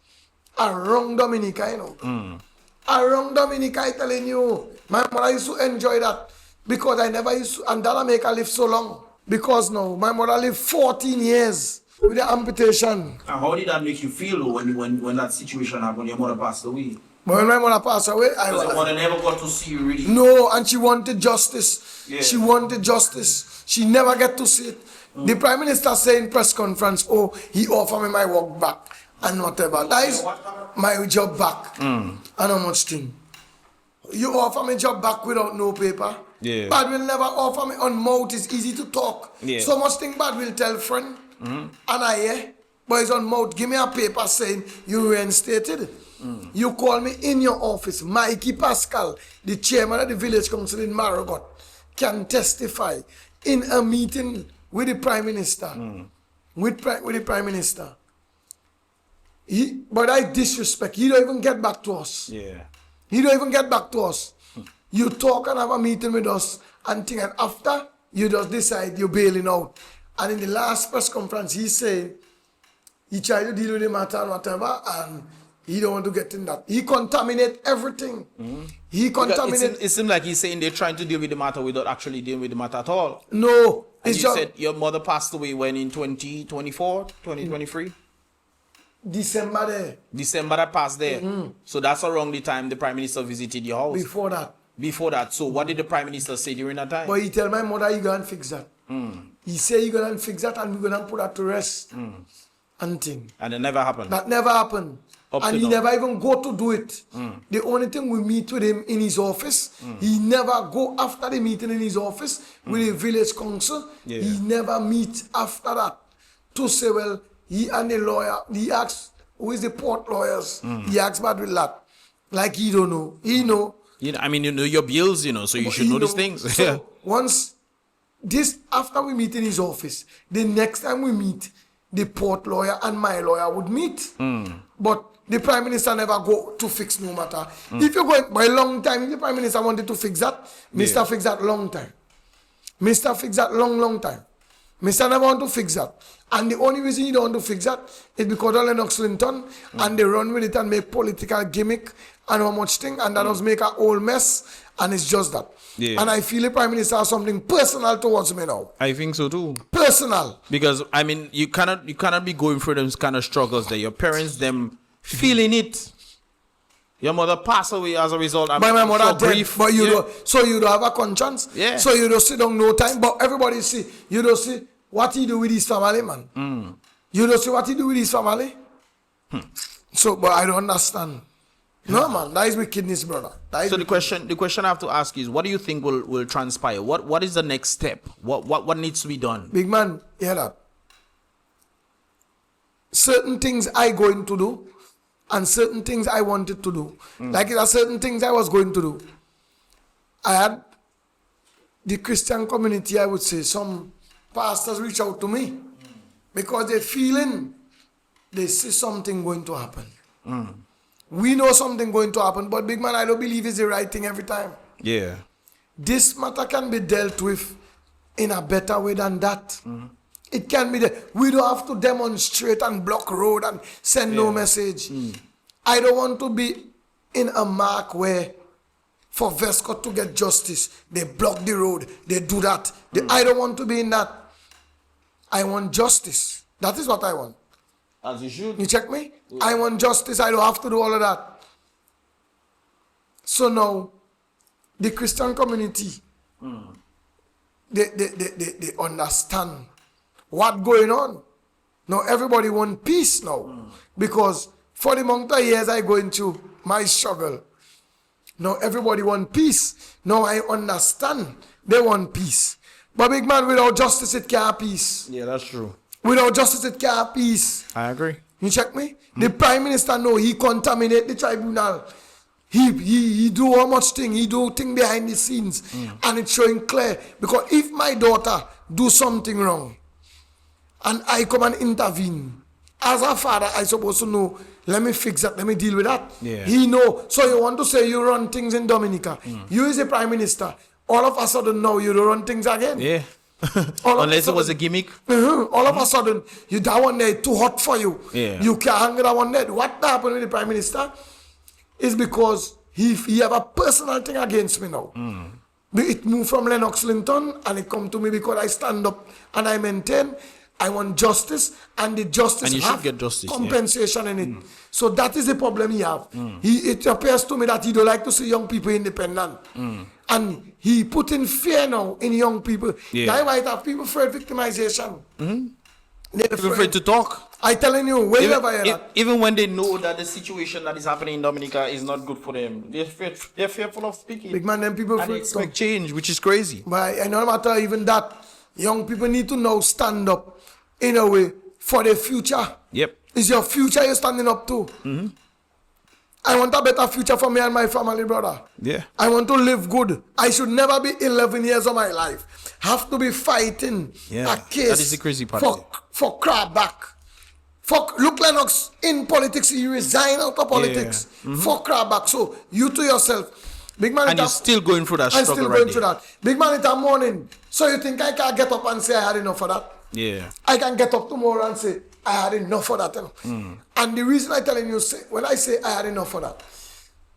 around Dominica, you know. Around Dominica, I telling you. My mother used to enjoy that because I never used to, and that make her live so long. Because now, my mother lived 14 years. With the amputation. And how did that make you feel when that situation happened when your mother passed away? But when my mother passed away, your mother never got to see you really. No, and she wanted justice. Yeah. She wanted justice. She never get to see it. The Prime Minister said in press conference, oh, he offered me my work back and whatever. That is my job back. And how much thing? You offer me job back without no paper? Yeah. Bad will never offer me on mouth. It's easy to talk. Yeah. So much thing bad will tell friend. And I hear, but it's on mouth. Give me a paper saying you reinstated. You call me in your office. Mikey Pascal, the chairman of the village council in Marigot, can testify in a meeting with the Prime Minister. With the Prime Minister. But I disrespect. He don't even get back to us. Yeah. He don't even get back to us. You talk and have a meeting with us and think, and after you just decide you're bailing out. And in the last press conference, he said he tried to deal with the matter and whatever, and he don't want to get in that. He contaminate everything. He contaminate. It seems like he's saying they're trying to deal with the matter without actually dealing with the matter at all. No. And you said your mother passed away when in 2024, 2023? December there. December that passed there. So that's around the time the Prime Minister visited your house. Before that. So what did the Prime Minister say during that time? But he tell my mother, you go and fix that. He say you gonna fix that and we're gonna put that to rest. And thing. And it never happened. That never happened. and he never even go to do it. The only thing we meet with him in his office, he never go after the meeting in his office with the village council. Yeah. He never meet after that to say, well, he and the lawyer, he asks, who is the port lawyers? He asks about with that. Like he don't know. He know. You know, I mean, you know your bills, you know, so you should know these things. So once this, after we meet in his office, the next time we meet, the port lawyer and my lawyer would meet. But the Prime Minister never go to fix no matter. If you're going by a long time, if the Prime Minister wanted to fix that, Mr. Fix that long time. Mr. Fix that long time. Mr. never want to fix that. And the only reason you don't want to fix that is because of Lennox Linton and they run with it and make political gimmick and how much thing, and that does make a whole mess, and it's just that. Yeah. And I feel the Prime Minister has something personal towards me now. I think so too. Personal. Because I mean, you cannot be going through those kind of struggles that your parents them feeling it. Your mother passed away as a result. My mother dead, but you don't. So you don't have a conscience. Yeah. So you don't sit down no time. But everybody see. You don't see what he do with his family, man. You don't see what he do with his family. So, but I don't understand. No, man, that is wickedness, brother. So the question I have to ask is, what do you think will transpire? What is the next step? What needs to be done? Big man, hear that. Certain things I going to do, and certain things I wanted to do. Like there are certain things I was going to do. I had the Christian community, I would say, some pastors reach out to me because they're feeling they see something going to happen. We know something going to happen, but big man, I don't believe it's the right thing every time. Yeah. This matter can be dealt with in a better way than that. It can be that we don't have to demonstrate and block road and send no message. I don't want to be in a mark where for VESCOT to get justice, they block the road, they do that. I don't want to be in that. I want justice. That is what I want. As you should. You check me? Yeah. I want justice. I don't have to do all of that. So now, the Christian community, they understand what's going on. Now, everybody want peace now. Because for the amount of years I go into my struggle, now everybody want peace. Now I understand they want peace. But big man, without justice, it can't have peace. Yeah, that's true. Without justice, it can't have peace. I agree. You check me? The Prime Minister know he contaminate the tribunal. He do how much thing. He do thing behind the scenes. And it's showing clear. Because if my daughter do something wrong and I come and intervene, as a father, I supposed to know, let me fix that, let me deal with that. Yeah. He know. So you want to say you run things in Dominica. You is the Prime Minister. All of a sudden now you don't run things again. Yeah. Unless it was a gimmick. All of a sudden, that one there too hot for you. Yeah. You can't hang that one there. What happened with the Prime Minister is because he have a personal thing against me now. It moved from Lennox Linton and it come to me because I stand up and I maintain I want justice, and the justice and you have should get justice, compensation in it. So that is the problem he have. It appears to me that he don't like to see young people independent. And he put in fear now in young people. That might have people afraid of victimization. They're afraid to talk. I telling you, even when they know that the situation that is happening in Dominica is not good for them, they're fearful of speaking. Big man, them people and they expect change, which is crazy. But no matter even that, young people need to now stand up in a way for the future. Yep. It's your future you're standing up to. I want a better future for me and my family, brother. Yeah. I want to live good. I should never be 11 years of my life. Have to be fighting a case. That is the crazy part. For crab back. For Luke Lennox in politics, he resigned out of politics for crab back. So you to yourself, big man. And you're still going through that struggle. I'm still going through that. Big man, it's a morning. So you think I can't get up and say I had enough of that? Yeah. I can get up tomorrow and say I had enough of that. And the reason I'm telling you, when I say I had enough of that,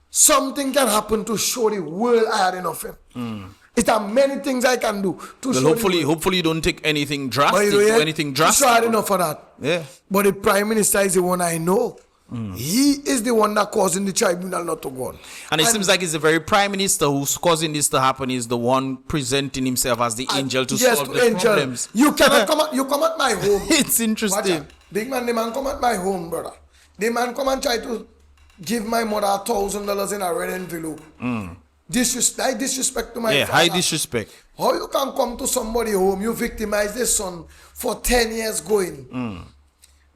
something can happen to show the world I had enough of it. It are many things I can do to show. Hopefully you don't take anything drastic. Anything drastic. So I had enough of that. Yeah. But the Prime Minister is the one I know. He is the one that causing the tribunal not to go on. And it seems like it's the very Prime Minister who's causing this to happen is the one presenting himself as the angel to solve the problems. You cannot come at my home. It's interesting. Big man, the man come at my home, brother. The man come and try to give my mother $1,000 in a red envelope. Disrespect to my father. High disrespect. How you can come to somebody home, you victimize the son for 10 years going.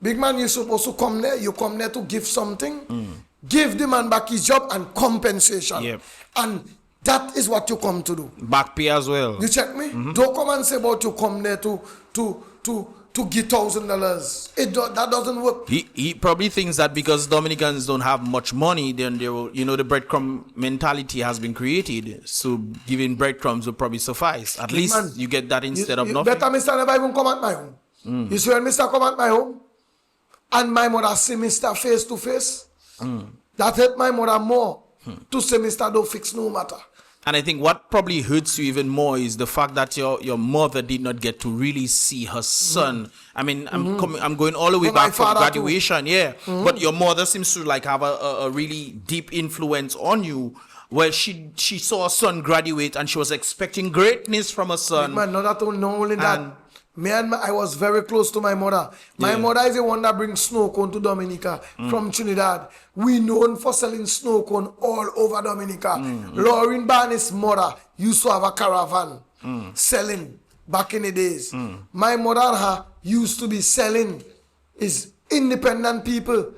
Big man, you're supposed to come there. You come there to give something. Give the man back his job and compensation. Yep. And that is what you come to do. Back pay as well. You check me? Don't come and say about you come there to give $1,000. That doesn't work. He probably thinks that because Dominicans don't have much money, then they will, the breadcrumb mentality has been created. So giving breadcrumbs will probably suffice. At least man, you get that instead of nothing. Better Mr. never even come at my home. You see when Mr. come at my home and my mother see Mr. face to face, that hurt my mother more to say Mr. don't fix no matter. And I think what probably hurts you even more is the fact that your mother did not get to really see her son. I mean, I'm going all the way back from graduation, But your mother seems to like have a really deep influence on you. Well, she saw her son graduate and she was expecting greatness from her son. Man, not only that. I was very close to my mother. My mother is the one that brings snow cone to Dominica from Trinidad. We known for selling snow cone all over Dominica. Lauren Barney's mother used to have a caravan selling back in the days. My mother and her used to be selling. Is independent people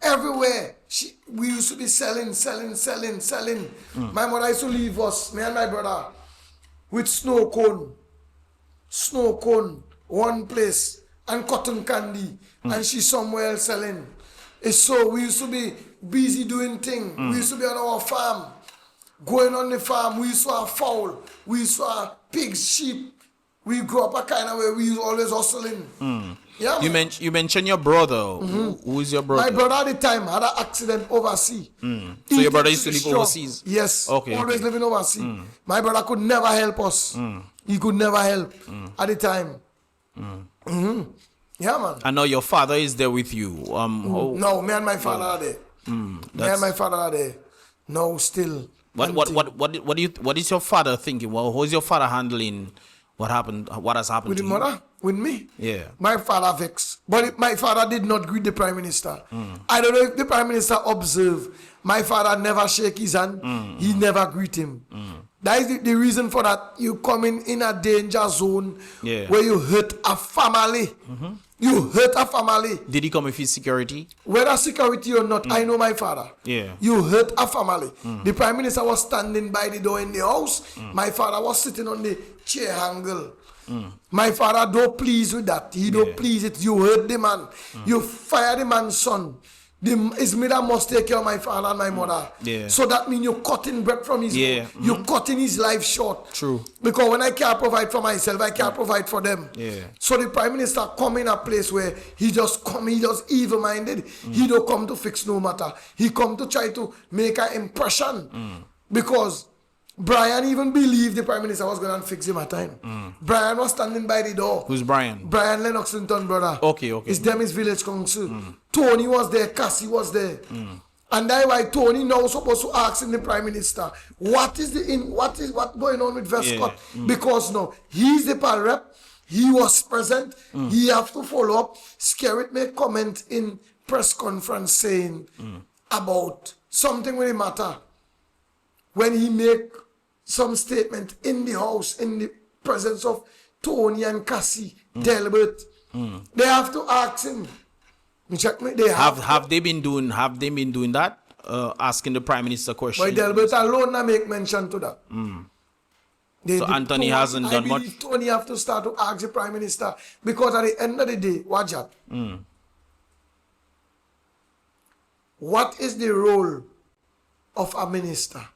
everywhere. We used to be selling. My mother used to leave us, me and my brother, with snow cone, one place, and cotton candy, and she's somewhere else selling. So we used to be busy doing things. We used to be on our farm, going on the farm. We used to have fowl. We used to have pigs, sheep. We grew up a kind of way. We used always hustling. Yeah, you mentioned your brother. Who is your brother? My brother at the time had an accident overseas. So your brother used to live overseas? Yes. Okay. Always living overseas. My brother could never help us. He could never help at the time. Yeah, man. I know your father is there with you. No, me and my father are there. Me and my father are there. No, still. What is your father thinking? Well, how is your father handling what happened? What has happened with to the you? mother? With me? Yeah. My father vexed. But my father did not greet the Prime Minister. I don't know if the Prime Minister observed. My father never shake his hand. He never greet him. That is the reason for that. You come in a danger zone where you hurt a family. You hurt a family. Did he come with his security? Whether security or not, I know my father. Yeah. You hurt a family. The Prime Minister was standing by the door in the house. My father was sitting on the chair handle. My father don't please with that. He don't please it. You hurt the man. You fire the man's son. His mother must take care of my father and my mother. Yeah. So that means you're cutting bread from his mouth. You're cutting his life short. True. Because when I can't provide for myself, I can't provide for them. Yeah. So the Prime Minister come in a place where he just evil-minded. He don't come to fix no matter. He come to try to make an impression. Because Brian even believed the Prime Minister was going to fix him at time. Brian was standing by the door. Who's Brian? Brian Lennoxington, brother. Okay. It's them, his village council. Tony was there, Cassie was there. And that's why Tony now supposed to ask the Prime Minister, what going on with VESCOT? Because no, he's the PAL rep. He was present. He have to follow up. Skerrit made comment in press conference saying about something with the matter. When he make some statement in the house, in the presence of Tony and Cassie, Delbert, they have to ask him. You check me? Have they been doing that? Asking the Prime Minister questions. But Delbert alone not make mention to that. So Anthony hasn't done much. I believe Tony have to start to ask the Prime Minister, because at the end of the day, watch out. What is the role of a minister?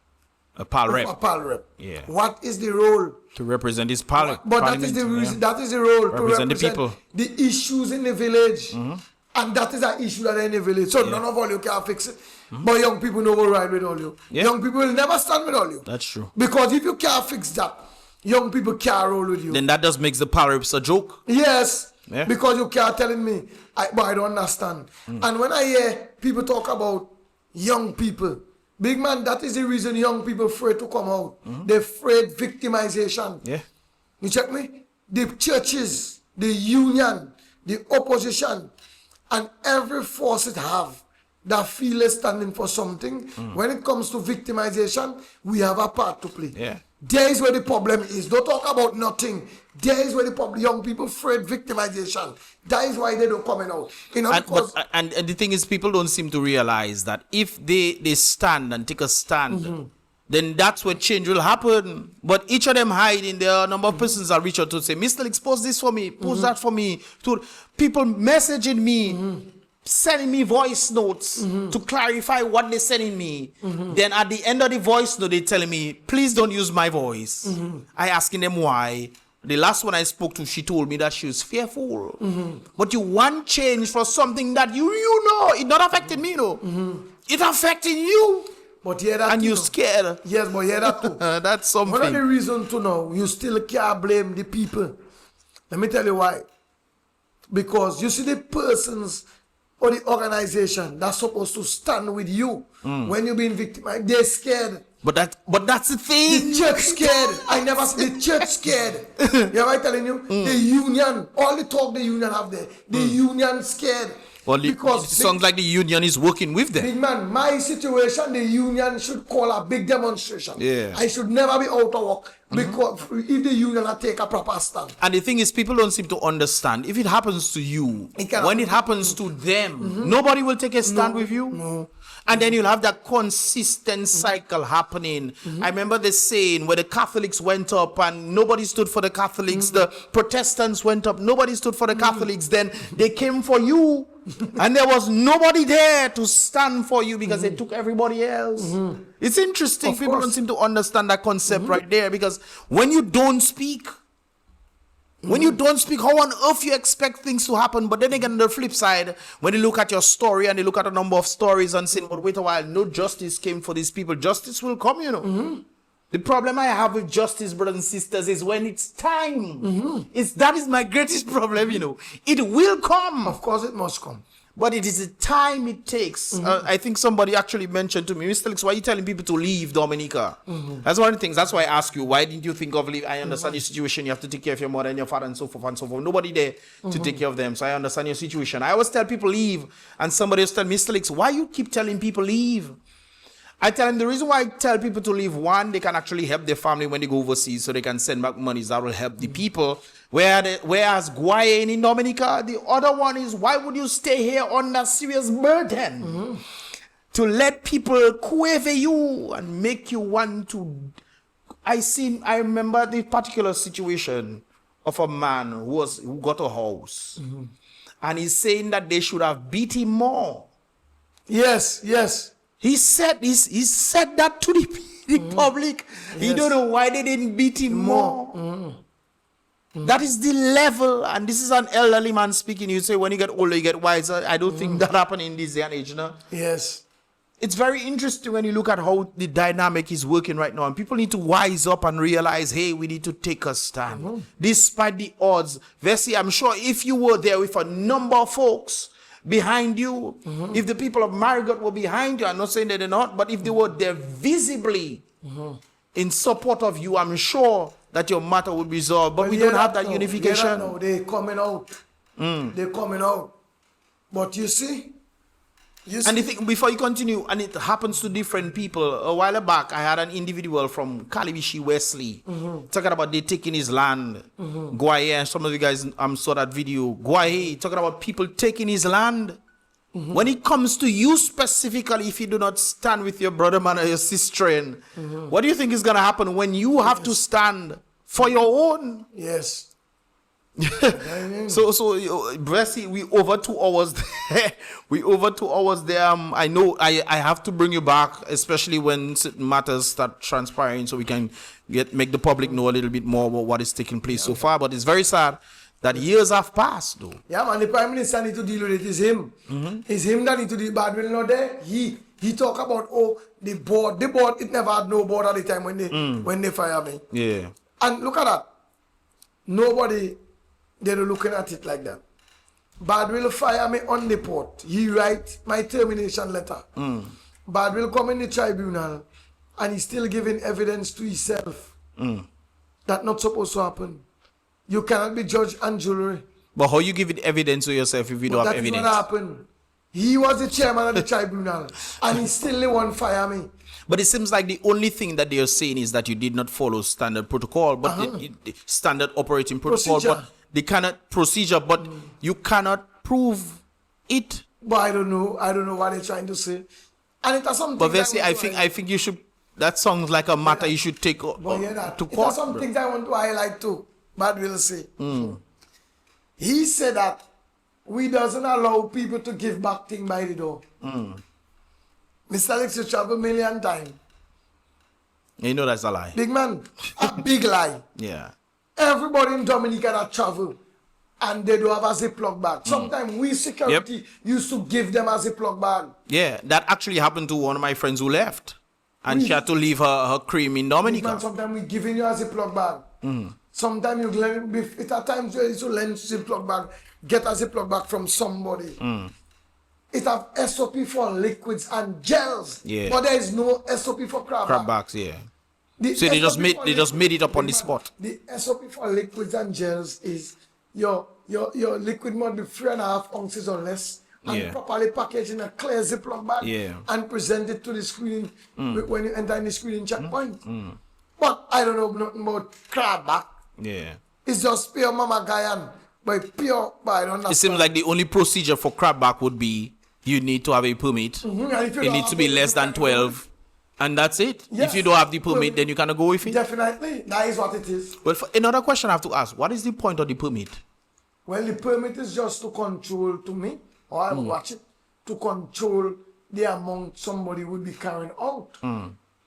A PAL rep. A PAL rep. Yeah. What is the role? To represent his parliament. But that is the reason. That is the role to represent the people. The issues in the village. And that is an issue that in the village. So none of all you can fix it. But young people know will ride with all you. Young people will never stand with all you. That's true. Because if you can't fix that, young people can't roll with you. Then that just makes the PAL reps a joke. Yes. Yeah. Because you can't telling me, but I don't understand. And when I hear people talk about young people, big man, that is the reason young people afraid to come out. They're afraid victimization. Yeah. You check me? The churches, the union, the opposition, and every force it have that feel is standing for something. When it comes to victimization, we have a part to play. Yeah. There is where the problem is. Don't talk about nothing. There is where the problem. Young people afraid victimization. That is why they don't come out. You know, and the thing is, people don't seem to realize that if they stand and take a stand, then that's where change will happen. But each of them hiding. There are a number of persons that reach out to say, Mr. Leaks, post this for me, post that for me. To people messaging me, sending me voice notes to clarify what they're sending me. Then at the end of the voice note, they're telling me, please don't use my voice. I asking them why. The last one I spoke to, she told me that she was fearful. But you want change for something that you know, it not affecting me, It affecting you. But yeah, that and you're scared. Yes, but yeah, that too. That's something. One of the reasons to know, you still can't blame the people. Let me tell you why. Because you see the persons or the organization that's supposed to stand with you when you're being victimized, they're scared. But that's the thing. The church scared. I never see the church scared. You know what I'm telling you? The union, all the talk the union have there, the union scared. Well, because it sounds like the union is working with them. Big man, my situation, the union should call a big demonstration. Yeah. I should never be out of work because if the union take a proper stand. And the thing is, people don't seem to understand. If it happens to you, when it happens to them, nobody will take a stand with you. No. And then you'll have that consistent cycle happening. I remember the saying where the Catholics went up and nobody stood for the Catholics. The Protestants went up, nobody stood for the Catholics. Then they came for you. And there was nobody there to stand for you because they took everybody else. It's interesting. Of People course. don't seem to understand that concept right there, because when you don't speak, how on earth you expect things to happen? But then again, on the flip side, when you look at your story and you look at a number of stories and say, but wait a while, no justice came for these people. Justice will come, The problem I have with justice, brothers and sisters, is when it's time. That is my greatest problem, It will come. Of course it must come. But it is the time it takes. I think somebody actually mentioned to me, Mr. Leaks, why are you telling people to leave Dominica? That's one of the things. That's why I ask you, why didn't you think of leave? I understand your situation. You have to take care of your mother and your father and so forth and so forth. Nobody there to take care of them. So I understand your situation. I always tell people leave. And somebody else tell me, Mr. Leaks, why you keep telling people leave? I tell them the reason why I tell people to leave, one, they can actually help their family when they go overseas, so they can send back monies that will help the people. Whereas Guayane in Dominica, the other one is, why would you stay here under serious burden to let people quaver you and make you want to? I remember the particular situation of a man who got a house, and he's saying that they should have beat him more. Yes. He said that to the public. Yes. He don't know why they didn't beat him more. That is the level, and this is an elderly man speaking. You say when you get older, you get wiser. I don't think that happened in this day and age, Yes. It's very interesting when you look at how the dynamic is working right now, and people need to wise up and realize, hey, we need to take a stand. Despite the odds. Vessi, I'm sure if you were there with a number of folks behind you, if the people of Marigot were behind you, I'm not saying that they're not, but if they were there visibly in support of you, I'm sure that your matter would be resolved. But we don't have that unification. No, they're coming out. They're coming out. But you see, and the thing, before you continue, and it happens to different people. A while back, I had an individual from Kalibishi, Wesley, talking about they taking his land. Guayane, some of you guys saw that video. Guayane, talking about people taking his land. When it comes to you specifically, if you do not stand with your brother man or your sister, what do you think is going to happen when you have to stand for your own? Yes. So Bressy, we over 2 hours there. I know I have to bring you back, especially when certain matters start transpiring, so we can make the public know a little bit more about what is taking place so far. But it's very sad that years have passed, though. Yeah, man, the Prime Minister need to deal with it. It's him. It's him that need to deal. Bad will not there. He talk about the board. The board, it never had no board at the time when they fire me. Yeah. And look at that. Nobody they're looking at it like that. Bad will fire me on the port. He write my termination letter. Bad will come in the tribunal and he's still giving evidence to himself. That's not supposed to happen. You cannot be judge and jury. But how you giving evidence to yourself if you don't have evidence? That's what happened. He was the chairman of the tribunal, and he still the one fire me. But it seems like the only thing that they are saying is that you did not follow standard protocol, but standard operating protocol, but they cannot procedure, but you cannot prove it. But I don't know what they're trying to say. And it has something. But I think you should. That sounds like a matter you should take to court. It has some things I want to highlight too. But we'll see. He said that we doesn't allow people to give back things by the door. Mr. Alex, you travel 1,000,000 times. You know that's a lie. Big man, a big lie. Yeah. Everybody in Dominica that travel and they do have a Ziploc bag. Sometimes we security used to give them a Ziploc bag. Yeah, that actually happened to one of my friends who left. And she had to leave her cream in Dominica. Man, sometimes we giving you a Ziploc bag. Sometimes you lend, it at times you used to lend Ziploc bag, get a Ziploc bag from somebody. It have SOP for liquids and gels. Yeah. But there is no SOP for crab bags, yeah. So they just made it up on the spot. The SOP for liquids and gels is your liquid must be 3.5 ounces or less. And properly packaged in a clear Ziploc bag and present it to the screening when you enter in the screening checkpoint. But I don't know nothing about crab back. Yeah. It's just pure mama Guyana. But pure, but I don't understand. It seems like the only procedure for crab back would be you need to have a permit. It needs to be less than 12. And that's it. Yes. If you don't have the permit, then you cannot go with it. Definitely. That is what it is. Well, another question I have to ask. What is the point of the permit? Well, the permit is just to control, to me, or I watch it, to control the amount somebody would be carrying out.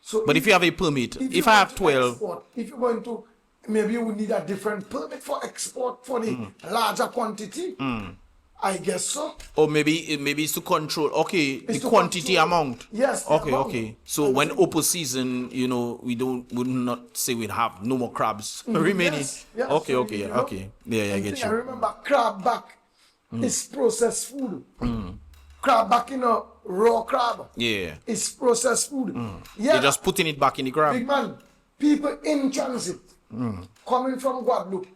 So but if you have a permit, if I have 12... Export, if you're going to, maybe you would need a different permit for export for the larger quantity. I guess so. Or maybe it's to control, the quantity amount. Yes. Okay. So when open season, we would not say we'd have no more crabs remaining. Yes. Okay. Yeah, I get you. I remember crab back is processed food. Crab back, raw crab. Yeah. It's processed food. Yeah. They're just putting it back in the crab. Big man, people in transit, coming from Guadeloupe,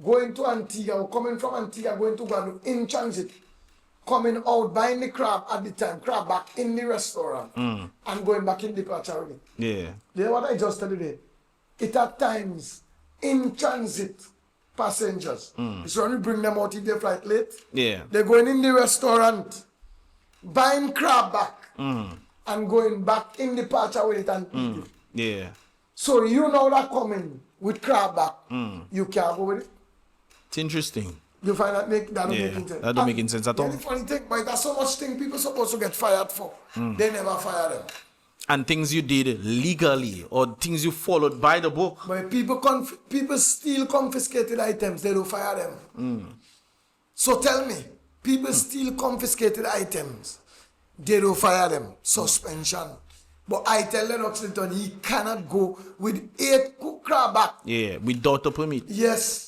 going to Antigua, or coming from Antigua, going to Guadeloupe, in transit, coming out, buying the crab at the time, crab back in the restaurant, and going back in departure again. Yeah. You know what I just said today? It at times, in transit passengers, so when we bring them out if they flight late, they're going in the restaurant, buying crab back, and going back in departure with it and eat it. Yeah. So you know that coming with crab back, you can't go with it. It's interesting. You find that don't make sense. That don't make sense at all. The funny thing, but there's so much thing people supposed to get fired for. They never fire them. And things you did legally or things you followed by the book. But people steal confiscated items, they don't fire them. So tell me, people steal confiscated items, they don't fire them. Suspension. But I tell Lennox Clinton he cannot go with 8 cook crab back. Yeah, without a permit. Yes.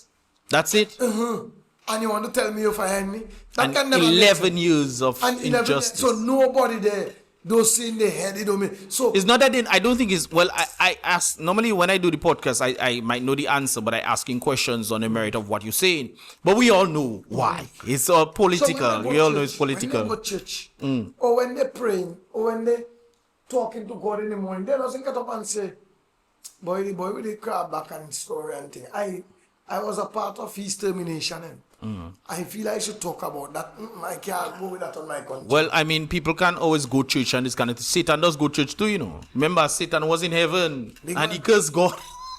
That's it. And you want to tell me you fired me? That and can never 11 years of injustice. So nobody there, don't see in the head, it don't mean. So it's not that I don't think it's, well, I ask, normally when I do the podcast, I might know the answer, but I asking questions on the merit of what you're saying. But we all know why. It's political. So we all know it's political. When they go to church, or when they're praying, or when they're talking to God in the morning, they doesn't get up and say, boy with the crab back and story and thing. I was a part of his termination. I feel I should talk about that. I can't go with that on my country. Well, I mean, people can't always go church and this kind of thing. Satan does go church too, Remember, Satan was in heaven and he cursed God.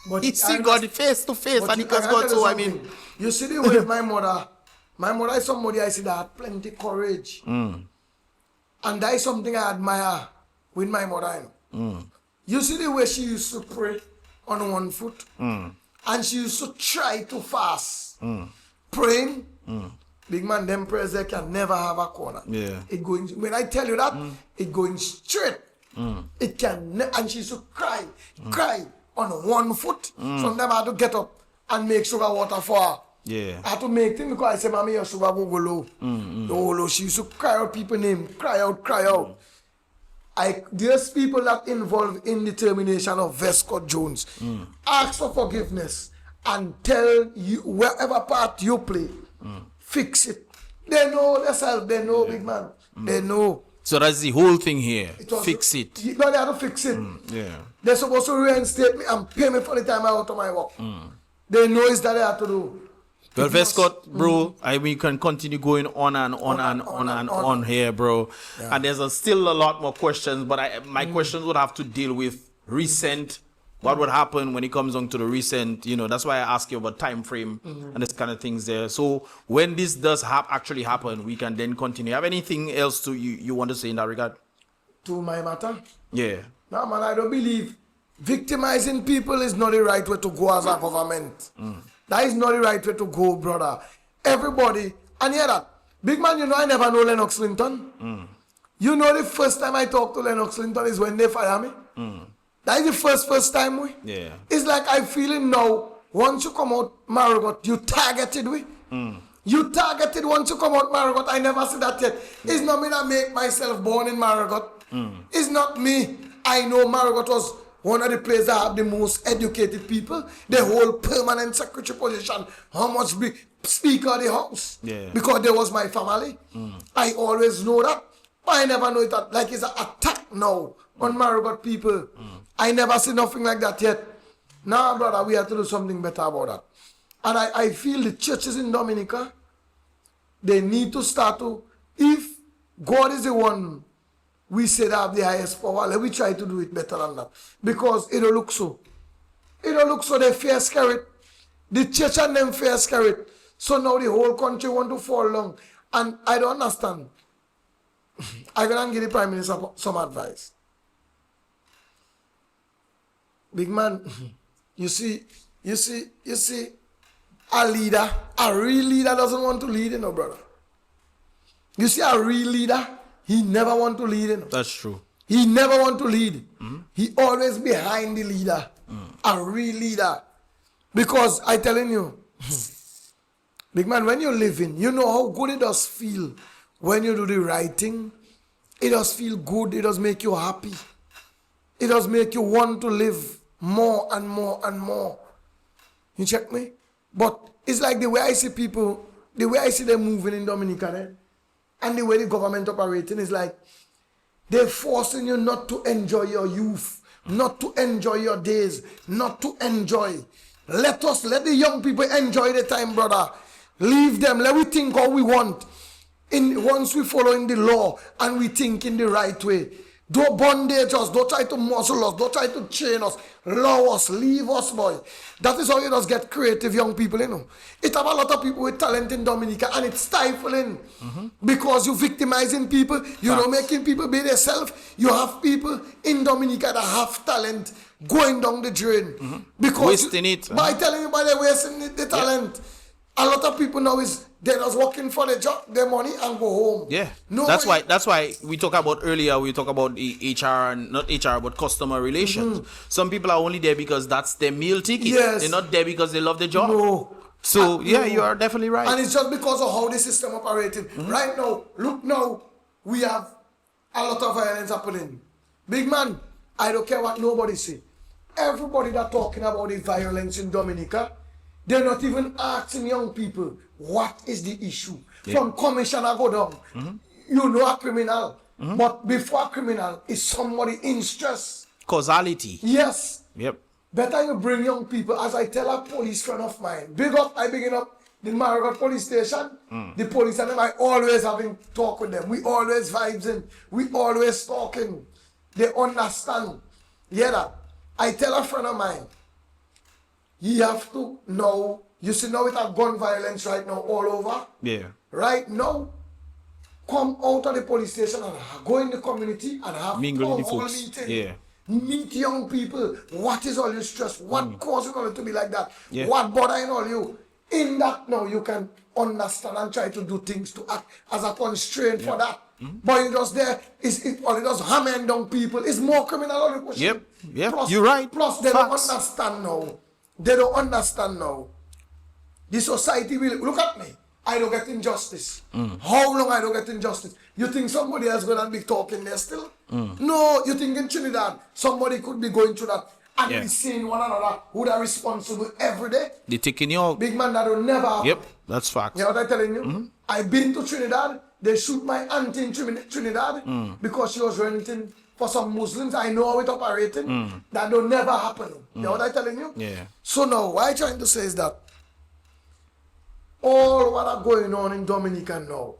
But he see God face to face and he cursed God. So, I mean... You see the way my mother is somebody I see that had plenty courage. And that is something I admire with my mother. You see the way she used to pray on one foot. And she used to try to fast. Praying. Big man, them prayers they can never have a corner. Yeah. It going, when I tell you that, it going straight. It can, and she used to cry on one foot. Sometimes I had to get up and make sugar water for her. Yeah. I had to make things because I said, Mommy, your sugar will go low. Low. She used to cry out people's name. Cry out. There's people that involved in the termination of VESCOT Jones. Ask for forgiveness and tell you wherever part you play, fix it. They know themselves, they know, big man. They know. So that's the whole thing here. Fix it. No, they have to fix it. Yeah. They're supposed to reinstate me and pay me for the time I out of my work. They know it's that they have to do. Well, VESCOT, bro, we can continue going on and on here, bro. Yeah. And there's still a lot more questions, but my questions would have to deal with recent. What would happen when it comes on to the recent, that's why I ask you about time frame and this kind of things there. So when this does actually happen, we can then continue. Have anything else you want to say in that regard? To my matter? Yeah. No, man, I don't believe victimizing people is not the right way to go as a government. That is not the right way to go, brother. Everybody, and hear that. Big man, I never know Lennox Linton. The first time I talked to Lennox Linton is when they fire me. That is the first time we. Yeah. It's like I feel it now. Once you come out Marigot, you targeted we. You targeted once you come out Marigot. I never said that yet. It's not me that make myself born in Marigot. It's not me. I know Marigot was one of the places that have the most educated people. The whole permanent secretary position. How much be Speaker of the House. Yeah. Because they was my family. I always know that. But I never know that like it's an attack now on Marigot people. I never see nothing like that yet. Now, brother, we have to do something better about that. And I feel the churches in Dominica, they need to start to, if God is the one we say that have the highest power, let me try to do it better than that. Because it don't look so. It don't look so, they fear scared. The church and them fear scared. So now the whole country want to fall down. And I don't understand. I'm going to give the Prime Minister some advice. Big man, you see, a leader, a real leader doesn't want to lead, brother. You see, a real leader, he never want to lead, That's true. He never want to lead. He always behind the leader, a real leader. Because I telling you, big man, when you're living, you know how good it does feel when you do the right thing. It does feel good. It does make you happy. It does make you want to live more and more and more. You check me? But it's like the way I see people, the way I see them moving in Dominica, and the way the government operating is like they're forcing you not to enjoy your youth, not to enjoy your days, not to enjoy. Let the young people enjoy the time, brother. Leave them. Let we think how we want. Once we follow in the law and we think in the right way. Don't bondage us. Don't try to muscle us. Don't try to chain us. Allow us. Leave us, boy. That is how you just get creative young people, It have a lot of people with talent in Dominica and it's stifling. Because you're victimizing people. You're not making people be themselves. You have people in Dominica that have talent going down the drain. Because wasting it. By telling you, by the wasting the talent. Yeah. A lot of people now they're just working for the job, their money, and go home. Yeah, that's why we talk about earlier. We talk about the HR and not HR, but customer relations. Some people are only there because that's their meal ticket. Yes. They're not there because they love the job. No. So you are definitely right. And it's just because of how the system operated. Right now, look now, we have a lot of violence happening. Big man, I don't care what nobody say. Everybody that talking about the violence in Dominica, they're not even asking young people, what is the issue? Yeah. From commissioner go down. You know a criminal. But before a criminal is somebody in stress. Causality. Yes. Yep. Better you bring young people. As I tell a police friend of mine, I begin up the Marigot police station. The police and them, I always having talk with them. We always vibes in. We always talking. They understand. Yeah, that. I tell a friend of mine, you have to know, you see now with our gun violence right now all over. Yeah. Right now, come out of the police station and go in the community and have mingle with the folks. Meeting. Yeah. Meet young people. What is all your stress? What causing all it to be like that? Yeah. What bothering all you? In that now you can understand and try to do things to act as a constraint for that. But you just there, it just hammering down people. It's more criminal on the question. Yep. Plus, you're right. Plus they don't understand now. They don't understand now. The society will look at me. I don't get injustice. How long I don't get injustice? You think somebody else going to be talking there still? No, you think in Trinidad somebody could be going through that and be seeing one another who are responsible every day? They taking you out. Big man, that will never happen. Yep, that's facts. You know what I'm telling you? I've been to Trinidad. they shoot my auntie in Trinidad because she was renting for some Muslims. I know how it operating. That will never happen. You know what I'm telling you? Yeah. So now, what I'm trying to say is that all what are going on in Dominica now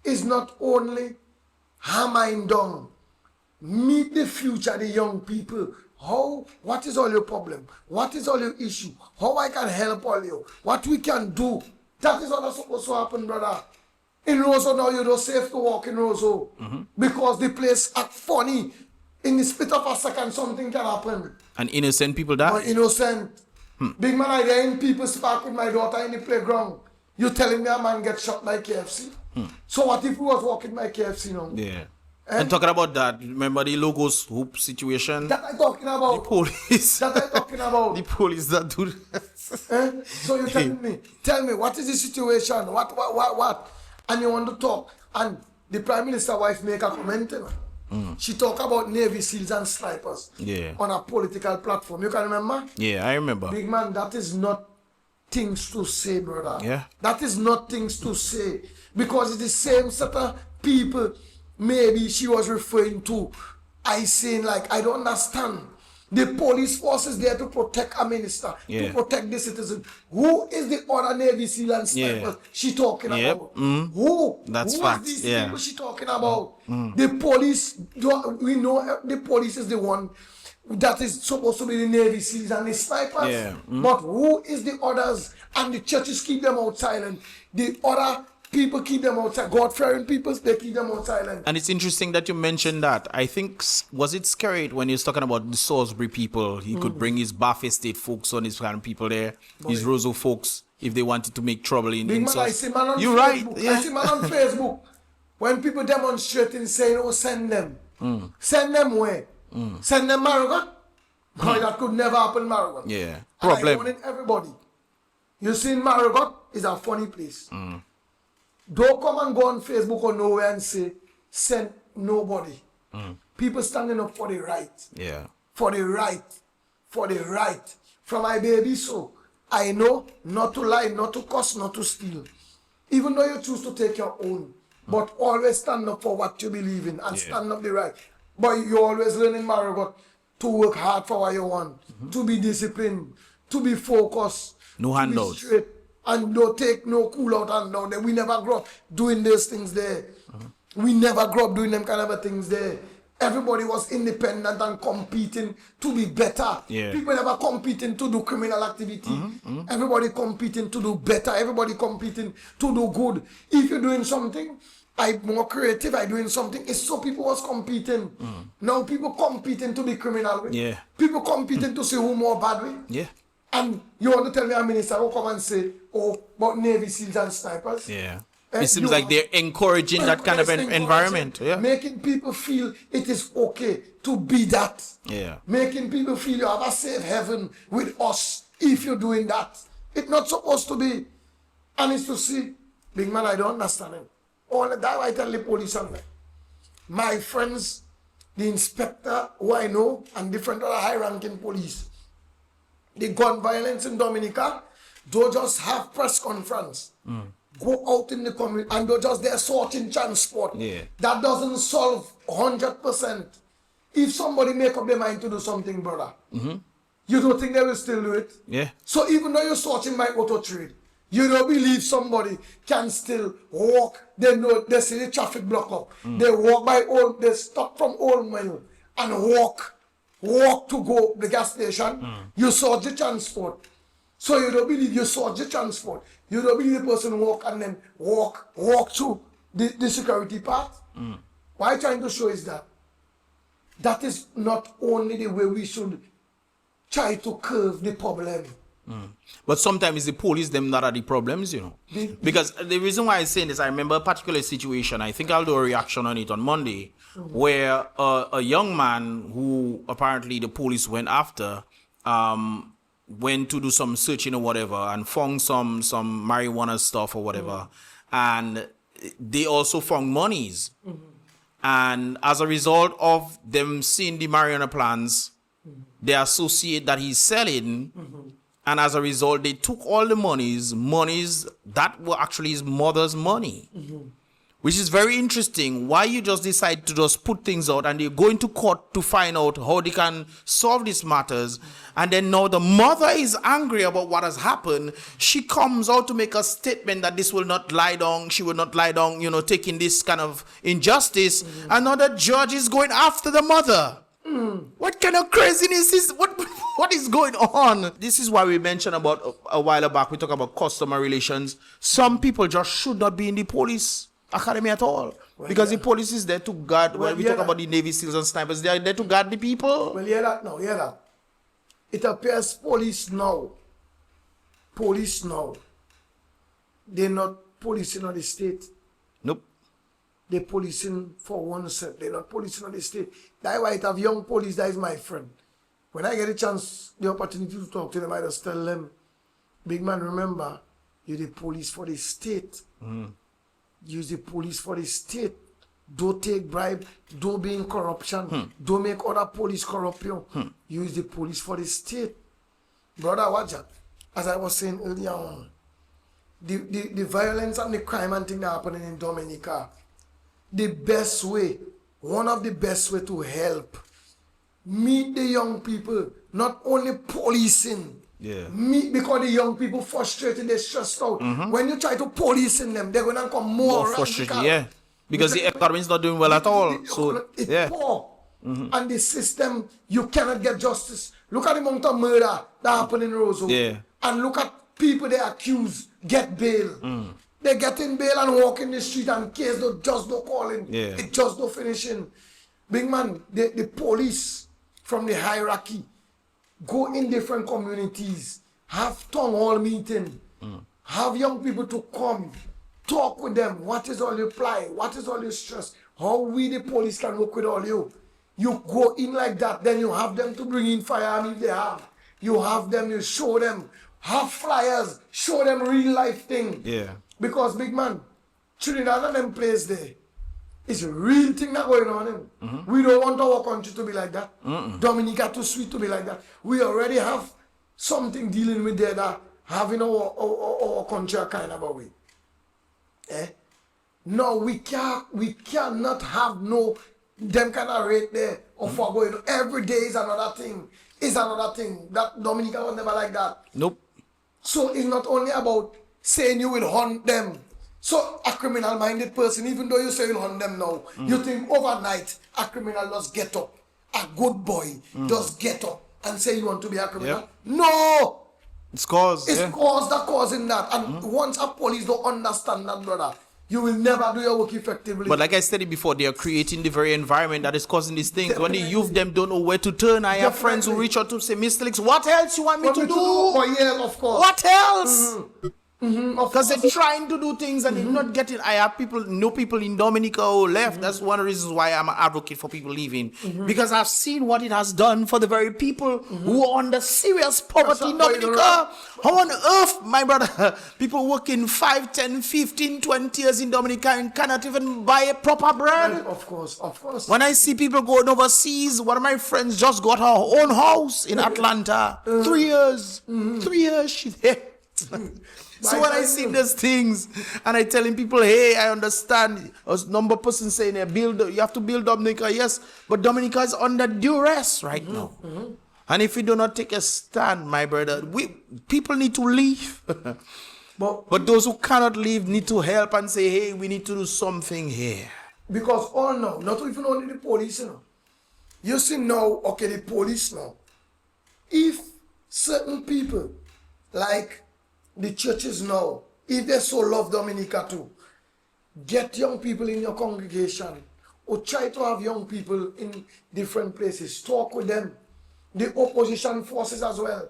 is not only hammering down, meet the future, the young people. What is all your problem? What is all your issue? How I can help all you? What we can do? That is what is supposed to happen, brother. In Roseau now, you're not safe to walk in Roseau because the place act funny. In the split of a second, something can happen. And innocent people die? Or innocent. Big man, I there in people's park with my daughter in the playground. You telling me a man get shot by KFC? So what if we was walking by KFC now? Yeah. And talking about that, remember the Logos Hoop situation? That I'm talking about. The police. That I'm talking about. The police that do that. So you're telling me, tell me, what is the situation? What? And you want to talk. And the Prime Minister's wife make a comment. She talk about Navy SEALs and snipers on a political platform. You can remember? Yeah, I remember. Big man, that is not things to say, brother. Yeah. That is not things to say. Because it's the same set of people maybe she was referring to. I saying like, I don't understand. The police force is there to protect a minister, to protect the citizen. Who is the other Navy SEAL and snipers she talking about? Who? That's Who facts. is these people she talking about? The police, we know the police is the one that is supposed to be the Navy SEALs and the snipers. But who is the others? And the churches keep them out silent. The other people keep them outside. God-fearing people, they keep them out silent. And it's interesting that you mentioned that. I think, was it Skerritt when he was talking about the Salisbury people? He could bring his Bath Estate folks on his kind of people there, his Roseau folks, if they wanted to make trouble in Big man, I see man on You're Facebook. right. Yeah. I see man on Facebook. When people demonstrating saying, oh, send them. Send them where? Send them Marigot? Because that could never happen in Marigot. Yeah. Problem. I warning everybody. You see, Marigot is a funny place. Don't come and go on Facebook or nowhere and say, send nobody. People standing up for the right. Yeah. For the right. For the right. From my baby, so I know not to lie, not to curse, not to steal. Even though you choose to take your own. But always stand up for what you believe in and stand up the right. But you always learn in Marigot to work hard for what you want. To be disciplined. To be focused. No handouts. And don't take no cool out and down there. We never grow up doing those things there. We never grow up doing them kind of things there. Everybody was independent and competing to be better. People never competing to do criminal activity. Everybody competing to do better. Everybody competing to do good. If you're doing something, I'm more creative, I'm doing something. It's so people was competing. Now people competing to be criminal. People competing to see who more bad way. And you want to tell me a minister will come and say, oh, about Navy SEALs and snipers? It seems like they're encouraging that kind of environment. Making people feel it is okay to be that. Making people feel you have a safe heaven with us if you're doing that. It's not supposed to be. And it's to see, big man, I don't understand it. All that I tell the police something. My friends, the inspector who I know, and different other high-ranking police, the gun violence in Dominica, don't just have press conference. Go out in the community and don't just there sorting transport. That doesn't solve 100%. If somebody make up their mind to do something, brother, you don't think they will still do it? So even though you're sorting by auto trade, you don't believe somebody can still walk. They know they see the traffic block up. They walk by they stop from Old Mill and walk to go the gas station. You saw the transport. So you don't believe you saw the transport. You don't believe the person walk and then walk through the security part. What I'm trying to show is that is not only the way we should try to curve the problem. But sometimes it's the police them that are the problems, you know. Because the reason why I'm saying this, I remember a particular situation, I think I'll do a reaction on it on Monday, where a young man who apparently the police went after went to do some searching or whatever and found some marijuana stuff or whatever. And they also found monies. And as a result of them seeing the marijuana plants, they associate that he's selling. And as a result, they took all the monies that were actually his mother's money. Which is very interesting. Why you just decide to just put things out and you go into court to find out how they can solve these matters. And then now the mother is angry about what has happened. She comes out to make a statement that this will not lie down. She will not lie down, taking this kind of injustice. And now the judge is going after the mother. What kind of craziness is what is going on? This is why we mentioned about a while back. We talk about customer relations. Some people just should not be in the police academy at all, because the police is there to guard. When we talk about the Navy SEALs and snipers, they are there to guard the people. Well, hear that now. It appears police now, they're not policing on the state. Nope. They're policing for oneself. They're not policing on the state. That's why it have young police. That is my friend. When I get a chance, the opportunity to talk to them, I just tell them, big man, remember, you're the police for the state. Use the police for the state. Don't take bribe. Don't be in corruption. Don't make other police corrupt you. Use the police for the state. Brother, watch out. As I was saying earlier on, the violence and the crime and thing that happening in Dominica, one of the best way to help, meet the young people, not only policing. Yeah. Because the young people frustrated, they're stressed out. When you try to police in them, they're going to come more frustrated. Yeah. Because the economy is not doing well at all. It's poor. And the system, you cannot get justice. Look at the amount of murder that happened in Roseau. Yeah. And look at people they accuse, get bail. They get in bail and walk in the street and case just no calling. Yeah. It just no finishing. Big man, the police from the hierarchy go in different communities, have town hall meeting, have young people to come, talk with them. What is all your plight? What is all your stress? How we the police can work with all you? You go in like that, then you have them to bring in firearms if they have. You have them, you show them, have flyers, show them real life thing. Yeah. Because big man, Trinidad and them place there, it's a real thing that going on. We don't want our country to be like that. Dominica too sweet to be like that. We already have something dealing with there that having our country kind of a way. No, we cannot have them kind of rate there of what going on. Every day is another thing. That Dominica was never like that. Nope. So it's not only about saying you will hunt them. So a criminal-minded person, even though you say you'll hunt them now, you think overnight a criminal just get up. A good boy just get up and say you want to be a criminal. Yep. No! It's cause that causing that. And once a police don't understand that, brother, you will never do your work effectively. But like I said it before, they are creating the very environment that is causing these things. Definitely. When the youth them don't know where to turn, I have friends who reach out to say, Mr. Leaks, what else you want me to do? Oh, yeah, of course. What else? Because they're trying to do things and they're not getting. I have know people in Dominica who left. That's one of the reasons why I'm an advocate for people leaving. Because I've seen what it has done for the very people who are under serious poverty in Dominica. How on earth, my brother, people working 5, 10, 15, 20 years in Dominica and cannot even buy a proper bread? Of course. When I see people going overseas, one of my friends just got her own house in Atlanta. 3 years. 3 years she's there. So when I see these things and I telling people, hey, I understand, a number of persons saying, you have to build Dominica, yes, but Dominica is under duress right now. And if we do not take a stand, my brother, people need to leave. But those who cannot leave need to help and say, hey, we need to do something here. Because all now, not even only the police, you see now, okay, the police now, if certain people, like the churches now, if they so love Dominica too, get young people in your congregation or try to have young people in different places. Talk with them. The opposition forces as well.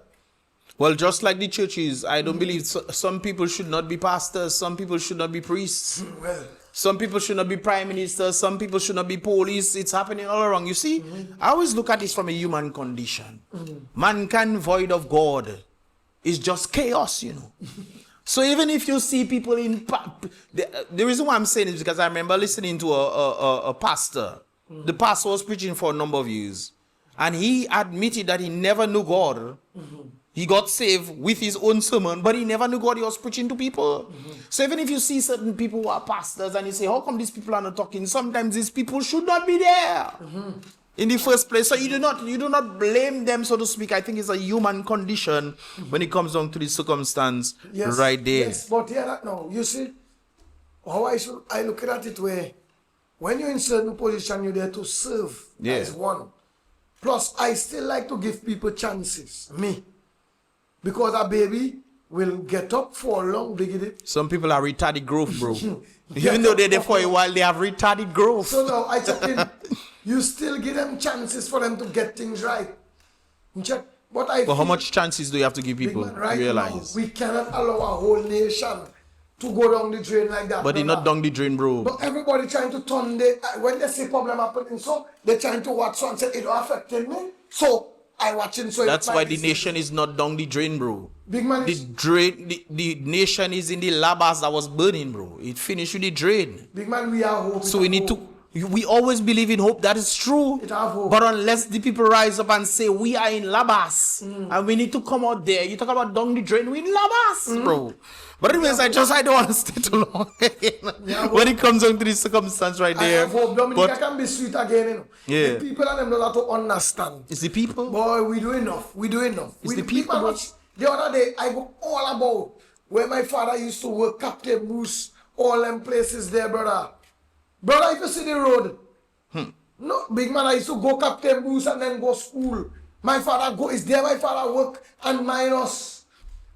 Well, just like the churches, I don't believe some people should not be pastors, some people should not be priests. Some people should not be prime ministers, some people should not be police. It's happening all around. You see, I always look at this from a human condition. Mankind void of God is just chaos, So even if you see people in... The reason why I'm saying is because I remember listening to a pastor. The pastor was preaching for a number of years. And he admitted that he never knew God. He got saved with his own sermon, but he never knew God he was preaching to people. So even if you see certain people who are pastors and you say, how come these people are not talking? Sometimes these people should not be there in the first place. So you do not blame them, so to speak. I think it's a human condition when it comes down to the circumstance right there. Yes, but now, you see, how I look at it where when you're in certain position, you're there to serve as one. Plus, I still like to give people chances. Me. Because a baby will get up for a long beginning. Some people are retarded growth, bro. Even though they're there for a while, they have retarded growth. So now, I check in. You still give them chances for them to get things right. You check. But how much chances do you have to give people to realize? Now, we cannot allow a whole nation to go down the drain like that. But they're not down the drain, bro. But everybody trying to turn when they see problem happening, so they're trying to watch so and say, it don't affect me. So I watching so that's why the nation is not down the drain, bro. Big man, the nation is in the labas that was burning, bro. It finished with the drain. Big man, we are hope. So we always believe in hope. That is true. But unless the people rise up and say we are in labas and we need to come out there, you talk about down the drain, we in labas, bro. But anyways, I don't want to stay too long when it comes down to this circumstance right there. I hope Dominica can be sweet again, you know. Yeah. The people and them don't have to understand. It's the people. Boy, we do enough. It's the people. The other day, I go all about where my father used to work, Captain Bruce, all them places there, brother. Brother, if you see the road, no, big man, I used to go Captain Bruce and then go school. My father is there, my father work and minus.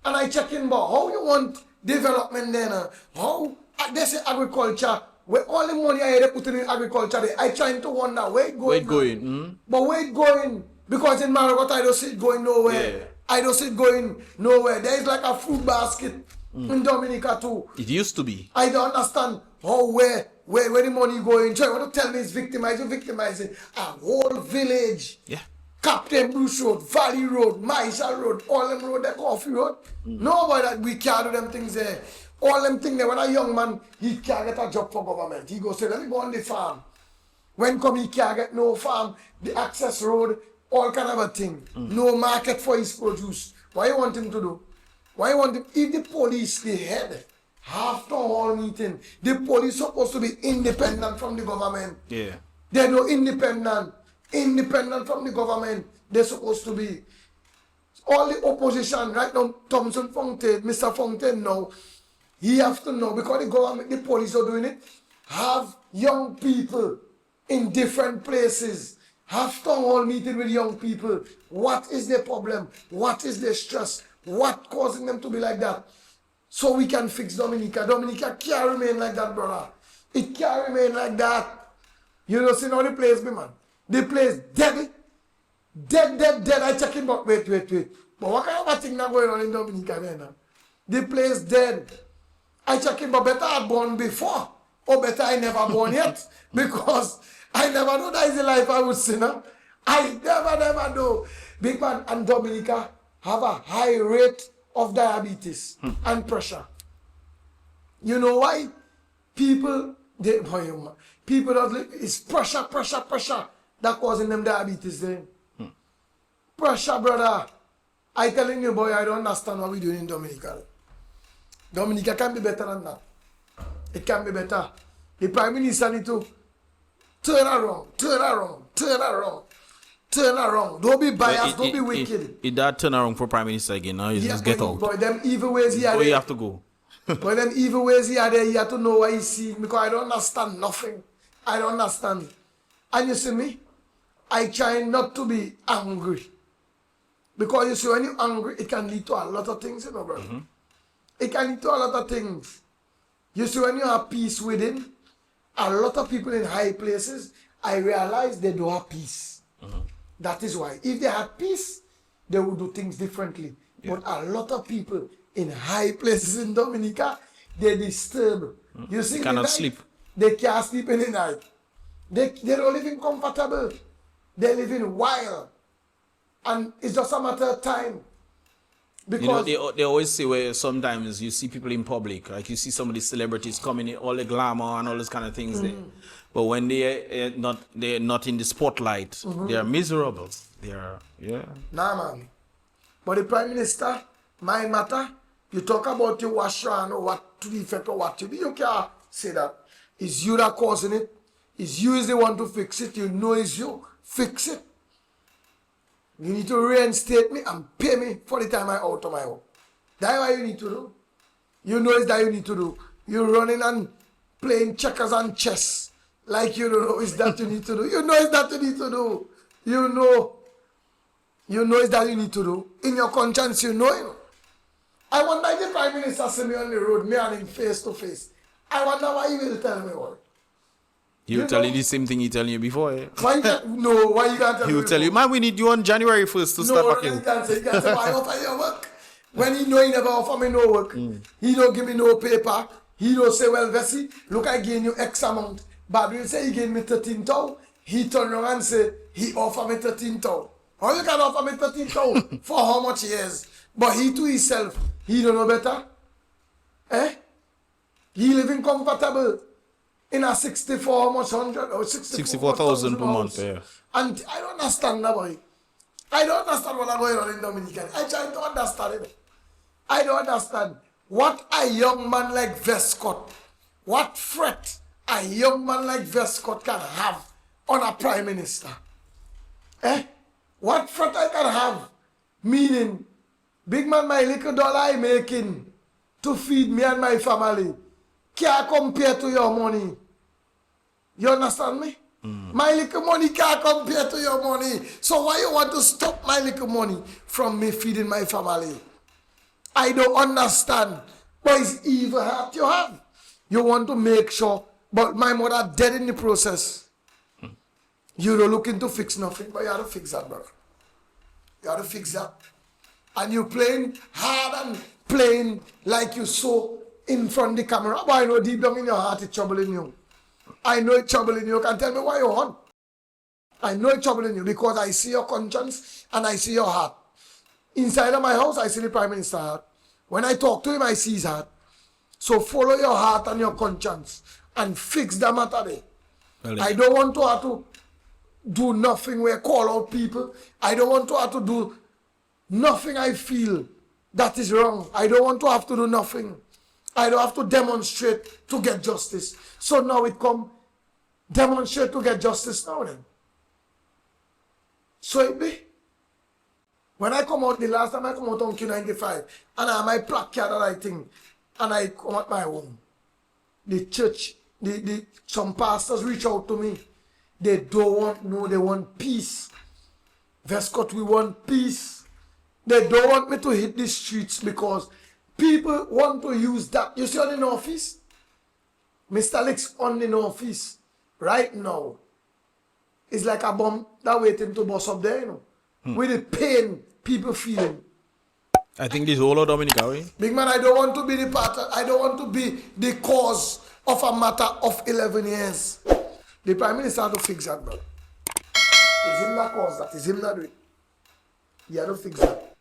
And I check in about how you want development then. How, they say agriculture, where all the money I put in agriculture, I trying to wonder where it going. Where it going? But where it going? Because in Marigot, I don't see it going nowhere. Yeah. I don't see it going nowhere. There is like a fruit basket in Dominica too. It used to be. I don't understand how, where the money going. So you want to tell me it's victimizing a whole village. Yeah. Captain Bruce Road, Valley Road, Maisha Road, all them road, that Coffee Road. Nobody that we can't do them things there. All them things there, when a young man, he can't get a job for government. He goes, say, let me go on the farm. When come he can't get no farm, the access road, all kind of a thing. No market for his produce. What you want him to do? Why you want him? If the police, the head, half town hall meeting, the police supposed to be independent from the government. Yeah. They're no independent from the government. They're supposed to be. All the opposition, right now, Thompson Fontaine, Mr. Fontaine now, he have to know, because the government, the police are doing it, have young people in different places. Have town hall meeting with young people. What is their problem? What is their stress? What causing them to be like that? So we can fix Dominica. Dominica can't remain like that, brother. It can't remain like that. You know, see now the place be, man. The place dead. Dead. I check him, but wait. But what kind of a thing now going on in Dominica now? The place dead. I check him, but better I born before. Or better I never born yet. Because I never know that is the life I would see now. I never know. Big man and Dominica have a high rate of diabetes and pressure. You know why? People don't live. It's pressure that causing them diabetes then. Pressure, brother. I telling you, boy, I don't understand what we doing in Dominica. Dominica can be better than that. It can be better. The Prime Minister need to turn around. Don't be biased, don't be wicked. It that turn around for Prime Minister again, now you just get out. Boy, them evil ways he had. Where you have to go. But them evil ways he had there, you have to know what he see, because I don't understand nothing. I don't understand. And you see me, I try not to be angry. Because you see, when you're angry, it can lead to a lot of things, you know, brother. It can lead to a lot of things. You see, when you have peace within, a lot of people in high places, I realize they don't have peace. That is why. If they had peace, they would do things differently. Yeah. But a lot of people in high places in Dominica, they disturb. You see, they cannot sleep. They can't sleep in the night. They don't live in comfortable. They live in wild. And it's just a matter of time. Because you know, they always say where sometimes you see people in public, like you see some of the celebrities coming in, all the glamour and all those kind of things there. But when they're not in the spotlight, they are miserable. They are, Nah, man. But the Prime Minister, my matter, you talk about your wash or what to the effect or what to do. You can't say that. It's you that causing it. It's you is the one to fix it. You know it's you. Fix it. You need to reinstate me and pay me for the time I out of my home. That's what you need to do. You know it's that you need to do. You're running and playing checkers and chess. Like you don't know it's that you need to do. You know it's that you need to do. You know it's that you need to do. In your conscience, you know. I wonder if the Prime Minister see me on the road, me and him face to face. I wonder why he will tell me what. He will tell you the same thing he telling you before. Eh? Why you can't tell me? He will tell you, man, we need you on January 1st to start back in. He can't say, why offer you work? When he know he never offer me no work. He don't give me no paper. He don't say, well, Vessi, look, I gain you X amount. But when you say he gave me 13,000, he turn around and say, he offer me 13,000. How you can offer me 13,000 for how much years? But he to himself, he don't know better. Eh? He living comfortable in a 64 how much 100 or 64,000 per month. Yeah. And I don't understand that, boy. I don't understand what's going on in Dominican. I try to understand it. I don't understand what a young man like VESCOT, what threat a young man like VESCOT can have on a Prime Minister. Eh? What threat I can have? Meaning, big man, my little dollar I making to feed me and my family can't compare to your money. You understand me? My little money can't compare to your money. So why you want to stop my little money from me feeding my family? I don't understand. But it's evil heart you have. You want to make sure, but my mother dead in the process. You don't looking to fix nothing, but you have to fix that, brother. You have to fix that. And you playing hard and playing like you so in front of the camera. But I know deep down in your heart it's troubling you. I know it's troubling you. You can tell me why you're on. I know it's troubling you because I see your conscience and I see your heart. Inside of my house, I see the Prime Minister's heart. When I talk to him, I see his heart. So follow your heart and your conscience and fix the matter there. Really? I don't want to have to do nothing where I call out people. I don't want to have to do nothing I feel that is wrong. I don't want to have to do nothing. I don't have to demonstrate to get justice. So now it come demonstrate to get justice now then. So it be. When I come out, the last time I come out on Q95, and I have my placard that I think, and I come at my home, the church, some pastors reach out to me. They don't want, no, they want peace. VESCOT, we want peace. They don't want me to hit the streets because people want to use that. You see on in office? Mr. Licks on in office right now. It's like a bomb that waiting to bust up there, you know. With the pain people feeling. I think this whole of Dominica, right? Big man, I don't want to be the part. I don't want to be the cause of a matter of 11 years. The Prime Minister had to fix that, bro. It's him that caused that. It's him that do it. He had to fix that.